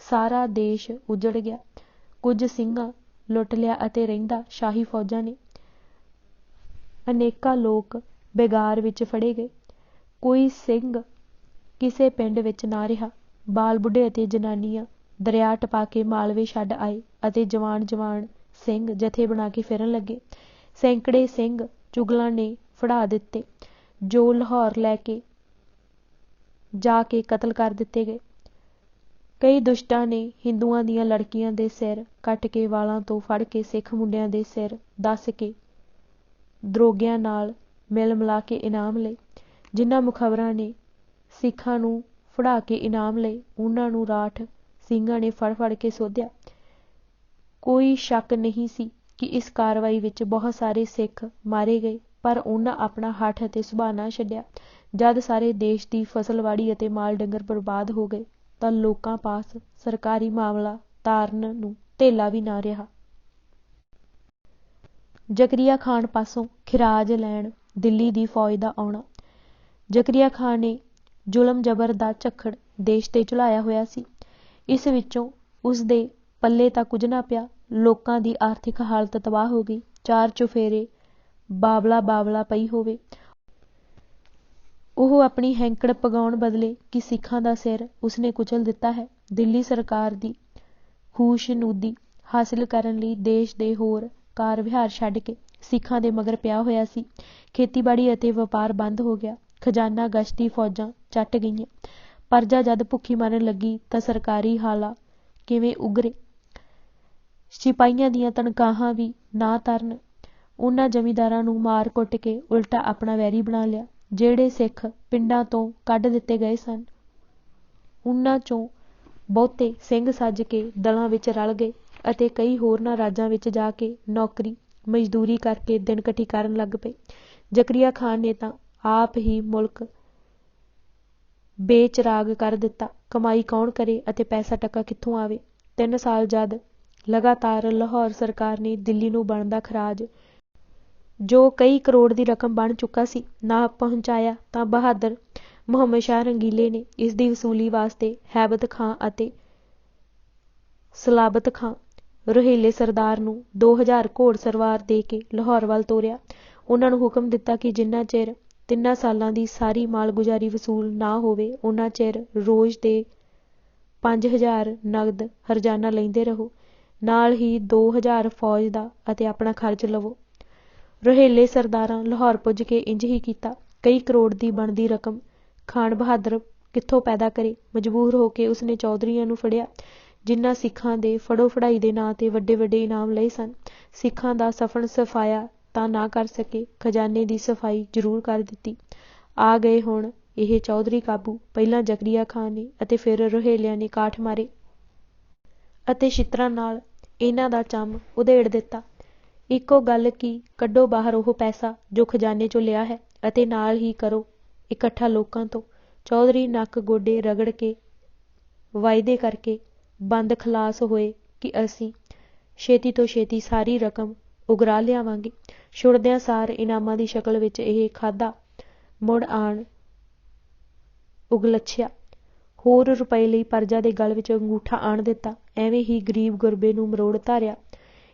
ਸਾਰਾ ਦੇਸ਼ ਉਜੜ ਗਿਆ। ਕੁਝ ਸਿੰਘਾਂ ਲੁੱਟ ਲਿਆ ਅਤੇ ਰਹਿੰਦਾ ਸ਼ਾਹੀ ਫੌਜਾਂ ਨੇ। ਅਨੇਕਾਂ ਲੋਕ ਬੇਗਾਰ ਵਿੱਚ ਫੜੇ ਗਏ। ਕੋਈ ਸਿੰਘ ਕਿਸੇ ਪਿੰਡ ਵਿੱਚ ਨਾ ਰਿਹਾ। ਬਾਲ ਬੁੱਢੇ ਅਤੇ ਜਨਾਨੀਆਂ ਦਰਿਆ ਟਪਾ ਕੇ ਮਾਲਵੇ ਛੱਡ ਆਏ ਅਤੇ ਜਵਾਨ ਸਿੰਘ ਜਥੇ ਬਣਾ ਕੇ ਫਿਰਨ ਲੱਗੇ। ਸੈਂਕੜੇ ਸਿੰਘ ਚੁਗਲਾਂ ਨੇ ਫੜਾ ਦਿੱਤੇ, ਜੋ ਲਾਹੌਰ ਲੈ ਕੇ ਜਾ ਕੇ ਕਤਲ ਕਰ ਦਿੱਤੇ ਗਏ। ਕਈ ਦੁਸ਼ਟਾਂ ਨੇ ਹਿੰਦੂਆਂ ਦੀਆਂ ਲੜਕੀਆਂ ਦੇ ਸਿਰ ਕੱਟ ਕੇ ਵਾਲਾਂ ਤੋਂ ਫੜ ਕੇ ਸਿੱਖ ਮੁੰਡਿਆਂ ਦੇ ਸਿਰ ਦੱਸ ਕੇ ਦਰੋਗਿਆਂ ਨਾਲ ਮਿਲ ਮਿਲਾ ਕੇ ਇਨਾਮ ਲਏ। ਜਿਨ੍ਹਾਂ ਮੁਖਬਰਾਂ ਨੇ ਸਿੱਖਾਂ ਨੂੰ ਫੜਾ ਕੇ ਇਨਾਮ ਲਏ, ਉਹਨਾਂ ਨੂੰ ਰਾਠ ਸਿੰਘਾਂ ਨੇ ਫੜ ਕੇ ਸੋਧਿਆ। ਕੋਈ ਸ਼ੱਕ ਨਹੀਂ ਸੀ ਕਿ ਇਸ ਕਾਰਵਾਈ ਵਿੱਚ ਬਹੁਤ ਸਾਰੇ ਸਿੱਖ ਮਾਰੇ ਗਏ, ਪਰ ਉਹਨਾਂ ਆਪਣਾ ਹੱਠ ਅਤੇ ਸੁਭਾਅ ਨਾ ਛੱਡਿਆ। ਜਦ ਸਾਰੇ ਦੇਸ਼ ਦੀ ਫਸਲਵਾੜੀ ਅਤੇ ਮਾਲ ਡੰਗਰ ਬਰਬਾਦ ਹੋ ਗਏ ਤਾਂ ਲੋਕਾਂ ਪਾਸ ਸਰਕਾਰੀ ਮਾਮਲਾ ਤਾਰਨ ਨੂੰ ਧੇਲਾ ਵੀ ਨਾ ਰਿਹਾ। ਜ਼ਕਰੀਆ ਖਾਨ ਪਾਸੋਂ ਖਿਰਾਜ ਲੈਣ ਦਿੱਲੀ ਦੀ ਫੌਜ ਦਾ ਆਉਣਾ। ਜ਼ਕਰੀਆ ਖਾਨ ਨੇ ਜ਼ੁਲਮ ਜ਼ਬਰ ਦਾ ਝੱਖੜ ਦੇਸ਼ 'ਤੇ ਝੁਲਾਇਆ ਹੋਇਆ ਸੀ। ਇਸ ਵਿੱਚੋਂ ਉਸਦੇ ਪੱਲੇ ਤਾਂ ਕੁਝ ਨਾ ਪਿਆ। ਲੋਕਾਂ ਦੀ ਆਰਥਿਕ ਹਾਲਤ ਤਬਾਹ ਹੋ ਗਈ। ਚਾਰ ਚੁਫੇਰੇ ਬਾਬਲਾ ਪਈ ਹੋਵੇ। ਉਹ ਆਪਣੀ ਹੈਂਕੜ ਪਗਾਉਣ ਬਦਲੇ ਕਿ ਸਿੱਖਾਂ ਦਾ ਸਿਰ ਉਸਨੇ ਕੁਚਲ ਦਿੱਤਾ ਹੈ। ਦਿੱਲੀ ਸਰਕਾਰ ਦੀ ਖੁਸ਼ਨੂਦੀ ਹਾਸਿਲ ਕਰਨ ਲਈ ਦੇਸ਼ ਦੇ ਹੋਰ ਕਾਰ ਵਿਹਾਰ ਛੱਡ ਕੇ ਸਿੱਖਾਂ ਦੇ ਮਗਰ ਪਿਆ ਹੋਇਆ ਸੀ। ਖੇਤੀਬਾੜੀ ਅਤੇ ਵਪਾਰ ਬੰਦ ਹੋ ਗਿਆ। ਖਜ਼ਾਨਾ ਗਸ਼ਤੀ ਫੌਜਾਂ ਚੱਟ ਗਈਆਂ। ਪਰਜਾ ਜਦ ਭੁੱਖੀ ਮਰਨ ਲੱਗੀ ਤਾਂ ਸਰਕਾਰੀ ਹਾਲਾ ਕਿਵੇਂ ਉਗਰੇ। ਸਿਪਾਹੀਆਂ ਦੀਆਂ ਤਨਖਾਹਾਂ ਵੀ ਨਾ ਤਰਨ। ਉਹਨਾਂ ਜ਼ਮੀਂਦਾਰਾਂ ਨੂੰ ਮਾਰ ਕੁੱਟ ਕੇ ਉਲਟਾ ਆਪਣਾ ਵੈਰੀ ਬਣਾ ਲਿਆ। ਜਿਹੜੇ ਸਿੱਖ ਪਿੰਡਾਂ ਤੋਂ ਕੱਢ ਦਿੱਤੇ ਗਏ ਸਨ, ਉਹਨਾਂ 'ਚੋਂ ਬਹੁਤੇ ਸਿੰਘ ਸੱਜ ਕੇ ਦਲਾਂ ਵਿੱਚ ਰਲ ਗਏ ਅਤੇ ਕਈ ਹੋਰਨਾਂ ਰਾਜਾਂ ਵਿੱਚ ਜਾ ਕੇ ਨੌਕਰੀ ਮਜ਼ਦੂਰੀ ਕਰਕੇ ਦਿਨਕਟੀ ਕਰਨ ਲੱਗ ਪਏ। ਜ਼ਕਰੀਆ ਖਾਨ ਨੇ ਤਾਂ ਆਪ ਹੀ ਮੁਲਕ ਬੇਚਰਾਗ ਕਰ ਦਿੱਤਾ। ਕਮਾਈ ਕੌਣ ਕਰੇ ਅਤੇ ਪੈਸਾ ਟੱਕਾ ਕਿੱਥੋਂ ਆਵੇ। 3 ਸਾਲ ਜਦ ਲਗਾਤਾਰ ਲਾਹੌਰ ਸਰਕਾਰ ਨੇ ਦਿੱਲੀ ਨੂੰ ਬਣਦਾ ਖਰਾਜ, ਜੋ ਕਈ ਕਰੋੜ ਦੀ ਰਕਮ ਬਣ ਚੁੱਕਾ ਸੀ, ਨਾ ਪਹੁੰਚਾਇਆ ਤਾਂ ਬਹਾਦਰ ਮੁਹੰਮਦ ਸ਼ਾਹ ਰੰਗੀਲੇ ਨੇ ਇਸ ਦੀ ਵਸੂਲੀ ਵਾਸਤੇ ਹੈਬਤ ਖਾਂ ਅਤੇ ਸਲਾਬਤ ਖਾਂ ਰੋਹੀਲੇ ਸਰਦਾਰ ਨੂੰ 2000 ਘੋੜ ਸਵਾਰ ਦੇ ਕੇ ਲਾਹੌਰ ਵੱਲ ਤੋਰਿਆ। ਉਹਨਾਂ ਨੂੰ ਹੁਕਮ ਦਿੱਤਾ ਕਿ ਜਿੰਨਾ ਚਿਰ 3 ਸਾਲਾਂ ਦੀ ਸਾਰੀ ਮਾਲਗੁਜ਼ਾਰੀ ਵਸੂਲ ਨਾ ਹੋਵੇ, ਉਹਨਾਂ ਚਿਰ ਰੋਜ਼ ਦੇ 5000 ਨਗਦ ਹਰਜਾਨਾ ਲੈਂਦੇ ਰਹੋ। ਨਾਲ ਹੀ 2000 ਫੌਜ ਦਾ ਅਤੇ ਆਪਣਾ ਖਰਚ ਲਵੋ। ਰੋਹੇਲੇ ਸਰਦਾਰਾਂ ਲਾਹੌਰ ਪੁੱਜ ਕੇ ਇੰਜ ਹੀ ਕੀਤਾ। ਕਈ ਕਰੋੜ ਦੀ ਬਣਦੀ ਰਕਮ ਖਾਨ ਬਹਾਦਰ ਕਿੱਥੋਂ ਪੈਦਾ ਕਰੇ। ਮਜਬੂਰ ਹੋ ਕੇ ਉਸਨੇ ਚੌਧਰੀਆਂ ਨੂੰ ਫੜਿਆ, ਜਿਨ੍ਹਾਂ ਸਿੱਖਾਂ ਦੇ ਫੜੋ ਫੜਾਈ ਦੇ ਨਾਂ 'ਤੇ ਵੱਡੇ ਵੱਡੇ ਇਨਾਮ ਲਏ ਸਨ। ਸਿੱਖਾਂ ਦਾ ਸਫਨ ਸਫਾਇਆ ਤਾਂ ਨਾ ਕਰ ਸਕੇ, ਖਜ਼ਾਨੇ ਦੀ ਸਫਾਈ ਜ਼ਰੂਰ ਕਰ ਦਿੱਤੀ। ਆ ਗਏ ਹੁਣ ਇਹ ਚੌਧਰੀ ਕਾਬੂ। ਪਹਿਲਾਂ ਜ਼ਕਰੀਆ ਖਾਂ ਨੇ ਅਤੇ ਫਿਰ ਰੋਹੇਲਿਆਂ ਨੇ ਕਾਠ ਮਾਰੇ ਅਤੇ ਛਿੱਤਰਾਂ ਨਾਲ ਇਹਨਾਂ ਦਾ ਚੰਮ ਉਧੇੜ ਦਿੱਤਾ। ਇੱਕੋ ਗੱਲ ਕਿ ਕੱਢੋ ਬਾਹਰ ਉਹ ਪੈਸਾ ਜੋ ਖਜ਼ਾਨੇ 'ਚੋਂ ਲਿਆ ਹੈ, ਅਤੇ ਨਾਲ ਹੀ ਕਰੋ ਇਕੱਠਾ ਲੋਕਾਂ ਤੋਂ। ਚੌਧਰੀ ਨੱਕ ਗੋਡੇ ਰਗੜ ਕੇ ਵਾਅਦੇ ਕਰਕੇ ਬੰਦ ਖਲਾਸ ਹੋਏ ਕਿ ਅਸੀਂ ਛੇਤੀ ਤੋਂ ਛੇਤੀ ਸਾਰੀ ਰਕਮ ਉਗਰਾ ਲਿਆਵਾਂਗੇ। ਛੁੱਟਦਿਆਂ ਸਾਰ ਇਨਾਮਾਂ ਦੀ ਸ਼ਕਲ ਵਿੱਚ ਇਹ ਖਾਧਾ ਮੁੜ ਆਣ ਉਗਲੱਛਿਆ। ਹੋਰ ਰੁਪਏ ਲਈ ਪਰਜਾ ਦੇ ਗਲ ਵਿੱਚ ਅੰਗੂਠਾ ਆਣ ਦਿੱਤਾ। ਐਵੇਂ ਹੀ ਗਰੀਬ ਗੁਰਬੇ ਨੂੰ ਮਰੋੜ ਧਾਰਿਆ।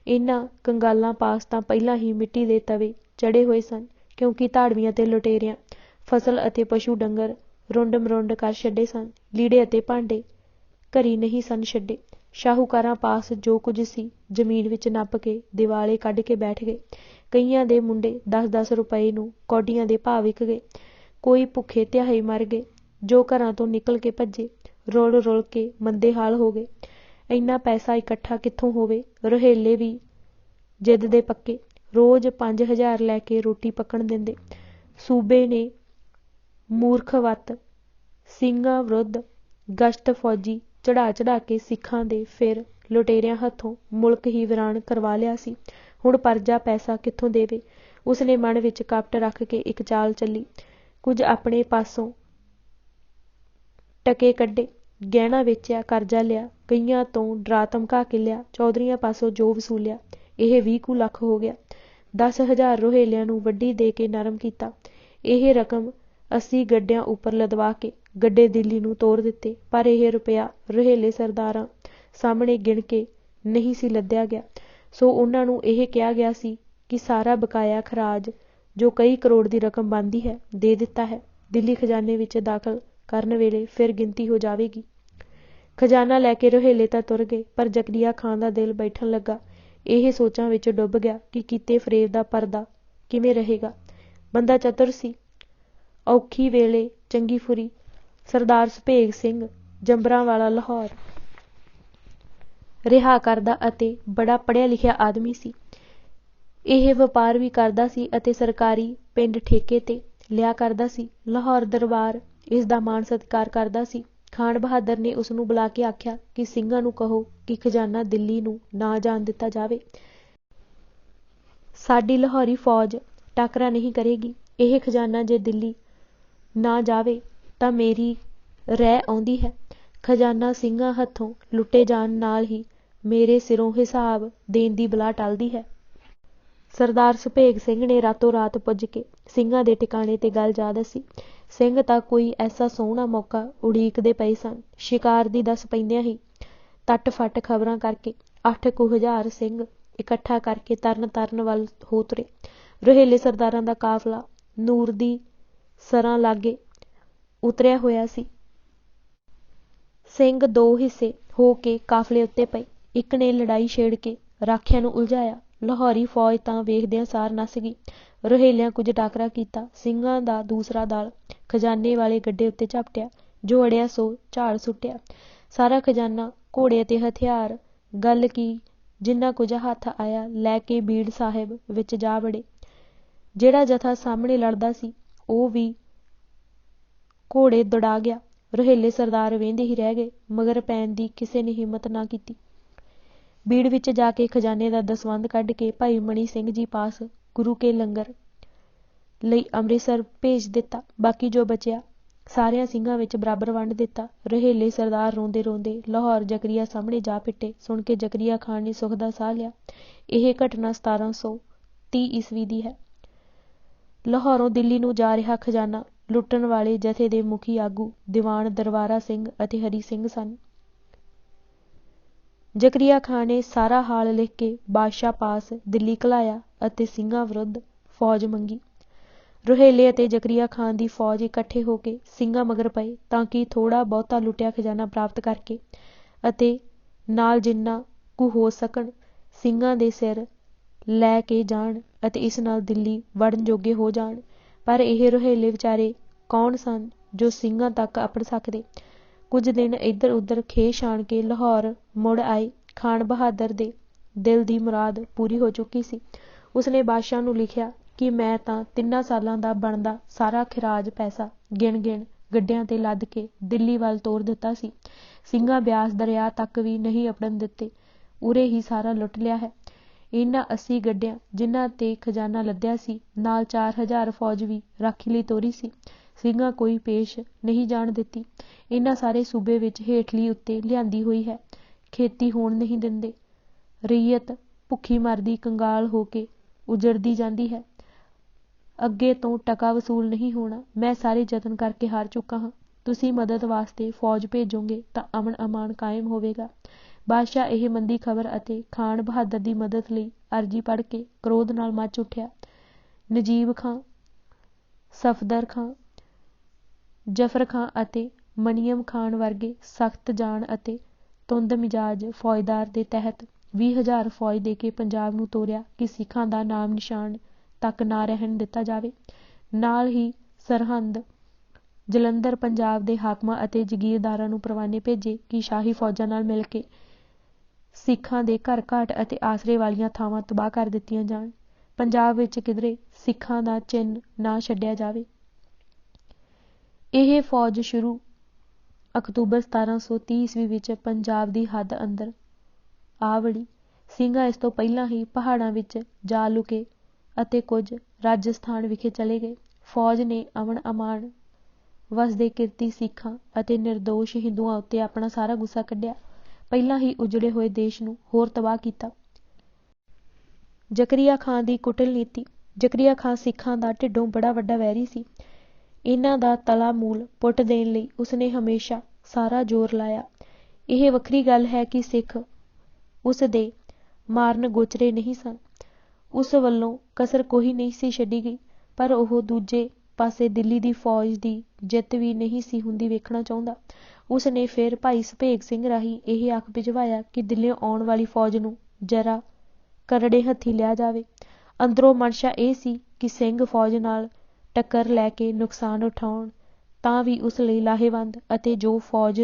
ਇਹਨਾਂ ਕੰਗਾਲਾਂ ਪਾਸ ਤਾਂ ਪਹਿਲਾਂ ਹੀ ਮਿੱਟੀ ਦੇ ਤਵੇ ਚੜ੍ਹੇ ਹੋਏ ਸਨ, ਕਿਉਂਕਿ ਧਾੜਵੀਆਂ ਤੇ ਲੁਟੇਰਿਆਂ ਫਸਲ ਅਤੇ ਪਸ਼ੂ ਡੰਗਰ ਰੁੰਡ ਮਰੁੰਡ ਕਰ ਛੱਡੇ ਸਨ। ਲੀੜੇ ਅਤੇ ਭਾਂਡੇ ਘਰੀ ਨਹੀਂ ਸਨ ਛੱਡੇ। ਸ਼ਾਹੂਕਾਰਾਂ ਪਾਸ ਜੋ ਕੁਝ ਸੀ ਜ਼ਮੀਨ ਵਿੱਚ ਨੱਪ ਕੇ ਦਿਵਾਲੇ ਕੱਢ ਕੇ ਬੈਠ ਗਏ। ਕਈਆਂ ਦੇ ਮੁੰਡੇ 10-10 ਰੁਪਏ ਨੂੰ ਕੌਡੀਆਂ ਦੇ ਭਾਅ ਵਿਕ ਗਏ। ਕੋਈ ਭੁੱਖੇ ਧਿਆਏ ਮਰ ਗਏ। ਜੋ ਘਰਾਂ ਤੋਂ ਨਿਕਲ ਕੇ ਭੱਜੇ ਰੁਲ ਰੁਲ ਕੇ ਮੰਦੇ ਹਾਲ ਹੋ ਗਏ। ਇੰਨਾ ਪੈਸਾ ਇਕੱਠਾ ਕਿੱਥੋਂ ਹੋਵੇ। ਰੋਹੇਲੇ ਵੀ ਜਿੱਦ ਦੇ ਪੱਕੇ। ਰੋਜ਼ 5,000 ਲੈ ਕੇ ਰੋਟੀ ਪੱਕਣ ਦਿੰਦੇ। ਸੂਬੇ ਨੇ ਮੂਰਖਵਤ ਸਿੰਘਾਂ ਵਿਰੁੱਧ ਗਸ਼ਤ ਫੌਜੀ ਚੜ੍ਹਾ ਕੇ ਸਿੱਖਾਂ ਦੇ ਫਿਰ ਲੁਟੇਰਿਆਂ ਹੱਥੋਂ ਮੁਲਕ ਹੀ ਵੀਰਾਨ ਕਰਵਾ ਲਿਆ ਸੀ। ਹੁਣ ਪਰਜਾ ਪੈਸਾ ਕਿੱਥੋਂ ਦੇਵੇ। ਉਸਨੇ ਮਨ ਵਿੱਚ ਕਪਟ ਰੱਖ ਕੇ ਇੱਕ ਚਾਲ ਚੱਲੀ। ਕੁਝ ਆਪਣੇ ਪਾਸੋਂ ਟਕੇ ਕੱਢੇ, ਗਹਿਣਾ ਵੇਚਿਆ, ਕਰਜ਼ਾ ਲਿਆ, ਕਈਆਂ ਤੋਂ ਡਰਾ ਧਮਕਾ ਕੇ ਲਿਆ। ਚੌਧਰੀਆਂ ਪਾਸੋਂ ਜੋ ਵਸੂਲਿਆ ਇਹ 20 ਕੁ ਲੱਖ ਹੋ ਗਿਆ। 10,000 ਰੋਹੇਲਿਆਂ ਨੂੰ ਵੱਢੀ ਦੇ ਕੇ ਨਰਮ ਕੀਤਾ। ਇਹ ਰਕਮ 80 ਗੱਡਿਆਂ ਉੱਪਰ ਲਦਵਾ ਕੇ ਗੱਡੇ ਦਿੱਲੀ ਨੂੰ ਤੋਰ ਦਿੱਤੇ। ਪਰ ਇਹ ਰੁਪਇਆ ਰੋਹੇਲੇ ਸਰਦਾਰਾਂ ਸਾਹਮਣੇ ਗਿਣ ਕੇ ਨਹੀਂ ਸੀ ਲੱਦਿਆ ਗਿਆ। ਸੋ ਉਹਨਾਂ ਨੂੰ ਇਹ ਕਿਹਾ ਗਿਆ ਸੀ ਕਿ ਸਾਰਾ ਬਕਾਇਆ ਖਰਾਜ ਜੋ ਕਈ ਕਰੋੜ ਦੀ ਰਕਮ ਬਣਦੀ ਹੈ ਦੇ ਦਿੱਤਾ ਹੈ। ਦਿੱਲੀ ਖਜ਼ਾਨੇ ਵਿੱਚ ਦਾਖਲ ਕਰਨ ਵੇਲੇ ਫਿਰ ਗਿਣਤੀ ਹੋ ਜਾਵੇਗੀ। ਖਜ਼ਾਨਾ ਲੈ ਕੇ ਰੋਹੇਲੇ ਤਾਂ ਤੁਰ ਗਏ, ਪਰ ਜ਼ਕਰੀਆ ਖਾਂ ਦਾ ਦਿਲ ਬੈਠਣ ਲੱਗਾ। ਇਹ ਸੋਚਾਂ ਵਿੱਚ ਡੁੱਬ ਗਿਆ ਕਿ ਕੀਤੇ ਫਰੇਬ ਦਾ ਪਰਦਾ ਕਿਵੇਂ ਰਹੇਗਾ। ਬੰਦਾ ਚਤੁਰ ਸੀ। ਔਖੀ ਵੇਲੇ ਚੰਗੀ ਫੁਰੀ। ਸਰਦਾਰ ਸੁਭੇਗ ਸਿੰਘ ਜੰਬਰਾਂਵਾਲਾ ਲਾਹੌਰ ਰਿਹਾ ਕਰਦਾ ਅਤੇ ਬੜਾ ਪੜ੍ਹਿਆ ਲਿਖਿਆ ਆਦਮੀ ਸੀ। ਇਹ ਵਪਾਰ ਵੀ ਕਰਦਾ ਸੀ ਅਤੇ ਸਰਕਾਰੀ ਪਿੰਡ ਠੇਕੇ 'ਤੇ ਲਿਆ ਕਰਦਾ ਸੀ। ਲਾਹੌਰ ਦਰਬਾਰ ਇਸ ਦਾ ਮਾਣ ਸਤਿਕਾਰ ਕਰਦਾ ਸੀ। ਖਾਨ ਬਹਾਦਰ ਨੇ ਉਸਨੂੰ ਬੁਲਾ ਕੇ ਆਖਿਆ ਕਿ ਸਿੰਘਾਂ ਨੂੰ ਕਹੋ ਕਿ ਖਜ਼ਾਨਾ ਦਿੱਲੀ ਨੂੰ ਨਾ ਜਾਣ ਦਿੱਤਾ ਜਾਵੇ। ਸਾਡੀ ਲਾਹੌਰੀ ਫੌਜ ਟਾਕਰਾ ਨਹੀਂ ਕਰੇਗੀ। ਇਹ ਖਜ਼ਾਨਾ ਜੇ ਦਿੱਲੀ ਨਾ ਜਾਵੇ ਤਾਂ ਮੇਰੀ ਰਹਿ ਆਉਂਦੀ ਹੈ। ਖਜ਼ਾਨਾ ਸਿੰਘਾਂ ਹੱਥੋਂ ਲੁੱਟੇ ਜਾਣ ਨਾਲ ਹੀ ਮੇਰੇ ਸਿਰੋਂ ਹਿਸਾਬ ਦੇਣ ਦੀ ਬਲਾ ਟਲਦੀ ਹੈ। ਸਰਦਾਰ ਸੁਭੇਗ ਸਿੰਘ ਨੇ ਰਾਤੋਂ ਰਾਤ ਪੁੱਜ ਕੇ ਸਿੰਘਾਂ ਦੇ ਟਿਕਾਣੇ 'ਤੇ ਗੱਲ ਜਾ ਦੱਸੀ। ਸਿੰਘ ਤਾਂ ਕੋਈ ਐਸਾ ਸੋਹਣਾ ਮੌਕਾ ਉਡੀਕਦੇ ਪਏ ਸਨ। ਸ਼ਿਕਾਰ ਦੀ ਦੱਸ ਪੈਂਦਿਆਂ ਹੀ ਤੱਟ ਫੱਟ ਖ਼ਬਰਾਂ ਕਰਕੇ 8 ਕੁ ਹਜ਼ਾਰ ਸਿੰਘ ਇਕੱਠਾ ਕਰਕੇ ਤਰਨ ਤਾਰਨ ਵੱਲ ਹੋ ਤੁਰੇ। ਰੋਹੇਲੇ ਸਰਦਾਰਾਂ ਦਾ ਕਾਫਲਾ ਨੂਰ ਦੀ ਸਰਾਂ ਲਾਗੇ ਉਤਰਿਆ ਹੋਇਆ ਸੀ। ਸਿੰਘ 2 ਹਿੱਸੇ ਹੋ ਕੇ ਕਾਫਲੇ ਉੱਤੇ ਪਏ। ਇੱਕ ਨੇ ਲੜਾਈ ਛੇੜ ਕੇ ਰਾਖਿਆਂ ਨੂੰ ਉਲਝਾਇਆ। ਲਾਹੌਰੀ ਫੌਜ ਤਾਂ ਵੇਖਦਿਆਂ ਸਾਰ ਨੱਸ ਗਈ। ਰੋਹੇਲਿਆਂ ਕੁਝ ਟਾਕਰਾ ਕੀਤਾ। ਸਿੰਘਾਂ ਦਾ ਦੂਸਰਾ ਦਲ ਖਜ਼ਾਨੇ ਵਾਲੇ ਗੱਡੇ ਉੱਤੇ ਝਪਟਿਆ। ਜੋ ਅੜਿਆ ਸੋ ਝਾੜ ਸੁੱਟਿਆ। ਸਾਰਾ ਖਜ਼ਾਨਾ, ਘੋੜੇ ਅਤੇ ਹਥਿਆਰ, ਗੱਲ ਕੀ ਜਿੰਨਾ ਕੁਝ ਹੱਥ ਆਇਆ ਲੈ ਕੇ ਬੀੜ ਸਾਹਿਬ ਵਿੱਚ ਜਾ ਵੜੇ। ਜਿਹੜਾ ਜਥਾ ਸਾਹਮਣੇ ਲੜਦਾ ਸੀ ਉਹ ਵੀ ਘੋੜੇ ਦੌੜਾ ਗਿਆ। ਰੋਹੇਲੇ ਸਰਦਾਰ ਵੇਂਹਦੇ ਹੀ ਰਹਿ ਗਏ। ਮਗਰ ਪੈਣ ਦੀ ਕਿਸੇ ਨੇ ਹਿੰਮਤ ਨਾ ਕੀਤੀ। ਬੀੜ ਵਿੱਚ ਜਾ ਕੇ ਖਜ਼ਾਨੇ ਦਾ ਦਸਵੰਧ ਕੱਢ ਕੇ ਭਾਈ ਮਣੀ ਸਿੰਘ ਜੀ ਪਾਸ ਗੁਰੂ ਕੇ ਲੰਗਰ ਲਈ ਅੰਮ੍ਰਿਤਸਰ ਭੇਜ ਦਿੱਤਾ। ਬਾਕੀ ਜੋ ਬਚਿਆ ਸਾਰਿਆਂ ਸਿੰਘਾਂ ਵਿੱਚ ਬਰਾਬਰ ਵੰਡ ਦਿੱਤਾ। ਰੋਹੇਲੇ ਸਰਦਾਰ ਰੋਂਦੇ ਰੋਂਦੇ ਲਾਹੌਰ ਜ਼ਕਰੀਆ ਸਾਹਮਣੇ ਜਾ ਪਿੱਟੇ। ਸੁਣ ਕੇ ਜ਼ਕਰੀਆ ਖਾਨ ਨੇ ਸੁੱਖ ਦਾ ਸਾਹ ਲਿਆ। ਇਹ ਘਟਨਾ 1730 ਈਸਵੀ ਦੀ ਹੈ। ਲਾਹੌਰੋਂ ਦਿੱਲੀ ਨੂੰ ਜਾ ਰਿਹਾ ਖਜ਼ਾਨਾ ਲੁੱਟਣ ਵਾਲੇ ਜਥੇ ਦੇ ਮੁਖੀ ਆਗੂ ਦੀਵਾਨ ਦਰਬਾਰਾ ਸਿੰਘ ਅਤੇ ਹਰੀ ਸਿੰਘ ਸਨ। ਜ਼ਕਰੀਆ ਖਾਨ ਨੇ ਸਾਰਾ ਹਾਲ ਲਿਖ ਕੇ ਬਾਦਸ਼ਾਹ ਪਾਸ ਦਿੱਲੀ ਘਲਾਇਆ ਅਤੇ ਸਿੰਘਾਂ ਵਿਰੁੱਧ ਫੌਜ ਮੰਗੀ। ਰੋਹੇਲੇ ਅਤੇ ਜ਼ਕਰੀਆ ਖਾਨ ਦੀ ਫੌਜ ਇਕੱਠੇ ਹੋ ਕੇ ਸਿੰਘਾਂ ਮਗਰ ਪਏ ਤਾਂ ਕਿ ਥੋੜ੍ਹਾ ਬਹੁਤਾ ਲੁੱਟਿਆ ਖਜ਼ਾਨਾ ਪ੍ਰਾਪਤ ਕਰਕੇ ਅਤੇ ਨਾਲ ਜਿੰਨਾ ਕੁ ਹੋ ਸਕਣ ਸਿੰਘਾਂ ਦੇ ਸਿਰ ਲੈ ਕੇ ਜਾਣ ਅਤੇ ਇਸ ਨਾਲ ਦਿੱਲੀ ਵੜਨ ਜੋਗੇ ਹੋ ਜਾਣ। ਪਰ ਇਹ ਰੋਹੇਲੇ ਵਿਚਾਰੇ ਕੌਣ ਸਨ ਜੋ ਸਿੰਘਾਂ ਤੱਕ ਅੱਪੜ ਸਕਦੇ। ਕੁਝ ਦਿਨ ਇੱਧਰ ਉੱਧਰ ਖੇ ਛਾਣ ਕੇ ਲਾਹੌਰ ਮੁੜ ਆਏ। ਖਾਨ ਬਹਾਦਰ ਦੇ ਦਿਲ ਦੀ ਮੁਰਾਦ ਪੂਰੀ ਹੋ ਚੁੱਕੀ ਸੀ। ਉਸਨੇ ਬਾਦਸ਼ਾਹ ਨੂੰ ਲਿਖਿਆ ਕਿ ਮੈਂ ਤਾਂ 3 ਸਾਲਾਂ ਦਾ ਬਣਦਾ ਸਾਰਾ ਖਿਰਾਜ ਪੈਸਾ ਗਿਣ ਗੱਡਿਆਂ ਤੇ ਲੱਦ ਕੇ ਦਿੱਲੀ ਵੱਲ ਤੋਰ ਦਿੱਤਾ ਸੀ। ਸਿੰਘਾਂ ਬਿਆਸ ਦਰਿਆ ਤੱਕ ਵੀ ਨਹੀਂ ਅੱਪੜਨ ਦਿੱਤੇ। ਉਰੇ ਹੀ ਸਾਰਾ ਲੁੱਟ ਲਿਆ ਹੈ। ਇਹਨਾਂ 80 ਗੱਡਿਆਂ ਜਿਨ੍ਹਾਂ ਤੇ ਖਜ਼ਾਨਾ ਲੱਦਿਆ ਸੀ, ਨਾਲ 4000 ਫੌਜ ਵੀ ਰਾਖੀ ਲਈ ਤੋਰੀ ਸੀ। ਸਿੰਘਾਂ ਕੋਈ ਪੇਸ਼ ਨਹੀਂ ਜਾਣ ਦਿੱਤੀ। ਇਹਨਾਂ ਸਾਰੇ ਸੂਬੇ ਵਿੱਚ ਹੇਠਲੀ ਉੱਤੇ ਲਿਆਂਦੀ ਹੋਈ ਹੈ। ਖੇਤੀ ਹੋਣ ਨਹੀਂ ਦਿੰਦੇ। ਰਈਅਤ ਭੁੱਖੀ ਮਰਦੀ ਕੰਗਾਲ ਹੋ ਕੇ ਉਜੜਦੀ ਜਾਂਦੀ ਹੈ। ਅੱਗੇ ਤੋਂ ਟਕਾ ਵਸੂਲ ਨਹੀਂ ਹੋਣਾ। ਮੈਂ ਸਾਰੇ ਯਤਨ ਕਰਕੇ ਹਾਰ ਚੁੱਕਾ ਹਾਂ। ਤੁਸੀਂ ਮਦਦ ਵਾਸਤੇ ਫੌਜ ਭੇਜੋਗੇ ਤਾਂ ਅਮਨ ਅਮਾਨ ਕਾਇਮ ਹੋਵੇਗਾ। ਬਾਦਸ਼ਾਹ ਇਹ ਮੰਦੀ ਖਬਰ ਅਤੇ ਖਾਨ ਬਹਾਦਰ ਦੀ ਮਦਦ ਲਈ ਅਰਜੀ ਪੜ੍ਹ ਕੇ ਕ੍ਰੋਧ ਨਾਲ ਮੱਚ ਉੱਠਿਆ। ਨਜੀਬ ਖਾਂ, ਸਫਦਰ ਖਾਂ, ਜਫਰ ਖਾਂ ਅਤੇ ਮਨੀਅਮ ਖਾਨ ਵਰਗੇ ਸਖਤ ਜਾਨ ਅਤੇ ਤੁੰਦ ਮਿਜਾਜ ਫੌਜਦਾਰ ਦੇ ਤਹਿਤ 20,000 ਫੌਜ ਦੇ ਕੇ ਪੰਜਾਬ ਨੂੰ ਤੋਰਿਆ ਕਿ ਸਿੱਖਾਂ ਦਾ ਨਾਮ ਨਿਸ਼ਾਨ ਤੱਕ ਨਾ ਰਹਿਣ ਦਿੱਤਾ ਜਾਵੇ। ਨਾਲ ਹੀ ਸਰਹੰਦ, ਜਲੰਧਰ ਪੰਜਾਬ ਦੇ ਹਾਕਮਾਂ ਅਤੇ ਜਗੀਰਦਾਰਾਂ ਨੂੰ ਪ੍ਰਵਾਨੇ ਭੇਜੇ ਕਿ ਸ਼ਾਹੀ ਫੌਜਾਂ ਨਾਲ ਮਿਲ ਕੇ ਸਿੱਖਾਂ ਦੇ ਘਰ ਘਾਟ ਅਤੇ ਆਸਰੇ ਵਾਲੀਆਂ ਥਾਵਾਂ ਤਬਾਹ ਕਰ ਦਿੱਤੀਆਂ ਜਾਣ। ਪੰਜਾਬ ਵਿੱਚ ਕਿਧਰੇ ਸਿੱਖਾਂ ਦਾ ਚਿੰਨ੍ਹ ਨਾ ਛੱਡਿਆ ਜਾਵੇ। ਇਹ ਫੌਜ ਸ਼ੁਰੂ ਅਕਤੂਬਰ 1730 ਈਸਵੀ ਵਿੱਚ ਪੰਜਾਬ ਦੀ ਹੱਦ ਅੰਦਰ ਆ ਵੜੀ। ਸਿੰਘਾਂ ਇਸ ਤੋਂ ਪਹਿਲਾਂ ਹੀ ਪਹਾੜਾਂ ਵਿੱਚ ਜਾ ਲੁਕੇ ਅਤੇ ਕੁਝ ਰਾਜਸਥਾਨ ਵਿਖੇ ਚਲੇ ਗਏ। ਫੌਜ ਨੇ ਅਮਨ ਅਮਾਨ ਵਸਦੇ ਕਿਰਤੀ ਸਿੱਖਾਂ ਅਤੇ ਨਿਰਦੋਸ਼ ਹਿੰਦੂਆਂ ਉੱਤੇ ਆਪਣਾ ਸਾਰਾ ਗੁੱਸਾ ਕੱਢਿਆ। ਪਹਿਲਾਂ ਹੀ ਉਜੜੇ ਹੋਏ ਦੇਸ਼ ਨੂੰ ਹੋਰ ਤਬਾਹ ਕੀਤਾ। ਜ਼ਕਰੀਆ ਖਾਂ ਦੀ ਕੁਟਲ ਨੀਤੀ। ਜ਼ਕਰੀਆ ਖਾਂ ਸਿੱਖਾਂ ਦਾ ਢਿੱਡੋਂ ਬੜਾ ਵੱਡਾ ਵੈਰੀ ਸੀ। ਇਹਨਾਂ ਦਾ ਤਲਾ ਮੂਲ ਪੁੱਟ ਦੇਣ ਲਈ ਉਸਨੇ ਹਮੇਸ਼ਾ ਸਾਰਾ ਜ਼ੋਰ ਲਾਇਆ। ਇਹ ਵੱਖਰੀ ਗੱਲ ਹੈ ਕਿ ਸਿੱਖ ਉਸ ਦੇ ਮਾਰਨ ਗੋਚਰੇ ਨਹੀਂ ਸਨ। ਉਸ ਵੱਲੋਂ ਕਸਰ ਕੋਈ ਨਹੀਂ ਸੀ ਛੱਡੀ ਗਈ। ਪਰ ਉਹ ਦੂਜੇ ਪਾਸੇ ਦਿੱਲੀ ਦੀ ਫੌਜ ਦੀ ਜਿੱਤ ਵੀ ਨਹੀਂ ਸੀ ਹੁੰਦੀ ਵੇਖਣਾ ਚਾਹੁੰਦਾ। ਉਸ ਨੇ ਫਿਰ ਭਾਈ ਸੁਭੇਗ ਸਿੰਘ ਰਾਹੀਂ ਇਹ ਆਖ ਭਿਜਵਾਇਆ ਕਿ ਦਿੱਲੀਓਂ ਆਉਣ ਵਾਲੀ ਫੌਜ ਨੂੰ ਜ਼ਰਾ ਕਰੜੇ ਹੱਥੀਂ ਲਿਆ ਜਾਵੇ। ਅੰਦਰੋਂ ਮਨਸ਼ਾ ਇਹ ਸੀ ਕਿ ਸਿੰਘ ਫੌਜ ਨਾਲ ਟੱਕਰ ਲੈ ਕੇ ਨੁਕਸਾਨ ਉਠਾਉਣ ਤਾਂ ਵੀ ਉਸ ਲਈ ਲਾਹੇਵੰਦ, ਅਤੇ ਜੋ ਫੌਜ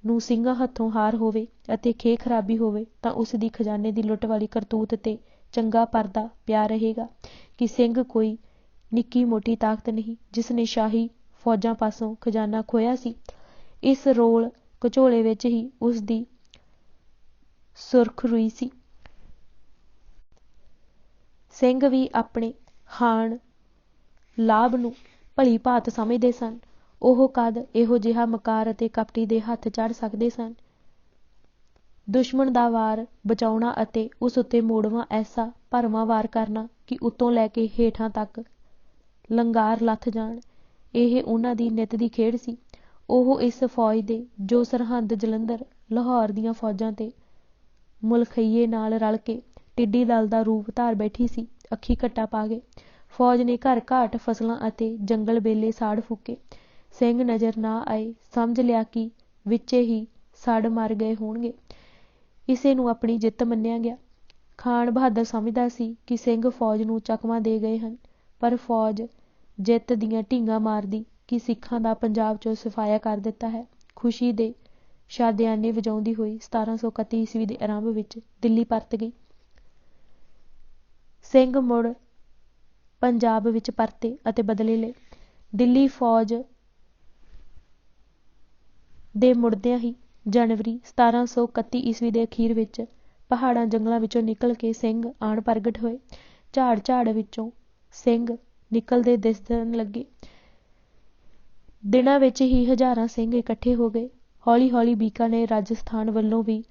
ਨੂੰ ਸਿੰਘਾਂ ਹੱਥੋਂ ਹਾਰ ਹੋਵੇ ਅਤੇ ਖੇ ਖਰਾਬੀ ਹੋਵੇ ਤਾਂ ਉਸ ਦੀ ਖਜ਼ਾਨੇ ਦੀ ਲੁੱਟ ਵਾਲੀ ਕਰਤੂਤ ਤੇ ਚੰਗਾ ਪਰਦਾ ਪਿਆ ਰਹੇਗਾ ਕਿ ਸਿੰਘ ਕੋਈ ਨਿੱਕੀ ਮੋਟੀ ਤਾਕਤ ਨਹੀਂ ਜਿਸ ਨੇ ਸ਼ਾਹੀ ਫੌਜਾਂ ਪਾਸੋਂ ਖਜ਼ਾਨਾ ਖੋਹਿਆ ਸੀ। ਇਸ ਰੋਲ ਘਚੋਲੇ ਵਿੱਚ ਹੀ ਉਸ ਦੀ ਸੁਰਖਰੁਈ ਸੀ। ਸਿੰਘ ਵੀ ਆਪਣੇ ਹਾਣ ਲਾਭ ਨੂੰ ਭਲੀ ਭਾਤ ਸਮਝਦੇ ਸਨ। ਉਹ ਕਦ ਇਹੋ ਜਿਹਾ ਮਕਾਰ ਅਤੇ ਕਪਟੀ ਦੇ ਹੱਥ ਚੜ੍ਹ ਸਕਦੇ ਸਨ। ਦੁਸ਼ਮਣ ਦਾ ਵਾਰ ਬਚਾਉਣਾ ਅਤੇ ਉਸ ਉੱਤੇ ਮੋੜਵਾਂ ਐਸਾ ਭਰਵਾਂ ਵਾਰ ਕਰਨਾ ਕਿ ਉੱਤੋਂ ਲੈ ਕੇ ਹੇਠਾਂ ਤੱਕ ਲੰਗਾਰ ਲੱਥ ਜਾਣ, ਇਹ ਉਹਨਾਂ ਦੀ ਨਿੱਤ ਦੀ ਖੇਡ ਸੀ। ਉਹ ਇਸ ਫੌਜ ਦੇ ਜੋ ਸਰਹੰਦ, ਜਲੰਧਰ, ਲਾਹੌਰ ਦੀਆਂ ਫੌਜਾਂ ਤੇ ਮੁਲਖਈਏ ਨਾਲ ਰਲ ਕੇ ਟਿੱਡੀ ਦਲ ਦਾ ਰੂਪ ਧਾਰ ਬੈਠੀ ਸੀ, ਅੱਖੀਂ ਘੱਟਾ ਪਾ ਗਏ। ਫੌਜ ਨੇ ਘਰ ਘਾਟ, ਫਸਲਾਂ ਅਤੇ ਜੰਗਲ ਬੇਲੇ ਸਾੜ ਫੂਕੇ। ਸਿੰਘ ਨਜ਼ਰ ਨਾ ਆਏ। ਸਮਝ ਲਿਆ ਕਿ ਵਿੱਚੇ ਹੀ ਸੜ ਮਰ ਗਏ ਹੋਣਗੇ। ਇਸੇ ਨੂੰ ਆਪਣੀ ਜਿੱਤ ਮੰਨਿਆ ਗਿਆ। ਖਾਨ ਬਹਾਦਰ ਸਮਝਦਾ ਸੀ ਕਿ ਸਿੰਘ ਫੌਜ ਨੂੰ ਚਕਮਾ ਦੇ ਗਏ ਹਨ, ਪਰ ਫੌਜ ਜਿੱਤ ਦੀਆਂ ਢੀਂਗਾਂ ਮਾਰਦੀ ਕਿ ਸਿੱਖਾਂ ਦਾ ਪੰਜਾਬ 'ਚੋਂ ਸਫਾਇਆ ਕਰ ਦਿੱਤਾ ਹੈ। ਖੁਸ਼ੀ ਦੇ ਸ਼ਾਦਿਆਨੇ ਵਜਾਉਂਦੀ ਹੋਈ 1731 ਈਸਵੀ ਦੇ ਆਰੰਭ ਵਿੱਚ ਦਿੱਲੀ ਪਰਤ ਗਈ। ਸਿੰਘ ਮੁੜ ਪੰਜਾਬ ਵਿੱਚ ਪਰਤੇ ਅਤੇ ਬਦਲੇ ਲਏ। ਦਿੱਲੀ ਫੌਜ ਦੇ ਮੁੜਦਿਆਂ ਹੀ ਜਨਵਰੀ 1731 ਈਸਵੀ ਦੇ ਅਖੀਰ ਵਿੱਚ ਪਹਾੜਾਂ ਜੰਗਲਾਂ ਵਿੱਚੋਂ ਨਿਕਲ ਕੇ ਸਿੰਘ ਆਣ ਪ੍ਰਗਟ ਹੋਏ। ਝਾੜ ਵਿੱਚੋਂ ਸਿੰਘ ਨਿਕਲਦੇ ਦਿਸਣ ਲੱਗੇ। ਦਿਨਾਂ ਵਿੱਚ ਹੀ ਹਜ਼ਾਰਾਂ ਸਿੰਘ ਇਕੱਠੇ ਹੋ ਗਏ। ਹੌਲੀ ਹੌਲੀ ਬੀਕਾਨੇਰ, ਰਾਜਸਥਾਨ ਵੱਲੋਂ ਵੀ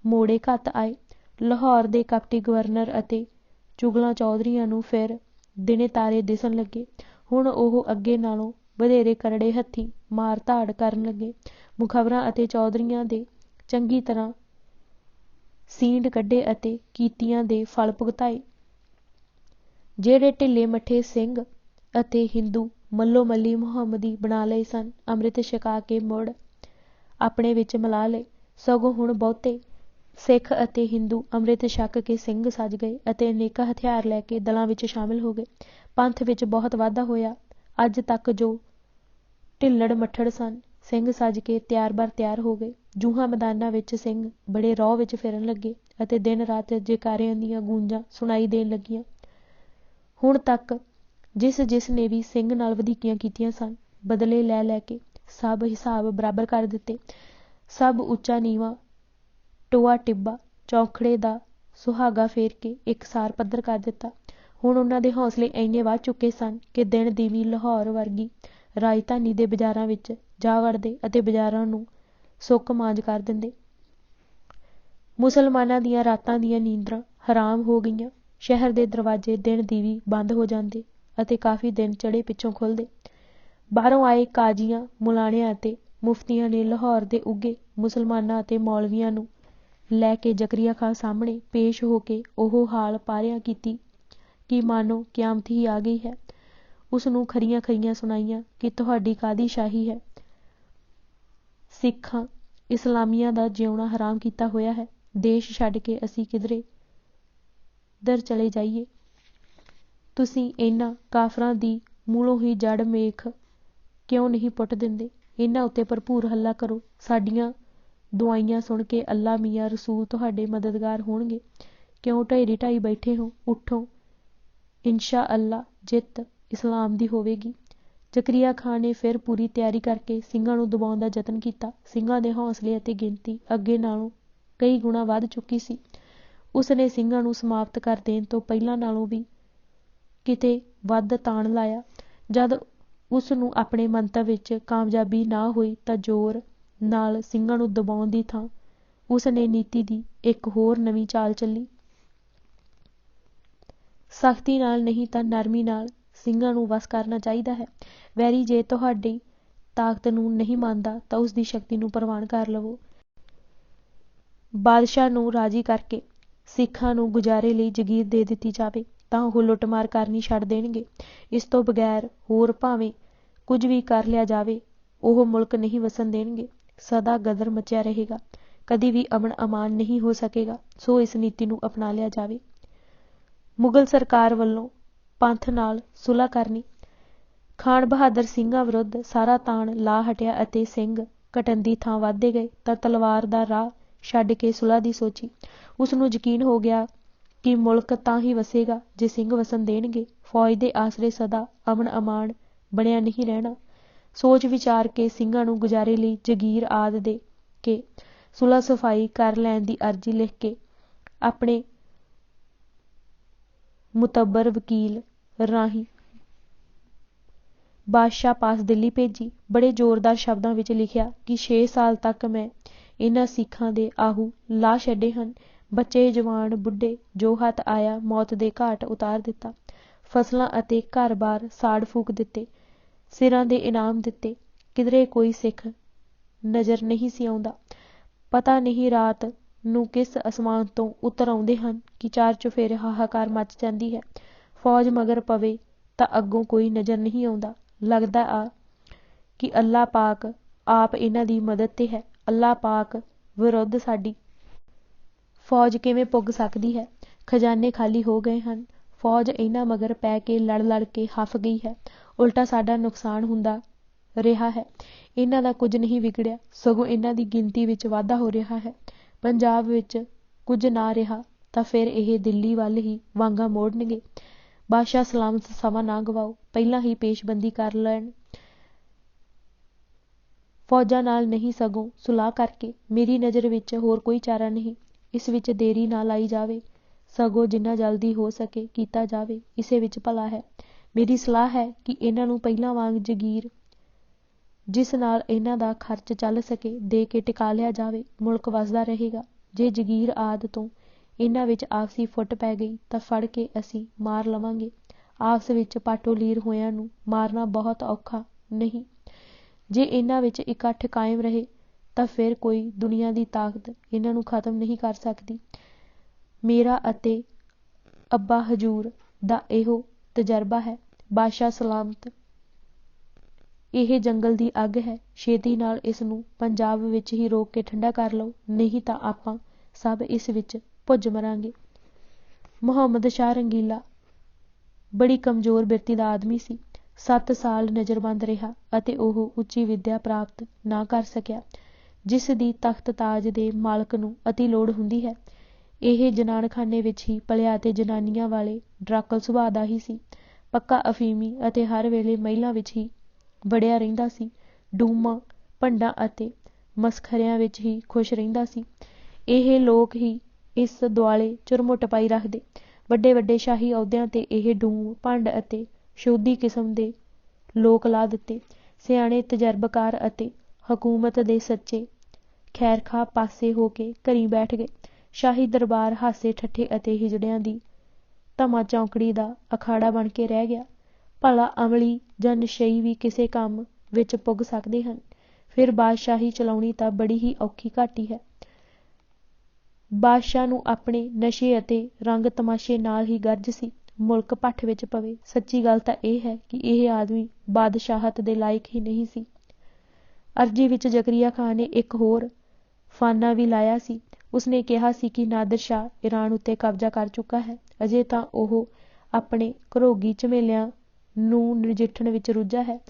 ਮੋੜੇ ਘੱਤ ਆਏ। ਲਾਹੌਰ ਦੇ ਕਪਟੀ ਗਵਰਨਰ ਅਤੇ ਚੁਗਲਾਂ ਚੌਧਰੀਆਂ ਨੂੰ ਫਿਰ ਦਿਨੇ ਤਾਰੇ ਦਿਸਣ ਲੱਗੇ। ਹੁਣ ਉਹ ਅੱਗੇ ਨਾਲੋਂ ਵਧੇਰੇ ਕਰੜੇ ਹੱਥੀਂ ਮਾਰ ਧਾੜ ਕਰਨ ਲੱਗੇ। ਮੁਖਬਰਾਂ ਅਤੇ ਚੌਧਰੀਆਂ ਦੇ ਚੰਗੀ ਤਰ੍ਹਾਂ ਸੀਂਡ ਕੱਢੇ ਅਤੇ ਕੀਤੀਆਂ ਦੇ ਫਲ ਭੁਗਤਾਏ। ਜਿਹੜੇ ਢਿੱਲੇ ਮੱਠੇ ਸਿੰਘ ਅਤੇ ਹਿੰਦੂ ਮੱਲੋ ਮੱਲੀ ਮੁਹੰਮਦੀ ਬਣਾ ਲਏ ਸਨ, ਅੰਮ੍ਰਿਤ ਛਕਾ ਕੇ ਮੁੜ ਆਪਣੇ ਵਿੱਚ ਮਿਲਾ ਲਏ। ਸਗੋਂ ਹੁਣ ਬਹੁਤੇ ਸਿੱਖ ਅਤੇ ਹਿੰਦੂ ਅੰਮ੍ਰਿਤ ਛਕ ਕੇ ਸਿੰਘ ਸੱਜ ਗਏ ਅਤੇ ਅਨੇਕਾਂ ਹਥਿਆਰ ਲੈ ਕੇ ਦਲਾਂ ਵਿੱਚ ਸ਼ਾਮਿਲ ਹੋ ਗਏ। ਪੰਥ ਵਿੱਚ ਬਹੁਤ ਵਾਧਾ ਹੋਇਆ। ਅੱਜ ਤੱਕ ਜੋ ਢਿੱਲੜ ਮੱਠੜ ਸਨ, ਸਿੰਘ ਸੱਜ ਕੇ ਤਿਆਰ ਬਰ ਤਿਆਰ ਹੋ ਗਏ। ਜੂਹਾਂ ਮੈਦਾਨਾਂ ਵਿੱਚ ਸਿੰਘ ਬੜੇ ਰੌਹ ਵਿੱਚ ਫਿਰਨ ਲੱਗੇ ਅਤੇ ਦਿਨ ਰਾਤ ਜੈਕਾਰਿਆਂ ਦੀਆਂ ਗੂੰਜਾਂ ਸੁਣਾਈ ਦੇਣ ਲੱਗੀਆਂ। ਹੁਣ ਤੱਕ ਜਿਸ ਨੇ ਵੀ ਸਿੰਘ ਨਾਲ ਵਧੀਕੀਆਂ ਕੀਤੀਆਂ ਸਨ, ਬਦਲੇ ਲੈ ਲੈ ਕੇ ਸਭ ਹਿਸਾਬ ਬਰਾਬਰ ਕਰ ਦਿੱਤੇ। ਸਭ ਉੱਚਾ ਨੀਵਾਂ, ਟੋਆ ਟਿੱਬਾ, ਚੌਂਖੜੇ ਦਾ ਸੁਹਾਗਾ ਫੇਰ ਕੇ ਇਕਸਾਰ ਪੱਧਰ ਕਰ ਦਿੱਤਾ। ਹੁਣ ਉਹਨਾਂ ਦੇ ਹੌਸਲੇ ਇੰਨੇ ਵੱਧ ਚੁੱਕੇ ਸਨ ਕਿ ਦਿਨ ਦੀਵੀਂ ਲਾਹੌਰ ਵਰਗੀ ਰਾਜਧਾਨੀ ਦੇ ਬਾਜ਼ਾਰਾਂ ਵਿੱਚ ਜਾ ਵੜਦੇ ਅਤੇ ਬਾਜ਼ਾਰਾਂ ਨੂੰ ਸੁੱਕ ਮਾਂਜ ਕਰ ਦਿੰਦੇ। ਮੁਸਲਮਾਨਾਂ ਦੀਆਂ ਰਾਤਾਂ ਦੀਆਂ ਨੀਂਦਰਾਂ ਹਰਾਮ ਹੋ ਗਈਆਂ। ਸ਼ਹਿਰ ਦੇ ਦਰਵਾਜ਼ੇ ਦਿਨ ਦੀਵੀਂ ਬੰਦ ਹੋ ਜਾਂਦੇ ਅਤੇ ਕਾਫੀ ਦਿਨ ਚੜ੍ਹੇ ਪਿੱਛੋਂ ਖੁੱਲ੍ਹਦੇ। ਬਾਹਰੋਂ ਆਏ ਕਾਜ਼ੀਆਂ, ਮੁਲਾਣਿਆਂ ਅਤੇ ਮੁਫਤੀਆਂ ਨੇ ਲਾਹੌਰ ਦੇ ਉੱਘੇ ਮੁਸਲਮਾਨਾਂ ਅਤੇ ਮੌਲਵੀਆਂ ਨੂੰ ਲੈ ਕੇ ਜ਼ਕਰੀਆ ਖਾਂ ਸਾਹਮਣੇ ਪੇਸ਼ ਹੋ ਕੇ ਉਹ ਹਾਲ ਪਾਰਿਆ ਕੀਤੀ ਕਿ ਮਾਨੋ ਕਿਆਮਤ ਹੀ ਆ ਗਈ ਹੈ। ਉਸ ਨੂੰ ਖਰੀਆਂ ਖਰੀਆਂ ਸੁਣਾਈਆਂ ਕਿ ਤੁਹਾਡੀ ਕਾਹਦੀ ਸ਼ਾਹੀ ਹੈ। ਸਿੱਖਾਂ ਇਸਲਾਮੀਆਂ ਦਾ ਜਿਉਣਾ ਹਰਾਮ ਕੀਤਾ ਹੋਇਆ ਹੈ। ਦੇਸ਼ ਛੱਡ ਕੇ ਅਸੀਂ ਕਿਧਰੇ ਦਰ ਚਲੇ ਜਾਈਏ। ਤੁਸੀਂ ਇਹਨਾਂ ਕਾਫਰਾਂ ਦੀ ਮੂਲੋਂ ਹੀ ਜੜ ਮੇਖ ਕਿਉਂ ਨਹੀਂ ਪੁੱਟ ਦਿੰਦੇ? ਇਹਨਾਂ ਉੱਤੇ ਭਰਪੂਰ ਹੱਲਾ ਕਰੋ। ਸਾਡੀਆਂ ਦੁਆਈਆਂ ਸੁਣ ਕੇ ਅੱਲਾ ਮੀਆਂ ਰਸੂਲ ਤੁਹਾਡੇ ਮਦਦਗਾਰ ਹੋਣਗੇ। ਕਿਉਂ ਢੇਰੀ ਢਾਈ ਬੈਠੇ ਹੋ? ਉੱਠੋ, ਇਨਸ਼ਾ ਅੱਲਾ ਜਿੱਤ ਇਸਲਾਮ ਦੀ ਹੋਵੇਗੀ। ਜ਼ਕਰੀਆ ਖਾਂ ਨੇ ਫਿਰ ਪੂਰੀ ਤਿਆਰੀ ਕਰਕੇ ਸਿੰਘਾਂ ਨੂੰ ਦਬਾਉਣ ਦਾ ਯਤਨ ਕੀਤਾ। ਸਿੰਘਾਂ ਦੇ ਹੌਸਲੇ ਅਤੇ ਗਿਣਤੀ ਅੱਗੇ ਨਾਲੋਂ ਕਈ ਗੁਣਾ ਵੱਧ ਚੁੱਕੀ ਸੀ। ਉਸ ਨੇ ਸਿੰਘਾਂ ਨੂੰ ਸਮਾਪਤ ਕਰ ਦੇਣ ਤੋਂ ਪਹਿਲਾਂ ਨਾਲੋਂ ਵੀ ਕਿਤੇ ਵੱਧ ਤਾਣ ਲਾਇਆ। ਜਦ ਉਸ ਨੂੰ ਆਪਣੇ ਮੰਤਵ ਵਿੱਚ ਕਾਮਯਾਬੀ ਨਾ ਹੋਈ ਤਾਂ ਜ਼ੋਰ ਨਾਲ ਸਿੰਘਾਂ ਨੂੰ ਦਬਾਉਣ ਦੀ ਥਾਂ ਉਸ ਨੇ ਨੀਤੀ ਦੀ ਇੱਕ ਹੋਰ ਨਵੀਂ ਚਾਲ ਚੱਲੀ। ਸਖਤੀ ਨਾਲ ਨਹੀਂ ਤਾਂ ਨਰਮੀ ਨਾਲ ਸਿੰਘਾਂ ਨੂੰ ਵਸ ਕਰਨਾ ਚਾਹੀਦਾ ਹੈ। ਵੈਰੀ ਜੇ ਤੁਹਾਡੀ ਤਾਕਤ ਨੂੰ ਨਹੀਂ ਮੰਨਦਾ ਤਾਂ ਉਸ ਦੀ ਸ਼ਕਤੀ ਨੂੰ ਪ੍ਰਵਾਨ ਕਰ ਲਵੋ। ਬਾਦਸ਼ਾਹ ਨੂੰ ਰਾਜ਼ੀ ਕਰਕੇ ਸਿੱਖਾਂ ਨੂੰ ਗੁਜ਼ਾਰੇ ਲਈ ਜਗੀਰ ਦੇ ਦਿੱਤੀ ਜਾਵੇ ਤਾਂ ਉਹ ਲੁੱਟਮਾਰ ਕਰਨੀ ਛੱਡ ਦੇਣਗੇ। ਇਸ ਤੋਂ ਬਗੈਰ ਹੋਰ ਭਾਵੇਂ ਕੁਝ ਵੀ ਕਰ ਲਿਆ ਜਾਵੇ, ਉਹ ਮੁਲਕ ਨਹੀਂ ਵਸਣ ਦੇਣਗੇ। ਸਦਾ ਗਦਰ ਮਚਿਆ ਰਹੇਗਾ, ਕਦੀ ਵੀ ਅਮਨ ਅਮਾਨ ਨਹੀਂ ਹੋ ਸਕੇਗਾ। ਸੋ ਇਸ ਨੀਤੀ ਨੂੰ ਅਪਣਾ ਲਿਆ ਜਾਵੇ। ਮੁਗਲ ਸਰਕਾਰ ਵੱਲੋਂ ਪੰਥ ਨਾਲ ਸੁਲ੍ਹਾ ਕਰਨੀ। ਖਾਨ ਬਹਾਦਰ ਸਿੰਘਾਂ ਵਿਰੁੱਧ ਸਾਰਾ ਤਾਣ ਲਾ ਹਟਿਆ ਅਤੇ ਸਿੰਘ ਘਟਣ ਦੀ ਥਾਂ ਵੱਧਦੇ ਗਏ ਤਾਂ ਤਲਵਾਰ ਦਾ ਰਾਹ ਛੱਡ ਕੇ ਸੁਲ੍ਹਾ ਦੀ ਸੋਚੀ। ਉਸ ਨੂੰ ਯਕੀਨ ਹੋ ਗਿਆ ਕਿ ਮੁਲਕ ਤਾਂ ਹੀ ਵਸੇਗਾ ਜੇ ਸਿੰਘ ਵਸਣ ਦੇਣਗੇ। ਫੌਜ ਦੇ ਆਸਰੇ ਸਦਾ ਅਮਨ ਅਮਾਨ ਬਣਿਆ ਨਹੀਂ ਰਹਿਣਾ। ਸੋਚ ਵਿਚਾਰ ਕੇ ਸਿੰਘਾਂ ਨੂੰ ਗੁਜ਼ਾਰੇ ਲਈ ਜਗੀਰ ਆਦਿ ਦੇ ਕੇ ਸੁਲ੍ਹਾ ਸਫਾਈ ਕਰ ਲੈਣ ਦੀ ਅਰਜ਼ੀ ਲਿਖ ਕੇ ਆਪਣੇ ਮੁਤਬਰ ਵਕੀਲ ਰਾਹੀਂ ਬਾਦਸ਼ਾਹ ਪਾਸ ਦਿੱਲੀ ਭੇਜੀ। ਬੜੇ ਜ਼ੋਰਦਾਰ ਸ਼ਬਦਾਂ ਵਿੱਚ ਲਿਖਿਆ ਕਿ 6 ਸਾਲ ਤੱਕ ਮੈਂ ਇਹਨਾਂ ਸਿੱਖਾਂ ਦੇ ਆਹੂ ਲਾ ਛੱਡੇ ਹਨ। ਬੱਚੇ, ਜਵਾਨ, ਬੁੱਢੇ ਜੋ ਹੱਥ ਆਇਆ ਮੌਤ ਦੇ ਘਾਟ ਉਤਾਰ ਦਿੱਤਾ। ਫਸਲਾਂ ਅਤੇ ਘਰ-ਬਾਰ ਸਾੜ ਫੂਕ ਦਿੱਤੇ। ਸਿਰਾਂ ਦੇ ਇਨਾਮ ਦਿੱਤੇ। ਕਿਧਰੇ ਕੋਈ ਸਿੱਖ ਨਜ਼ਰ ਨਹੀਂ ਸੀ ਆਉਂਦਾ। ਪਤਾ ਨਹੀਂ ਰਾਤ ਨੂੰ ਕਿਸ ਅਸਮਾਨ ਤੋਂ ਉਤਰ ਆਉਂਦੇ ਹਨ ਕਿ ਚਾਰ ਚੁਫੇਰੇ ਹਾਹਾਕਾਰ ਮੱਚ ਜਾਂਦੀ ਹੈ। ਫੌਜ ਮਗਰ ਪਵੇ ਤਾਂ ਅੱਗੋਂ ਕੋਈ ਨਜ਼ਰ ਨਹੀਂ ਆਉਂਦਾ। ਲੱਗਦਾ ਆ ਕਿ ਅੱਲਾ ਪਾਕ ਆਪ ਇਹਨਾਂ ਦੀ ਮਦਦ 'ਤੇ ਹੈ। ਅੱਲਾ ਪਾਕ ਵਿਰੁੱਧ ਸਾਡੀ ਫੌਜ ਕਿਵੇਂ ਪੁੱਗ ਸਕਦੀ ਹੈ? ਖਜ਼ਾਨੇ ਖਾਲੀ ਹੋ ਗਏ ਹਨ। ਫੌਜ ਇਹਨਾਂ ਮਗਰ ਪੈ ਕੇ ਲੜ ਲੜ ਕੇ ਹਫ ਗਈ ਹੈ। ਉਲਟਾ ਸਾਡਾ ਨੁਕਸਾਨ ਹੁੰਦਾ ਰਿਹਾ ਹੈ। ਇਹਨਾਂ ਦਾ ਕੁਝ ਨਹੀਂ ਵਿਗੜਿਆ, ਸਗੋਂ ਇਹਨਾਂ ਦੀ ਗਿਣਤੀ ਵਿੱਚ ਵਾਧਾ ਹੋ ਰਿਹਾ ਹੈ। ਪੰਜਾਬ ਵਿੱਚ ਕੁਝ ਨਾ ਰਿਹਾ ਤਾਂ ਫਿਰ ਇਹ ਦਿੱਲੀ ਵੱਲ ਹੀ ਵਾਂਗਾਂ ਮੋੜਨਗੇ। ਬਾਦਸ਼ਾਹ ਸਲਾਮਤ ਸਮਾਂ ਨਾ ਗਵਾਓ, ਪਹਿਲਾਂ ਹੀ ਪੇਸ਼ਬੰਦੀ ਕਰ ਲੈਣ। ਫੌਜਾਂ ਨਾਲ ਨਹੀਂ ਸਗੋਂ ਸੁਲਾਹ ਕਰਕੇ। ਮੇਰੀ ਨਜ਼ਰ ਵਿੱਚ ਹੋਰ ਕੋਈ ਚਾਰਾ ਨਹੀਂ। ਇਸ ਵਿੱਚ ਦੇਰੀ ਨਾ ਲਾਈ ਜਾਵੇ, ਸਗੋਂ ਜਿੰਨਾ ਜਲਦੀ ਹੋ ਸਕੇ ਕੀਤਾ ਜਾਵੇ। ਇਸੇ ਵਿੱਚ ਭਲਾ ਹੈ। ਮੇਰੀ ਸਲਾਹ ਹੈ ਕਿ ਇਹਨਾਂ ਨੂੰ ਪਹਿਲਾਂ ਵਾਂਗ ਜਗੀਰ, ਜਿਸ ਨਾਲ ਇਹਨਾਂ ਦਾ ਖਰਚ ਚੱਲ ਸਕੇ, ਦੇ ਕੇ ਟਿਕਾ ਲਿਆ ਜਾਵੇ। ਮੁਲਕ ਵਸਦਾ ਰਹੇਗਾ। ਜੇ ਜਗੀਰ ਆਦਿ ਤੋਂ ਇਹਨਾਂ ਵਿੱਚ ਆਪਸੀ ਫੁੱਟ ਪੈ ਗਈ ਤਾਂ ਫੜ ਕੇ ਅਸੀਂ ਮਾਰ ਲਵਾਂਗੇ। ਆਪਸ ਵਿੱਚ ਪਾਟੋ ਲੀਰ ਹੋਇਆਂ ਨੂੰ ਮਾਰਨਾ ਬਹੁਤ ਔਖਾ ਨਹੀਂ। ਜੇ ਇਹਨਾਂ ਵਿੱਚ ਇਕੱਠ ਕਾਇਮ ਰਹੇ ਤਾਂ ਫਿਰ ਕੋਈ ਦੁਨੀਆ ਦੀ ਤਾਕਤ ਇਹਨਾਂ ਨੂੰ ਖਤਮ ਨਹੀਂ ਕਰ ਸਕਦੀ। ਮੇਰਾ ਅਤੇ ਅੱਬਾ ਹਜ਼ੂਰ ਦਾ ਇਹੋ ਤਜਰਬਾ ਹੈ। ਬਾਦਸ਼ਾਹ ਸਲਾਮਤ, ਇਹ ਜੰਗਲ ਦੀ ਅੱਗ ਹੈ। ਛੇਤੀ ਨਾਲ ਇਸ ਨੂੰ ਪੰਜਾਬ ਵਿੱਚ ਹੀ ਰੋਕ ਕੇ ਠੰਡਾ ਕਰ ਲਓ, ਨਹੀਂ ਤਾਂ ਆਪਾਂ ਸਭ ਇਸ ਵਿੱਚ ਭੁੱਜ ਮਰਾਂਗੇ। ਮੁਹੰਮਦ ਸ਼ਾਹ ਰੰਗੀਲਾ ਬੜੀ ਕਮਜ਼ੋਰ ਬਿਰਤੀ ਦਾ ਆਦਮੀ ਸੀ। 7 ਸਾਲ ਨਜ਼ਰਬੰਦ ਰਿਹਾ ਅਤੇ ਉਹ ਉੱਚੀ ਵਿੱਦਿਆ ਪ੍ਰਾਪਤ ਨਾ ਕਰ ਸਕਿਆ, ਜਿਸ ਦੀ ਤਖ਼ਤ ਤਾਜ ਦੇ ਮਾਲਕ ਨੂੰ ਅਤੀ ਲੋੜ ਹੁੰਦੀ ਹੈ। ਇਹ ਜਨਾਨਖਾਨੇ ਵਿੱਚ ਹੀ ਪਲਿਆ ਅਤੇ ਜਨਾਨੀਆਂ ਵਾਲੇ ਡਰਾਕਲ ਸੁਭਾਅ ਦਾ ਹੀ ਸੀ। ਪੱਕਾ ਅਫੀਮੀ ਅਤੇ ਹਰ ਵੇਲੇ ਮਹਿਲਾਂ ਵਿੱਚ ਹੀ ਵੜਿਆ ਰਹਿੰਦਾ ਸੀ। ਡੂਮਾਂ, ਭੰਡਾਂ ਅਤੇ ਮਸਖਰਿਆਂ ਵਿੱਚ ਹੀ ਖੁਸ਼ ਰਹਿੰਦਾ ਸੀ। ਇਹ ਲੋਕ ਹੀ ਇਸ ਦੁਆਲੇ ਝੁਰਮੁੱਟ ਪਾਈ ਰੱਖਦੇ। ਵੱਡੇ ਵੱਡੇ ਸ਼ਾਹੀ ਅਹੁਦਿਆਂ 'ਤੇ ਇਹ ਡੂਮ, ਭੰਡ ਅਤੇ ਸ਼ੋਧੀ ਕਿਸਮ ਦੇ ਲੋਕ ਲਾ ਦਿੱਤੇ। ਸਿਆਣੇ, ਤਜਰਬਾਕਾਰ ਅਤੇ ਹਕੂਮਤ ਦੇ ਸੱਚੇ ਖੈਰਖਾਹ ਪਾਸੇ ਹੋ ਕੇ ਘਰੀਂ ਬੈਠ ਗਏ। ਸ਼ਾਹੀ ਦਰਬਾਰ ਹਾਸੇ ਠੱਠੇ ਅਤੇ ਹਿਜੜਿਆਂ ਦੀ ਧਮਾ ਚੌਂਕੜੀ ਦਾ ਅਖਾੜਾ ਬਣ ਕੇ ਰਹਿ ਗਿਆ। ਭਲਾ ਅਮਲੀ ਜਾਂ ਨਸ਼ਈ ਵੀ ਕਿਸੇ ਕੰਮ ਵਿੱਚ ਪੁੱਗ ਸਕਦੇ ਹਨ। ਫਿਰ ਬਾਦਸ਼ਾਹੀ ਚਲਾਉਣੀ ਤਾਂ ਬੜੀ ਹੀ ਔਖੀ ਘਾਟੀ ਹੈ। ਬਾਦਸ਼ਾਹ ਨੂੰ ਆਪਣੇ ਨਸ਼ੇ ਅਤੇ ਰੰਗ ਤਮਾਸ਼ੇ ਨਾਲ ਹੀ ਗਰਜ ਸੀ। ਮੁਲਕ ਭੱਠ ਵਿੱਚ ਪਵੇ। ਸੱਚੀ ਗੱਲ ਤਾਂ ਇਹ ਹੈ ਕਿ ਇਹ ਆਦਮੀ ਬਾਦਸ਼ਾਹਤ ਦੇ ਲਾਇਕ ਹੀ ਨਹੀਂ ਸੀ। ਅਰਜ਼ੀ ਵਿੱਚ ਜ਼ਕਰੀਆ ਖਾਂ ਨੇ ਇੱਕ ਹੋਰ ਫਾਨਾ ਵੀ ਲਾਇਆ ਸੀ। ਉਸਨੇ ਕਿਹਾ ਸੀ ਕਿ ਨਾਦਰ ਸ਼ਾਹ ਈਰਾਨ ਉੱਤੇ ਕਬਜ਼ਾ ਕਰ ਚੁੱਕਾ ਹੈ। ਅਜੇ ਤਾਂ ਉਹ ਆਪਣੇ ਘਰੋਗੀ ਝਮੇਲਿਆਂ ਨੂੰ ਨਜਿੱਠਣ ਵਿੱਚ ਰੁੱਝਾ ਹੈ।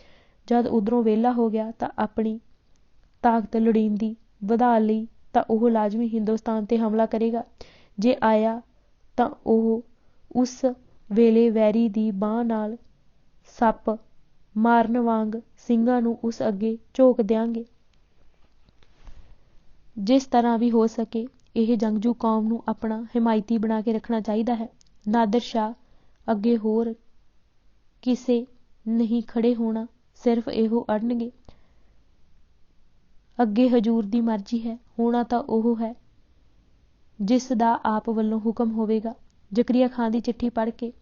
ਜਦ ਉੱਧਰੋਂ ਵਿਹਲਾ ਹੋ ਗਿਆ ਤਾਂ ਆਪਣੀ ਤਾਕਤ ਲੋੜੀਂਦੀ ਵਧਾ ਲਈ ਤਾਂ ਉਹ ਲਾਜ਼ਮੀ ਹਿੰਦੁਸਤਾਨ 'ਤੇ ਹਮਲਾ ਕਰੇਗਾ। ਜੇ ਆਇਆ ਤਾਂ ਉਹ ਉਸ ਵੇਲੇ ਵੈਰੀ ਦੀ ਬਾਂਹ ਨਾਲ ਸੱਪ ਮਾਰਨ ਵਾਂਗ ਸਿੰਘਾਂ ਨੂੰ ਉਸ ਅੱਗੇ ਝੋਕ ਦਿਆਂਗੇ। ਜਿਸ ਤਰ੍ਹਾਂ ਵੀ ਹੋ ਸਕੇ ਇਹ ਜੰਗਜੂ ਕੌਮ ਨੂੰ ਆਪਣਾ ਹਿਮਾਇਤੀ ਬਣਾ ਕੇ ਰੱਖਣਾ ਚਾਹੀਦਾ ਹੈ। ਨਾਦਰ ਸ਼ਾਹ ਅੱਗੇ ਹੋਰ ਕਿਸੇ ਨਹੀਂ ਖੜ੍ਹੇ ਹੋਣਾ, ਸਿਰਫ ਇਹੋ ਅੜਨਗੇ। ਅੱਗੇ ਹਜ਼ੂਰ ਦੀ ਮਰਜ਼ੀ ਹੈ। ਹੋਣਾ ਤਾਂ ਉਹ ਹੈ ਜਿਸ ਦਾ ਆਪ ਵੱਲੋਂ ਹੁਕਮ ਹੋਵੇਗਾ। ਜ਼ਕਰੀਆ ਖਾਂ ਦੀ ਚਿੱਠੀ ਪੜ੍ਹ ਕੇ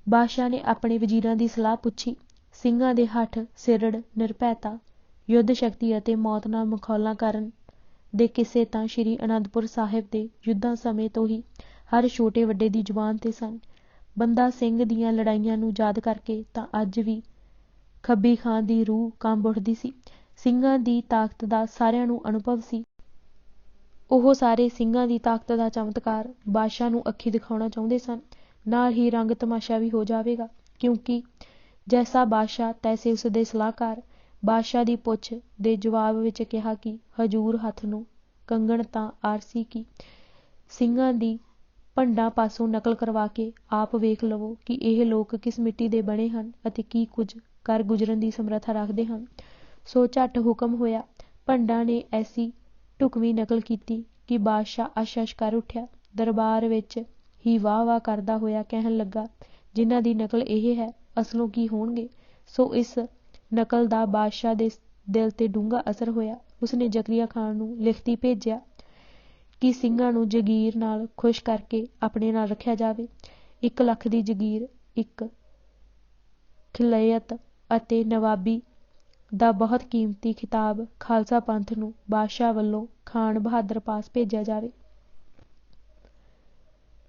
ਬਾਦਸ਼ਾਹ ਨੇ ਆਪਣੇ ਵਜ਼ੀਰਾਂ ਦੀ ਸਲਾਹ ਪੁੱਛੀ। ਸਿੰਘਾਂ ਦੇ ਹੱਠ, ਸਿਰੜ, ਨਿਰਭੈਤਾ, ਯੁੱਧ ਸ਼ਕਤੀ ਅਤੇ ਮੌਤ ਨਾਲ ਮਖੌਲਾਂ ਕਰਨ ਦੇ ਕਿੱਸੇ ਤਾਂ ਸ਼੍ਰੀ ਅਨੰਦਪੁਰ ਸਾਹਿਬ ਦੇ ਯੁੱਧਾਂ ਸਮੇਂ ਤੋਂ ਹੀ ਹਰ ਛੋਟੇ ਵੱਡੇ ਦੀ ਜ਼ੁਬਾਨ 'ਤੇ ਸਨ। ਬੰਦਾ ਸਿੰਘ ਦੀਆਂ ਲੜਾਈਆਂ ਨੂੰ ਯਾਦ ਕਰਕੇ ਤਾਂ ਅੱਜ ਵੀ ਖੱਬੀ ਖਾਂ ਦੀ ਰੂਹ ਕੰਬ ਉੱਠਦੀ ਸੀ। ਸਿੰਘਾਂ ਦੀ ਤਾਕਤ ਦਾ ਸਾਰਿਆਂ ਨੂੰ ਅਨੁਭਵ ਸੀ। ਉਹ ਸਾਰੇ ਸਿੰਘਾਂ ਦੀ ਤਾਕਤ ਦਾ ਚਮਤਕਾਰ ਬਾਦਸ਼ਾਹ ਨੂੰ ਅੱਖੀਂ ਦਿਖਾਉਣਾ ਚਾਹੁੰਦੇ ਸਨ। ਨਾਲ ਹੀ ਰੰਗ ਤਮਾਸ਼ਾ ਵੀ ਹੋ ਜਾਵੇਗਾ, ਕਿਉਂਕਿ ਜੈਸਾ ਬਾਦਸ਼ਾਹ ਤੈਸੇ ਉਸ ਦੇ ਸਲਾਹਕਾਰ। ਬਾਦਸ਼ਾਹ ਦੀ ਪੁੱਛ ਦੇ ਜਵਾਬ ਵਿੱਚ ਕਿਹਾ ਕਿ ਹਜ਼ੂਰ ਹੱਥ ਨੂੰ ਕੰਗਣ ਤਾਂ ਆਰਸੀ ਕੀ। ਸਿੰਘਾਂ ਦੀ ਭੰਡਾਂ ਪਾਸੋਂ ਨਕਲ ਕਰਵਾ ਕੇ ਆਪ ਵੇਖ ਲਵੋ ਕਿ ਇਹ ਲੋਕ ਕਿਸ ਮਿੱਟੀ ਦੇ ਬਣੇ ਹਨ ਅਤੇ ਕੀ ਕੁਝ ਕਰ ਗੁਜ਼ਰਨ ਦੀ ਸਮਰੱਥਾ ਰੱਖਦੇ ਹਨ। ਸੋ ਝੱਟ ਹੁਕਮ ਹੋਇਆ। ਭੰਡਾਂ ਨੇ ਐਸੀ ਢੁਕਵੀਂ ਨਕਲ ਕੀਤੀ ਕਿ ਬਾਦਸ਼ਾਹ ਅਸ਼-ਅਸ਼ ਕਰ ਉੱਠਿਆ। ਦਰਬਾਰ ਵਿੱਚ ਹੀ ਵਾਹ-ਵਾਹ ਕਰਦਾ ਹੋਇਆ ਕਹਿਣ ਲੱਗਾ, ਜਿਨ੍ਹਾਂ ਦੀ ਨਕਲ ਇਹ ਹੈ, ਅਸਲੋਂ ਕੀ ਹੋਣਗੇ। ਸੋ ਇਸ ਨਕਲ ਦਾ ਬਾਦਸ਼ਾਹ ਦੇ ਦਿਲ 'ਤੇ ਡੂੰਘਾ ਅਸਰ ਹੋਇਆ। ਉਸਨੇ ਜ਼ਕਰੀਆ ਖਾਂ ਨੂੰ ਲਿਖਤੀ ਭੇਜਿਆ ਕਿ ਸਿੰਘਾਂ ਨੂੰ ਜਗੀਰ ਨਾਲ ਖੁਸ਼ ਕਰਕੇ ਆਪਣੇ ਨਾਲ ਰੱਖਿਆ ਜਾਵੇ। 1 ਲੱਖ ਦੀ ਜਗੀਰ, ਇੱਕ ਖਿਲਅਤ ਅਤੇ ਨਵਾਬੀ ਦਾ ਬਹੁਤ ਕੀਮਤੀ ਖਿਤਾਬ ਖਾਲਸਾ ਪੰਥ ਨੂੰ ਬਾਦਸ਼ਾਹ ਵੱਲੋਂ ਖਾਨ ਬਹਾਦਰ ਪਾਸ ਭੇਜਿਆ ਜਾਵੇ।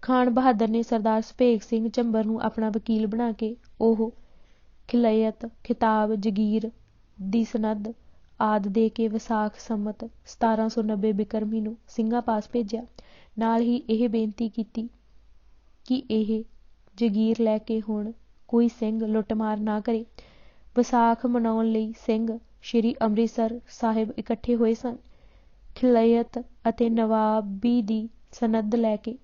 ਖਾਨ ਬਹਾਦਰ ਨੇ ਸਰਦਾਰ ਸੁਭੇਗ ਸਿੰਘ ਝੰਬਰ ਨੂੰ ਆਪਣਾ ਵਕੀਲ ਬਣਾ ਕੇ ਉਹ ਖਿਲਅਤ, ਖਿਤਾਬ, ਜਗੀਰ ਦੀ ਸਨਦ ਆਦਿ ਦੇ ਕੇ ਵਿਸਾਖ ਸੰਮਤ 1790 ਬਿਕਰਮੀ ਨੂੰ ਸਿੰਘਾਂ ਪਾਸ ਭੇਜਿਆ। ਨਾਲ ਹੀ ਇਹ ਬੇਨਤੀ ਕੀਤੀ ਕਿ ਇਹ ਜਗੀਰ ਲੈ ਕੇ ਹੁਣ ਕੋਈ ਸਿੰਘ ਲੁੱਟਮਾਰ ਨਾ ਕਰੇ। ਵਿਸਾਖ ਮਨਾਉਣ ਲਈ ਸਿੰਘ ਸ਼੍ਰੀ ਅੰਮ੍ਰਿਤਸਰ ਸਾਹਿਬ ਇਕੱਠੇ ਹੋਏ ਸਨ। ਖਿਲਅਤ ਅਤੇ ਨਵਾਬੀ ਦੀ ਸਨਦ ਲੈ ਕੇ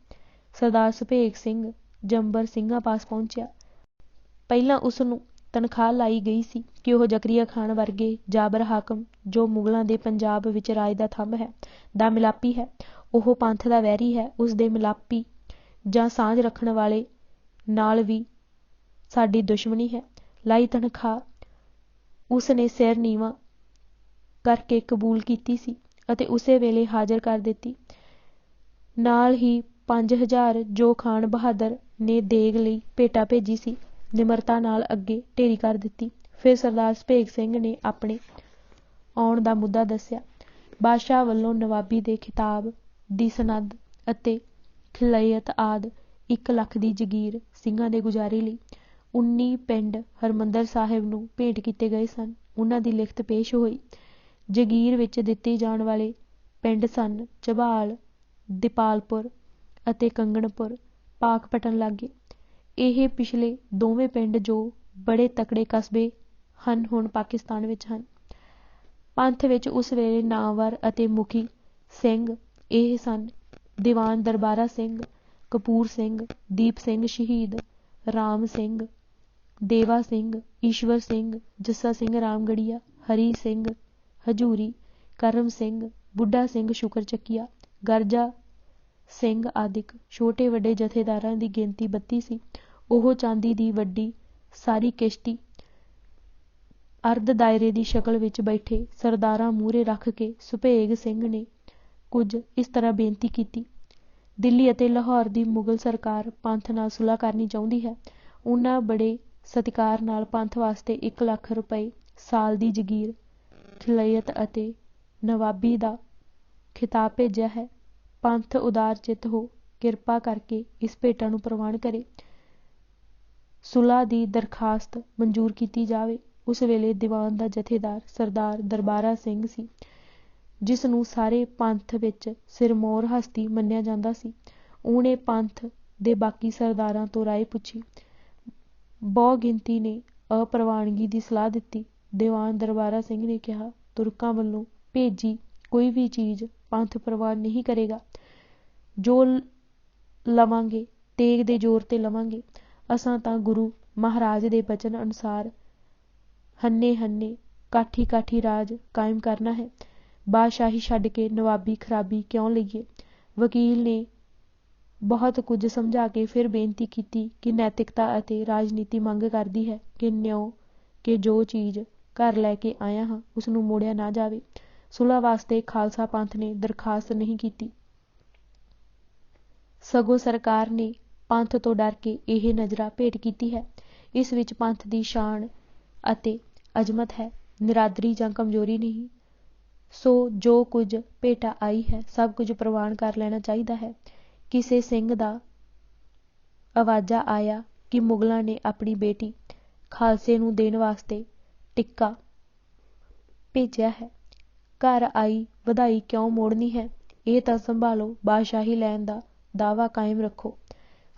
ਸਰਦਾਰ ਸੁਭੇਗ ਸਿੰਘ ਝੰਬਰ ਸਿੰਘਾਂ ਪਾਸ ਪਹੁੰਚਿਆ। ਪਹਿਲਾਂ ਉਸ ਨੂੰ ਤਨਖਾਹ ਲਾਈ ਗਈ ਸੀ ਕਿ ਉਹ ਜ਼ਕਰੀਆ ਖਾਨ ਵਰਗੇ ਜਾਬਰ ਹਾਕਮ, ਜੋ ਮੁਗਲਾਂ ਦੇ ਪੰਜਾਬ ਵਿੱਚ ਰਾਜ ਦਾ ਥੰਮ੍ਹ ਹੈ, ਦਾ ਮਿਲਾਪੀ ਹੈ। ਉਹ ਪੰਥ ਦਾ ਵੈਰੀ ਹੈ। ਉਸ ਦੇ ਮਿਲਾਪੀ ਜਾਂ ਸਾਂਝ ਰੱਖਣ ਵਾਲੇ ਨਾਲ ਵੀ ਸਾਡੀ ਦੁਸ਼ਮਣੀ ਹੈ। ਲਾਈ ਤਨਖਾਹ ਉਸ ਨੇ ਸਿਰ ਨੀਵਾਂ ਕਰਕੇ ਕਬੂਲ ਕੀਤੀ ਸੀ ਅਤੇ ਉਸੇ ਵੇਲੇ ਹਾਜ਼ਰ ਕਰ ਦਿੱਤੀ। ਨਾਲ ਹੀ 5000 ਜੋ ਖਾਨ ਬਹਾਦਰ ਨੇ ਦੇਗ ਲਈ ਭੇਟਾ ਭੇਜੀ ਸੀ, ਨਿਮਰਤਾ ਨਾਲ ਅੱਗੇ ਢੇਰੀ ਕਰ ਦਿੱਤੀ। ਫਿਰ ਸਰਦਾਰ ਸੁਭੇਗ ਸਿੰਘ ਨੇ ਆਪਣੇ ਆਉਣ ਦਾ ਮੁੱਦਾ ਦੱਸਿਆ। ਬਾਦਸ਼ਾਹ ਵੱਲੋਂ ਨਵਾਬੀ ਦੇ ਖਿਤਾਬ ਦੀ ਸਨਦ ਅਤੇ ਖਿਲਅਤ ਆਦਿ 1 ਲੱਖ ਦੀ ਜਗੀਰ ਸਿੰਘਾਂ ਦੇ ਗੁਜ਼ਾਰੇ ਲਈ 19 ਪਿੰਡ ਹਰਿਮੰਦਰ ਸਾਹਿਬ ਨੂੰ ਭੇਟ ਕੀਤੇ ਗਏ ਸਨ। ਉਹਨਾਂ ਦੀ ਲਿਖਤ ਪੇਸ਼ ਹੋਈ। ਜਗੀਰ ਵਿੱਚ ਦਿੱਤੇ ਜਾਣ ਵਾਲੇ ਪਿੰਡ ਸਨ ਝਬਾਲ, ਦੀਪਾਲਪੁਰ ਅਤੇ ਕੰਗਣਪੁਰ ਪਾਕ ਪਟਣ ਲੱਗੇ। ਇਹ ਪਿਛਲੇ ਦੋਵੇਂ ਪਿੰਡ ਜੋ ਬੜੇ ਤਕੜੇ ਕਸਬੇ ਹਨ ਹੁਣ ਪਾਕਿਸਤਾਨ ਵਿੱਚ ਹਨ। ਪੰਥ ਵਿੱਚ ਉਸ ਵੇਲੇ ਨਾਮਵਰ ਅਤੇ ਮੁਖੀ ਸਿੰਘ ਇਹ ਸਨ: ਦੀਵਾਨ ਦਰਬਾਰਾ ਸਿੰਘ, ਕਪੂਰ ਸਿੰਘ, ਦੀਪ ਸਿੰਘ ਸ਼ਹੀਦ, ਰਾਮ ਸਿੰਘ, ਦੇਵਾ ਸਿੰਘ, ਈਸ਼ਵਰ ਸਿੰਘ, ਜੱਸਾ ਸਿੰਘ ਰਾਮਗੜੀਆ, ਹਰੀ ਸਿੰਘ ਹਜੂਰੀ, ਕਰਮ ਸਿੰਘ, ਬੁੱਢਾ ਸਿੰਘ ਸ਼ੁਕਰ ਚੱਕੀਆ, ਗਰਜਾ ਸਿੰਘ ਆਦਿਕ। ਛੋਟੇ ਵੱਡੇ ਜਥੇਦਾਰਾਂ ਦੀ ਗਿਣਤੀ 32 ਸੀ। ਉਹ ਚਾਂਦੀ ਦੀ ਵੱਡੀ ਸਾਰੀ ਕਿਸ਼ਤੀ ਅਰਧ ਦਾਇਰੇ ਦੀ ਸ਼ਕਲ ਵਿੱਚ ਬੈਠੇ ਸਰਦਾਰਾਂ ਮੂਹਰੇ ਰੱਖ ਕੇ ਸੁਭੇਗ ਸਿੰਘ ਨੇ ਕੁਝ ਇਸ ਤਰ੍ਹਾਂ ਬੇਨਤੀ ਕੀਤੀ: ਦਿੱਲੀ ਅਤੇ ਲਾਹੌਰ ਦੀ ਮੁਗਲ ਸਰਕਾਰ ਪੰਥ ਨਾਲ ਸੁਲ੍ਹਾ ਕਰਨੀ ਚਾਹੁੰਦੀ ਹੈ। ਉਹਨਾਂ ਬੜੇ ਸਤਿਕਾਰ ਨਾਲ ਪੰਥ ਵਾਸਤੇ 1 ਲੱਖ ਰੁਪਏ ਸਾਲ ਦੀ ਜਗੀਰ, ਖਿਲਾਇਤ ਅਤੇ ਨਵਾਬੀ ਦਾ ਖਿਤਾਬ ਭੇਜਿਆ ਹੈ। ਪੰਥ ਉਦਾਰ ਚਿੱਤ ਹੋ ਕਿਰਪਾ ਕਰਕੇ ਇਸ ਭੇਟਾ ਨੂੰ ਪ੍ਰਵਾਨ ਕਰੇ। ਸੁਲ੍ਹਾ ਦੀ ਦਰਖਾਸਤ ਮਨਜ਼ੂਰ ਕੀਤੀ ਜਾਵੇ। ਉਸ ਵੇਲੇ ਦੀਵਾਨ ਦਾ ਜਥੇਦਾਰ ਸਰਦਾਰ ਦਰਬਾਰਾ ਸਿੰਘ ਸੀ, ਜਿਸ ਨੂੰ ਸਾਰੇ ਪੰਥ ਵਿੱਚ ਸਿਰਮੌਰ ਹਸਤੀ ਮੰਨਿਆ ਜਾਂਦਾ ਸੀ। ਉਹਨੇ ਪੰਥ ਦੇ ਬਾਕੀ ਸਰਦਾਰਾਂ ਤੋਂ ਰਾਏ ਪੁੱਛੀ। ਬਹੁ ਗਿਣਤੀ ਨੇ ਅਪਰਵਾਨਗੀ ਦੀ ਸਲਾਹ ਦਿੱਤੀ। ਦੀਵਾਨ ਦਰਬਾਰਾ ਸਿੰਘ ਨੇ ਕਿਹਾ, ਤੁਰਕਾਂ ਵੱਲੋਂ ਭੇਜੀ ਕੋਈ ਵੀ ਚੀਜ਼ ਪੰਥ ਪ੍ਰਵਾਨ ਨਹੀਂ ਕਰੇਗਾ। ਜੋ ਲਵਾਂਗੇ ਤੇਗ ਦੇ ਜ਼ੋਰ ਤੇ ਲਵਾਂਗੇ। ਅਸਾਂ ਤਾਂ ਗੁਰੂ ਮਹਾਰਾਜ ਦੇ ਬਚਨ ਅਨੁਸਾਰ ਹੰਨੇ ਕਾਠੀ ਕਾਠੀ ਰਾਜ ਕਾਇਮ ਕਰਨਾ ਹੈ। ਬਾਦਸ਼ਾਹੀ ਛੱਡ ਕੇ ਨਵਾਬੀ ਖਰਾਬੀ ਕਿਉਂ ਲਈਏ? ਵਕੀਲ ਨੇ ਬਹੁਤ ਕੁਝ ਸਮਝਾ ਕੇ ਫਿਰ ਬੇਨਤੀ ਕੀਤੀ ਕਿ ਨੈਤਿਕਤਾ ਅਤੇ ਰਾਜਨੀਤੀ ਮੰਗ ਕਰਦੀ ਹੈ ਕਿ ਜੋ ਚੀਜ਼ ਘਰ ਲੈ ਕੇ ਆਇਆ ਹਾਂ ਉਸ ਨੂੰ ਮੋੜਿਆ ਨਾ ਜਾਵੇ। ਸੁਲ੍ਹਾ ਵਾਸਤੇ ਖਾਲਸਾ ਪੰਥ ਨੇ ਦਰਖਾਸਤ ਨਹੀਂ ਕੀਤੀ, ਸਗੋਂ ਸਰਕਾਰ ਨੇ ਪੰਥ ਤੋਂ ਡਰ ਕੇ ਇਹ ਨਜ਼ਰਾ ਭੇਟ ਕੀਤੀ ਹੈ। ਇਸ ਵਿੱਚ ਪੰਥ ਦੀ ਸ਼ਾਨ ਅਤੇ ਅਜ਼ਮਤ ਹੈ, ਨਿਰਾਦਰੀ ਜਾਂ ਕਮਜ਼ੋਰੀ ਨਹੀਂ। ਸੋ ਜੋ ਕੁਝ ਭੇਟਾ ਆਈ ਹੈ ਸਭ ਕੁਝ ਪ੍ਰਵਾਨ ਕਰ ਲੈਣਾ ਚਾਹੀਦਾ ਹੈ। ਕਿਸੇ ਸਿੰਘ ਦਾ ਆਵਾਜ਼ਾ ਆਇਆ ਕਿ ਮੁਗਲਾਂ ਨੇ ਆਪਣੀ ਬੇਟੀ ਖਾਲਸੇ ਨੂੰ ਦੇਣ ਵਾਸਤੇ ਟਿੱਕਾ ਭੇਜਿਆ ਹੈ। ਘਰ ਆਈ ਵਧਾਈ ਕਿਉਂ ਮੋੜਨੀ ਹੈ? ਇਹ ਤਾਂ ਸੰਭਾਲੋ, ਬਾਦਸ਼ਾਹੀ ਲੈਣ ਦਾ ਦਾਅਵਾ ਕਾਇਮ ਰੱਖੋ।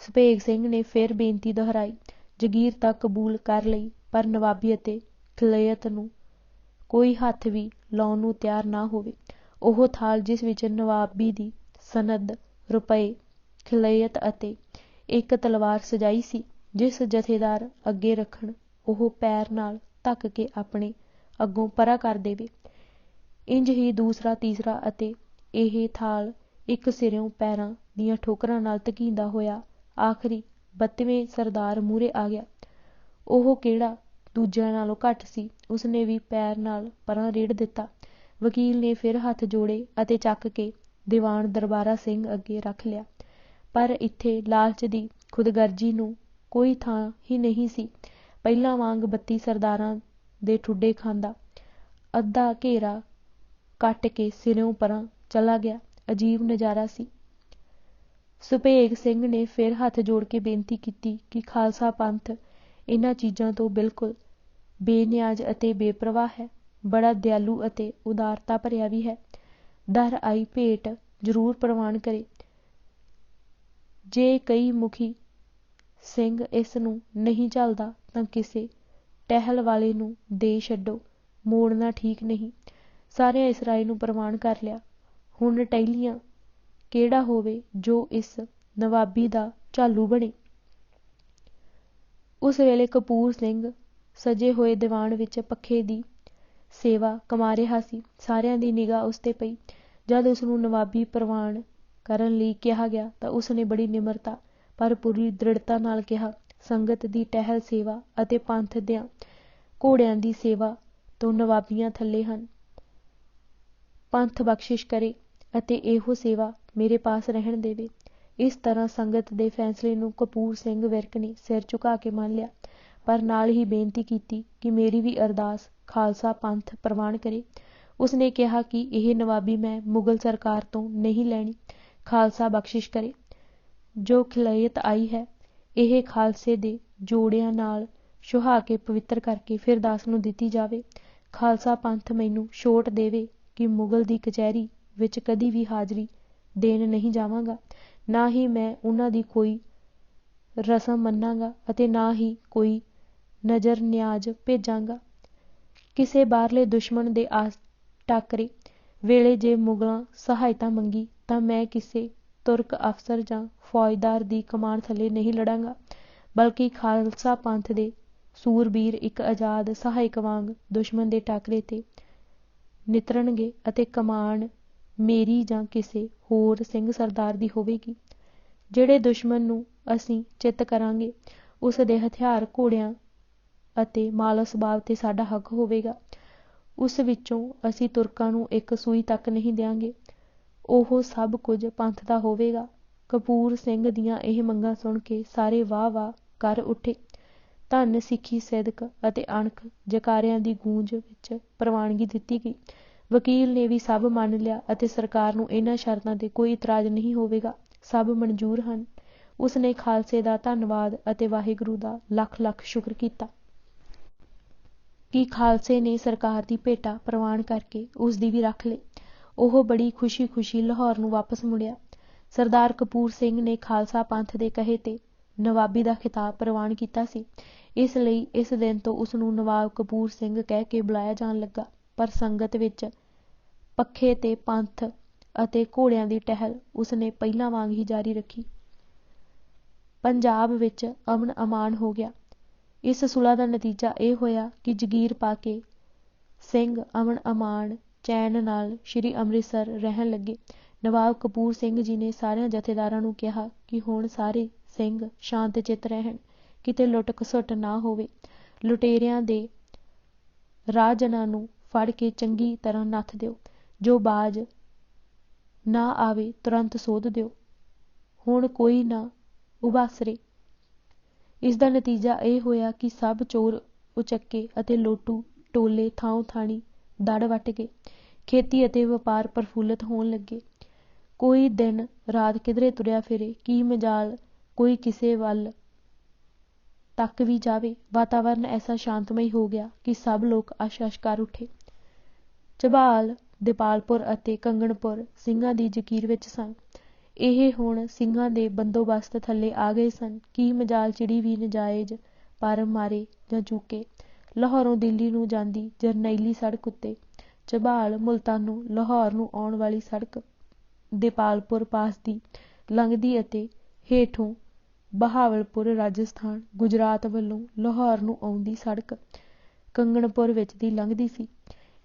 ਸੁਭੇਗ ਸਿੰਘ ਨੇ ਫਿਰ ਬੇਨਤੀ ਦੁਹਰਾਈ। ਜਗੀਰ ਤਾਂ ਕਬੂਲ ਕਰ ਲਈ, ਪਰ ਨਵਾਬੀ ਅਤੇ ਖਿਲਾਇਤ ਨੂੰ ਕੋਈ ਹੱਥ ਵੀ ਲਾਉਣ ਨੂੰ ਤਿਆਰ ਨਾ ਹੋਵੇ। ਉਹ ਥਾਲ ਜਿਸ ਵਿੱਚ ਨਵਾਬੀ ਦੀ ਸਨਦ, ਰੁਪਏ, ਖਿਲਾਇਤ ਅਤੇ ਇੱਕ ਤਲਵਾਰ ਸਜਾਈ ਸੀ, ਜਿਸ ਜਥੇਦਾਰ ਅੱਗੇ ਰੱਖਣ ਉਹ ਪੈਰ ਨਾਲ ਧੱਕ ਕੇ ਆਪਣੇ ਅੱਗੋਂ ਪਰਾਂ ਕਰ ਦੇਵੇ। ਇੰਜ ਹੀ ਦੂਸਰਾ, ਤੀਸਰਾ ਅਤੇ ਇਹ ਥਾਲ ਇੱਕ ਸਿਰਿਓਂ ਪੈਰਾਂ ਦੀਆਂ ਠੋਕਰਾਂ ਨਾਲ ਧਕੀਂਦਾ ਹੋਇਆ ਆਖਰੀ 32ਵੇਂ ਸਰਦਾਰ ਮੂਹਰੇ ਆ ਗਿਆ। ਉਹ ਕਿਹੜਾ ਦੂਜਿਆਂ ਨਾਲੋਂ ਘੱਟ ਸੀ, ਉਸਨੇ ਵੀ ਪੈਰ ਨਾਲ ਪਰਾਂ ਰੇੜ ਦਿੱਤਾ। ਵਕੀਲ ਨੇ ਫਿਰ ਹੱਥ ਜੋੜੇ ਅਤੇ ਚੱਕ ਕੇ ਦੀਵਾਨ ਦਰਬਾਰਾ ਸਿੰਘ ਅੱਗੇ ਰੱਖ ਲਿਆ। ਪਰ ਇੱਥੇ ਲਾਲਚ ਦੀ ਖੁਦਗਰਜੀ ਨੂੰ ਕੋਈ ਥਾਂ ਹੀ ਨਹੀਂ ਸੀ। ਪਹਿਲਾਂ ਵਾਂਗ 32 ਸਰਦਾਰਾਂ ਦੇ ਠੁੱਡੇ ਖਾਂਦਾ ਅੱਧਾ ਘੇਰਾ ਕੱਟ ਕੇ ਸਿਰਿਓਂ ਪਰਾਂ ਚਲਾ ਗਿਆ। ਅਜੀਬ ਨਜ਼ਾਰਾ ਸੀ। ਸੁਭੇਗ ਸਿੰਘ ਨੇ ਫਿਰ ਹੱਥ ਜੋੜ ਕੇ ਬੇਨਤੀ ਕੀਤੀ ਕਿ ਖਾਲਸਾ ਪੰਥ ਇਹਨਾਂ ਚੀਜ਼ਾਂ ਤੋਂ ਬਿਲਕੁਲ ਬੇਨਿਆਜ਼ ਅਤੇ ਬੇਪਰਵਾਹ ਹੈ, ਬੜਾ ਦਿਆਲੂ ਅਤੇ ਉਦਾਰਤਾ ਭਰਿਆ ਵੀ ਹੈ। ਦਰ ਆਈ ਭੇਟ ਜ਼ਰੂਰ ਪ੍ਰਵਾਨ ਕਰੇ। ਜੇ ਕਈ ਮੁਖੀ ਸਿੰਘ ਇਸ ਨੂੰ ਨਹੀਂ ਝੱਲਦਾ ਤਾਂ ਕਿਸੇ ਟਹਿਲ ਵਾਲੇ ਨੂੰ ਦੇ ਛੱਡੋ, ਮੋੜਨਾ ਠੀਕ ਨਹੀਂ। ਸਾਰਿਆਂ ਇਸ ਰਾਏ ਨੂੰ ਪ੍ਰਵਾਨ ਕਰ ਲਿਆ। ਹੁਣ ਟਹਿਲੀਆਂ ਕਿਹੜਾ ਹੋਵੇ ਜੋ ਇਸ ਨਵਾਬੀ ਦਾ ਝਾਲੂ ਬਣੇ। ਉਸ ਵੇਲੇ ਕਪੂਰ ਸਿੰਘ ਸਜੇ ਹੋਏ ਦੀਵਾਨ ਵਿੱਚ ਪੱਖੇ ਦੀ ਸੇਵਾ ਕਮਾ ਰਿਹਾ ਸੀ। ਸਾਰਿਆਂ ਦੀ ਨਿਗਾਹ ਉਸ ਤੇ ਪਈ। ਜਦ ਉਸਨੂੰ ਨਵਾਬੀ ਪ੍ਰਵਾਨ ਕਰਨ ਲਈ ਕਿਹਾ ਗਿਆ ਤਾਂ ਉਸਨੇ ਬੜੀ ਨਿਮਰਤਾ ਪਰ ਪੂਰੀ ਦ੍ਰਿੜਤਾ ਨਾਲ ਕਿਹਾ, ਸੰਗਤ ਦੀ ਟਹਿਲ ਸੇਵਾ ਅਤੇ ਪੰਥ ਦਿਆਂ ਘੋੜਿਆਂ ਦੀ ਸੇਵਾ ਤੋਂ ਨਵਾਬੀਆਂ ਥੱਲੇ ਹਨ। ਪੰਥ ਬਖਸ਼ਿਸ਼ ਕਰੇ ਅਤੇ ਇਹੋ ਸੇਵਾ ਮੇਰੇ ਪਾਸ ਰਹਿਣ ਦੇਵੇ। ਇਸ ਤਰ੍ਹਾਂ ਸੰਗਤ ਦੇ ਫੈਸਲੇ ਨੂੰ ਕਪੂਰ ਸਿੰਘ ਵਿਰਕ ਨੇ ਸਿਰ ਝੁਕਾ ਕੇ ਮੰਨ ਲਿਆ, ਪਰ ਨਾਲ ਹੀ ਬੇਨਤੀ ਕੀਤੀ ਕਿ ਮੇਰੀ ਵੀ ਅਰਦਾਸ ਖਾਲਸਾ ਪੰਥ ਪ੍ਰਵਾਨ ਕਰੇ। ਉਸਨੇ ਕਿਹਾ ਕਿ ਇਹ ਨਵਾਬੀ ਮੈਂ ਮੁਗਲ ਸਰਕਾਰ ਤੋਂ ਨਹੀਂ ਲੈਣੀ, ਖਾਲਸਾ ਬਖਸ਼ਿਸ਼ ਕਰੇ। ਜੋ ਖਿਲਾਇਤ ਆਈ ਹੈ ਇਹ ਖਾਲਸੇ ਦੇ ਜੋੜਿਆਂ ਨਾਲ ਸੁਹਾ ਕੇ ਪਵਿੱਤਰ ਕਰਕੇ ਫਿਰ ਦਾਸ ਨੂੰ ਦਿੱਤੀ ਜਾਵੇ। ਖਾਲਸਾ ਪੰਥ ਮੈਨੂੰ ਛੋਟ ਦੇਵੇ ਕਿ ਮੁਗਲ ਦੀ ਕਚਹਿਰੀ ਵਿੱਚ ਕਦੀ ਵੀ ਹਾਜ਼ਰੀ ਦੇਣ ਨਹੀਂ ਜਾਵਾਂਗਾ। ਨਾ ਹੀ ਮੈਂ ਉਹਨਾਂ ਦੀ ਕੋਈ ਰਸਮ ਮੰਨਾਂਗਾ ਅਤੇ ਨਾ ਹੀ ਕੋਈ ਨਜ਼ਰ ਨਿਆਜ਼ ਭੇਜਾਂਗਾ। ਕਿਸੇ ਬਾਹਰਲੇ ਦੁਸ਼ਮਣ ਦੇ ਟਾਕਰੇ ਵੇਲੇ ਜੇ ਮੁਗਲਾਂ ਸਹਾਇਤਾ ਮੰਗੀ ਤਾਂ ਮੈਂ ਕਿਸੇ ਤੁਰਕ ਅਫਸਰ ਜਾਂ ਫੌਜਦਾਰ ਦੀ ਕਮਾਨ ਥੱਲੇ ਨਹੀਂ ਲੜਾਂਗਾ, ਬਲਕਿ ਖਾਲਸਾ ਪੰਥ ਦੇ ਸੂਰਬੀਰ ਇੱਕ ਆਜ਼ਾਦ ਸਹਾਇਕ ਵਾਂਗ ਦੁਸ਼ਮਣ ਦੇ ਟਾਕਰੇ 'ਤੇ ਨਿਤਰਨਗੇ ਅਤੇ ਕਮਾਨ ਮੇਰੀ ਜਾਂ ਕਿਸੇ ਹੋਰ ਸਿੰਘ ਸਰਦਾਰ ਦੀ ਹੋਵੇਗੀ। ਜਿਹੜੇ ਦੁਸ਼ਮਣ ਨੂੰ ਅਸੀਂ ਚਿੱਤ ਕਰਾਂਗੇ ਉਸ ਦੇ ਹਥਿਆਰ, ਘੋੜਿਆਂ ਅਤੇ ਮਾਲ ਅਸਬਾਬ 'ਤੇ ਸਾਡਾ ਹੱਕ ਹੋਵੇਗਾ। ਉਸ ਵਿੱਚੋਂ ਅਸੀਂ ਤੁਰਕਾਂ ਨੂੰ ਇੱਕ ਸੂਈ ਤੱਕ ਨਹੀਂ ਦਿਆਂਗੇ। ਉਹ ਸਭ ਕੁਝ ਪੰਥ ਦਾ ਹੋਵੇਗਾ। ਕਪੂਰ ਸਿੰਘ ਦੀਆਂ ਇਹ ਮੰਗਾਂ ਸੁਣ ਕੇ ਸਾਰੇ ਵਾਹ ਵਾਹ ਕਰ ਉੱਠੇ। ਧੰਨ ਸਿੱਖੀ ਸਿਦਕ ਅਤੇ ਅਣਖ ਜੈਕਾਰਿਆਂ ਦੀ ਗੂੰਜ ਵਿੱਚ ਪ੍ਰਵਾਨਗੀ ਦਿੱਤੀ ਗਈ। ਵਕੀਲ ਨੇ ਵੀ ਸਭ ਮੰਨ ਲਿਆ ਅਤੇ ਸਰਕਾਰ ਨੂੰ ਇਹਨਾਂ ਸ਼ਰਤਾਂ 'ਤੇ ਕੋਈ ਇਤਰਾਜ਼ ਨਹੀਂ ਹੋਵੇਗਾ। ਸਭ ਮਨਜ਼ੂਰ ਹਨ। ਉਸ ਨੇ ਖਾਲਸੇ ਦਾ ਧੰਨਵਾਦ ਅਤੇ ਵਾਹਿਗੁਰੂ ਦਾ ਲੱਖ ਲੱਖ ਸ਼ੁਕਰ ਕੀਤਾ ਕਿ ਖਾਲਸੇ ਨੇ ਸਰਕਾਰ ਦੀ ਭੇਟਾ ਪ੍ਰਵਾਨ ਕਰਕੇ ਉਸ ਦੀ ਵੀ ਰੱਖ ਲਈ। ਉਹ ਬੜੀ ਖੁਸ਼ੀ ਲਾਹੌਰ ਨੂੰ ਵਾਪਸ ਮੁੜਿਆ। ਸਰਦਾਰ ਕਪੂਰ ਸਿੰਘ ਨੇ ਖਾਲਸਾ ਪੰਥ ਦੇ ਕਹੇ 'ਤੇ ਨਵਾਬੀ ਦਾ ਖਿਤਾਬ ਪ੍ਰਵਾਨ ਕੀਤਾ ਸੀ। ਇਸ ਲਈ ਇਸ ਦਿਨ ਤੋਂ ਉਸ ਨੂੰ ਨਵਾਬ ਕਪੂਰ ਸਿੰਘ ਕਹਿ ਕੇ ਬੁਲਾਇਆ ਜਾਣ ਲੱਗਾ। ਪਰ ਸੰਗਤ ਵਿੱਚ ਪੱਖੇ 'ਤੇ ਪੰਥ ਅਤੇ ਘੋੜਿਆਂ ਦੀ ਟਹਿਲ ਉਸ ਨੇ ਪਹਿਲਾਂ ਵਾਂਗ ਹੀ ਜਾਰੀ ਰੱਖੀ। ਪੰਜਾਬ ਵਿੱਚ ਅਮਨ ਅਮਾਨ ਹੋ ਗਿਆ। ਇਸ ਸੁਲ੍ਹਾ ਦਾ ਨਤੀਜਾ ਇਹ ਹੋਇਆ ਕਿ ਜਗੀਰ ਪਾ ਕੇ ਸਿੰਘ ਅਮਨ ਅਮਾਨ ਚੈਨ ਨਾਲ ਸ਼੍ਰੀ ਅੰਮ੍ਰਿਤਸਰ ਰਹਿਣ ਲੱਗੇ। ਨਵਾਬ ਕਪੂਰ ਸਿੰਘ ਜੀ ਨੇ ਸਾਰਿਆਂ ਜਥੇਦਾਰਾਂ ਨੂੰ ਕਿਹਾ ਕਿ ਹੁਣ ਸਾਰੇ ਸਿੰਘ ਸ਼ਾਂਤ ਚਿੱਤ ਰਹਿਣ, ਕਿਤੇ ਲੁੱਟ ਖਸੁੱਟ ਨਾ ਹੋਵੇ। ਲੁਟੇਰਿਆਂ ਦੇ ਰਾਹਜਨਾਂ ਨੂੰ ਫੜ ਕੇ ਚੰਗੀ ਤਰ੍ਹਾਂ ਨੱਥ ਦਿਓ। ਜੋ ਬਾਜ਼ ਨਾ ਆਵੇ ਤੁਰੰਤ ਸੋਧ ਦਿਓ। ਹੁਣ ਕੋਈ ਨਾ ਉਬਾਸਰੇ। ਇਸ ਦਾ ਨਤੀਜਾ ਇਹ ਹੋਇਆ ਕਿ ਸਭ ਚੋਰ ਉਚੱਕੇ ਅਤੇ ਲੋਟੂ ਟੋਲੇ ਥਾਉ ਥਾਣੀ ਦੜ ਵੱਟ ਗਏ। ਖੇਤੀ ਅਤੇ ਵਪਾਰ ਪ੍ਰਫੁੱਲਤ ਹੋਣ ਲੱਗੇ। ਕੋਈ ਦਿਨ ਰਾਤ ਕਿਧਰੇ ਤੁਰਿਆ ਫਿਰੇ, ਕੀ ਮਜਾਲ ਕੋਈ ਕਿਸੇ ਵੱਲ ਤੱਕ ਵੀ ਜਾਵੇ। ਵਾਤਾਵਰਨ ਐਸਾ ਸ਼ਾਂਤਮਈ ਹੋ ਗਿਆ ਕਿ ਸਭ ਲੋਕ ਅਸ਼-ਅਸ਼ ਕਰ ਉੱਠੇ। ਝਬਾਲ, ਦਿਪਾਲਪੁਰ ਅਤੇ ਕੰਗਣਪੁਰ ਸਿੰਘਾਂ ਦੀ ਜ਼ਕੀਰ ਵਿੱਚ ਸਨ। ਇਹ ਹੁਣ ਸਿੰਘਾਂ ਦੇ ਬੰਦੋਬਸਤ ਥੱਲੇ ਆ ਗਏ ਸਨ। ਕੀ ਮਜਾਲ ਚਿੜੀ ਵੀ ਨਜਾਇਜ਼ ਪਰ ਮਾਰੇ ਜਾਂ ਚੂਕੇ। ਲਾਹੌਰੋਂ ਦਿੱਲੀ ਨੂੰ ਜਾਂਦੀ ਜਰਨੈਲੀ ਸੜਕ ਉੱਤੇ ਝਬਾਲ ਮੁਲਤਾਨੋਂ ਲਾਹੌਰ ਨੂੰ ਆਉਣ ਵਾਲੀ ਸੜਕ, ਦਿਪਾਲਪੁਰ ਪਾਸ ਦੀ ਲੰਘਦੀ ਅਤੇ ਹੇਠੋਂ ਬਹਾਵਲਪੁਰ ਰਾਜਸਥਾਨ ਗੁਜਰਾਤ ਵੱਲੋਂ ਲਾਹੌਰ ਨੂੰ ਆਉਂਦੀ ਸੜਕ ਕੰਗਣਪੁਰ ਵਿੱਚ ਦੀ ਲੰਘਦੀ ਸੀ।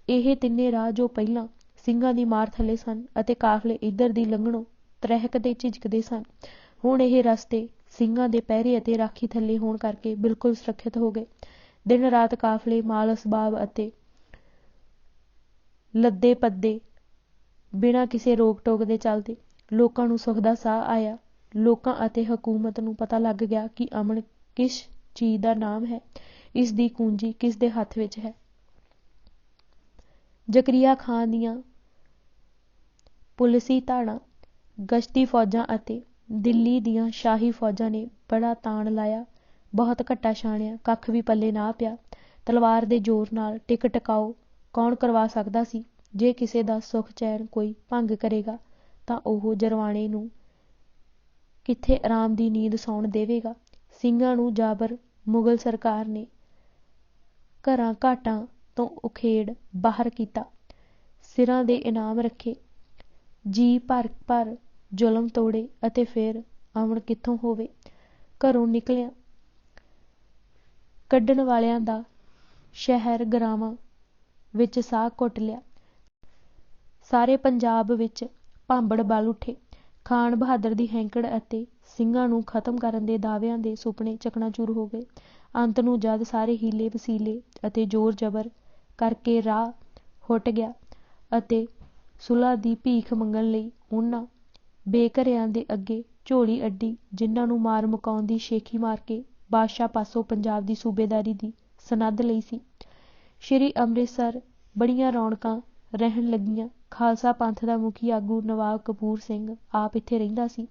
ਇਹ ਤਿੰਨੇ ਰਾਹ ਜੋ ਪਹਿਲਾਂ ਸਿੰਘਾਂ ਦੀ ਮਾਰ ਥੱਲੇ ਸਨ ਅਤੇ ਕਾਫਲੇ ਇੱਧਰ ਦੀ ਲੰਘਣੋਂ ਤ੍ਰਹਿਕਦੇ ਝਿਜਕਦੇ ਸਨ, ਹੁਣ ਇਹ ਰਸਤੇ ਸਿੰਘਾਂ ਦੇ ਪਹਿਰੇ ਅਤੇ ਰਾਖੀ ਥੱਲੇ ਹੋਣ ਕਰਕੇ ਬਿਲਕੁਲ ਸੁਰੱਖਿਅਤ ਹੋ ਗਏ। ਦਿਨ ਰਾਤ ਕਾਫਲੇ ਮਾਲ ਅਸਬਾਬ ਅਤੇ ਲੱਦੇ ਪੱਦੇ ਬਿਨਾਂ ਕਿਸੇ ਰੋਕ ਟੋਕ ਦੇ ਚੱਲਦੇ। ਲੋਕਾਂ ਨੂੰ ਸੁੱਖ ਦਾ ਸਾਹ ਆਇਆ। ਲੋਕਾਂ ਅਤੇ ਹਕੂਮਤ ਨੂੰ ਪਤਾ ਲੱਗ ਗਿਆ ਕਿ ਅਮਨ ਕਿਸ ਚੀਜ਼ ਦਾ ਨਾਮ ਹੈ, ਇਸ ਦੀ ਕੁੰਜੀ ਕਿਸ ਦੇ ਹੱਥ ਵਿੱਚ ਹੈ। ਜ਼ਕਰੀਆ ਖਾਨ ਦੀਆਂ ਪੁਲਿਸੀ ਧਾੜਾਂ, ਗਸ਼ਤੀ ਫੌਜਾਂ ਅਤੇ ਦਿੱਲੀ ਦੀਆਂ ਸ਼ਾਹੀ ਫੌਜਾਂ ਨੇ ਬੜਾ ਤਾਣ ਲਾਇਆ। ਬਹੁਤ ਘੱਟਾ ਛਾਣਿਆ, ਕੱਖ ਵੀ ਪੱਲੇ ਨਾ ਪਿਆ। ਤਲਵਾਰ ਦੇ ਜ਼ੋਰ ਨਾਲ ਟਿਕ ਟਿਕਾਓ ਕੌਣ ਕਰਵਾ ਸਕਦਾ ਸੀ। ਜੇ ਕਿਸੇ ਦਾ ਸੁੱਖ ਚੈਨ ਕੋਈ ਭੰਗ ਕਰੇਗਾ ਤਾਂ ਉਹ ਜਰਵਾਣੇ ਨੂੰ ਕਿੱਥੇ ਆਰਾਮ ਦੀ ਨੀਂਦ ਸੌਣ ਦੇਵੇਗਾ। ਸਿੰਘਾਂ ਨੂੰ ਜਾਬਰ ਮੁਗਲ ਸਰਕਾਰ ਨੇ ਘਰਾਂ ਘਾਟਾਂ ਤੋਂ ਉਖੇੜ ਬਾਹਰ ਕੀਤਾ। ਸਿਰਾਂ ਦੇ ਇਨਾਮ ਰੱਖੇ। ਜੀ ਭਰ ਭਰ ਜ਼ੁਲਮ ਤੋੜੇ ਅਤੇ ਫਿਰ ਅਮਨ ਕਿੱਥੋਂ ਹੋਵੇ। ਘਰੋਂ ਨਿਕਲਿਆ ਕੱਢਣ ਵਾਲਿਆਂ ਦਾ ਸ਼ਹਿਰ ਗਰਾਵਾਂ ਵਿੱਚ ਸਾਹ ਘੁੱਟ ਲਿਆ। ਸਾਰੇ ਪੰਜਾਬ ਵਿੱਚ ਭਾਂਬੜ ਬਲ ਉੱਠੇ। ਖਾਨ ਬਹਾਦਰ ਦੀ ਹੈਂਕੜ ਅਤੇ ਸਿੰਘਾਂ ਨੂੰ ਖਤਮ ਕਰਨ ਦੇ ਦਾਅਵਿਆਂ ਦੇ ਸੁਪਨੇ ਚਕਨਾਚੂਰ ਹੋ ਗਏ। ਅੰਤ ਨੂੰ ਜਦ ਸਾਰੇ ਹੀਲੇ ਵਸੀਲੇ ਅਤੇ ਜ਼ੋਰ ਜ਼ਬਰ ਕਰਕੇ ਰਾਹ ਹੁੱਟ ਗਿਆ ਅਤੇ ਸੁਲ੍ਹਾ ਦੀ ਭੀਖ ਮੰਗਣ ਲਈ ਉਹਨਾਂ ਬੇਘਰਿਆਂ ਦੇ ਅੱਗੇ ਝੋਲੀ ਅੱਡੀ ਜਿਨ੍ਹਾਂ ਨੂੰ ਮਾਰ ਮੁਕਾਉਣ ਦੀ ਸ਼ੇਖੀ ਮਾਰ ਕੇ ਬਾਦਸ਼ਾਹ ਪਾਸੋਂ ਪੰਜਾਬ ਦੀ ਸੂਬੇਦਾਰੀ ਦੀ ਸਨਦ ਲਈ ਸੀ। ਸ਼੍ਰੀ ਅੰਮ੍ਰਿਤਸਰ ਬੜੀਆਂ ਰੌਣਕਾਂ ਰਹਿਣ ਲੱਗੀਆਂ। ਖਾਲਸਾ ਪੰਥ ਦਾ ਮੁਖੀ ਆਗੂ ਨਵਾਬ ਕਪੂਰ ਸਿੰਘ ਆਪ ਇੱਥੇ ਰਹਿੰਦਾ ਸੀ।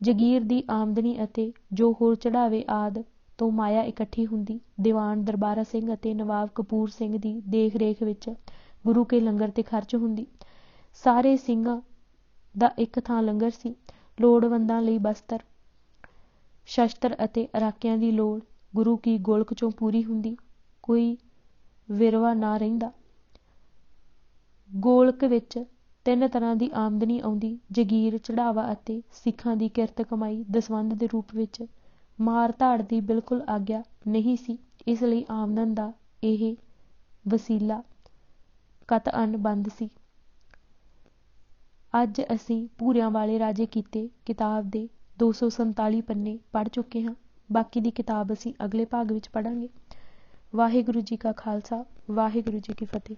ਜਗੀਰ ਦੀ ਆਮਦਨੀ ਅਤੇ ਜੋ ਹੋਰ ਚੜ੍ਹਾਵੇ ਆਦਿ ਤੋਂ ਮਾਇਆ ਇਕੱਠੀ ਹੁੰਦੀ ਦੀਵਾਨ ਦਰਬਾਰਾ ਸਿੰਘ ਅਤੇ ਨਵਾਬ ਕਪੂਰ ਸਿੰਘ ਦੀ ਦੇਖ ਰੇਖ ਵਿੱਚ ਗੁਰੂ ਕੇ ਲੰਗਰ 'ਤੇ ਖਰਚ ਹੁੰਦੀ। ਸਾਰੇ ਸਿੰਘਾਂ ਦਾ ਇੱਕ ਥਾਂ ਲੰਗਰ ਸੀ। ਲੋੜਵੰਦਾਂ ਲਈ ਬਸਤਰ, ਸ਼ਸਤਰ ਅਤੇ ਅਰਾਕਿਆਂ ਦੀ ਲੋੜ ਗੁਰੂ ਕੀ ਗੋਲਕ 'ਚੋਂ ਪੂਰੀ ਹੁੰਦੀ। ਕੋਈ ਵਿਰਵਾ ਨਾ ਰਹਿੰਦਾ। ਗੋਲਕ ਵਿੱਚ 3 ਤਰ੍ਹਾਂ ਦੀ ਆਮਦਨੀ ਆਉਂਦੀ: ਜਗੀਰ, ਚੜ੍ਹਾਵਾ ਅਤੇ ਸਿੱਖਾਂ ਦੀ ਕਿਰਤ ਕਮਾਈ। ਦਸਵੰਧ ਦੇ ਰੂਪ ਵਿੱਚ ਮਾਰ ਧਾੜ ਦੀ ਬਿਲਕੁਲ ਆਗਿਆ ਨਹੀਂ ਸੀ, ਇਸ ਲਈ ਆਮਦਨ ਦਾ ਇਹ ਵਸੀਲਾ ਕਤਈ ਬੰਦ ਸੀ। ਅੱਜ ਅਸੀਂ ਭੂਰਿਆਂ ਵਾਲੇ ਰਾਜੇ ਕੀਤੇ ਕਿਤਾਬ ਦੇ 247 ਪੰਨੇ ਪੜ੍ਹ ਚੁੱਕੇ ਹਾਂ। ਬਾਕੀ ਦੀ ਕਿਤਾਬ ਅਸੀਂ ਅਗਲੇ ਭਾਗ ਵਿੱਚ ਪੜ੍ਹਾਂਗੇ। ਵਾਹਿਗੁਰੂ ਜੀ ਕਾ ਖਾਲਸਾ, ਵਾਹਿਗੁਰੂ ਜੀ ਕੀ ਫਤਿਹ।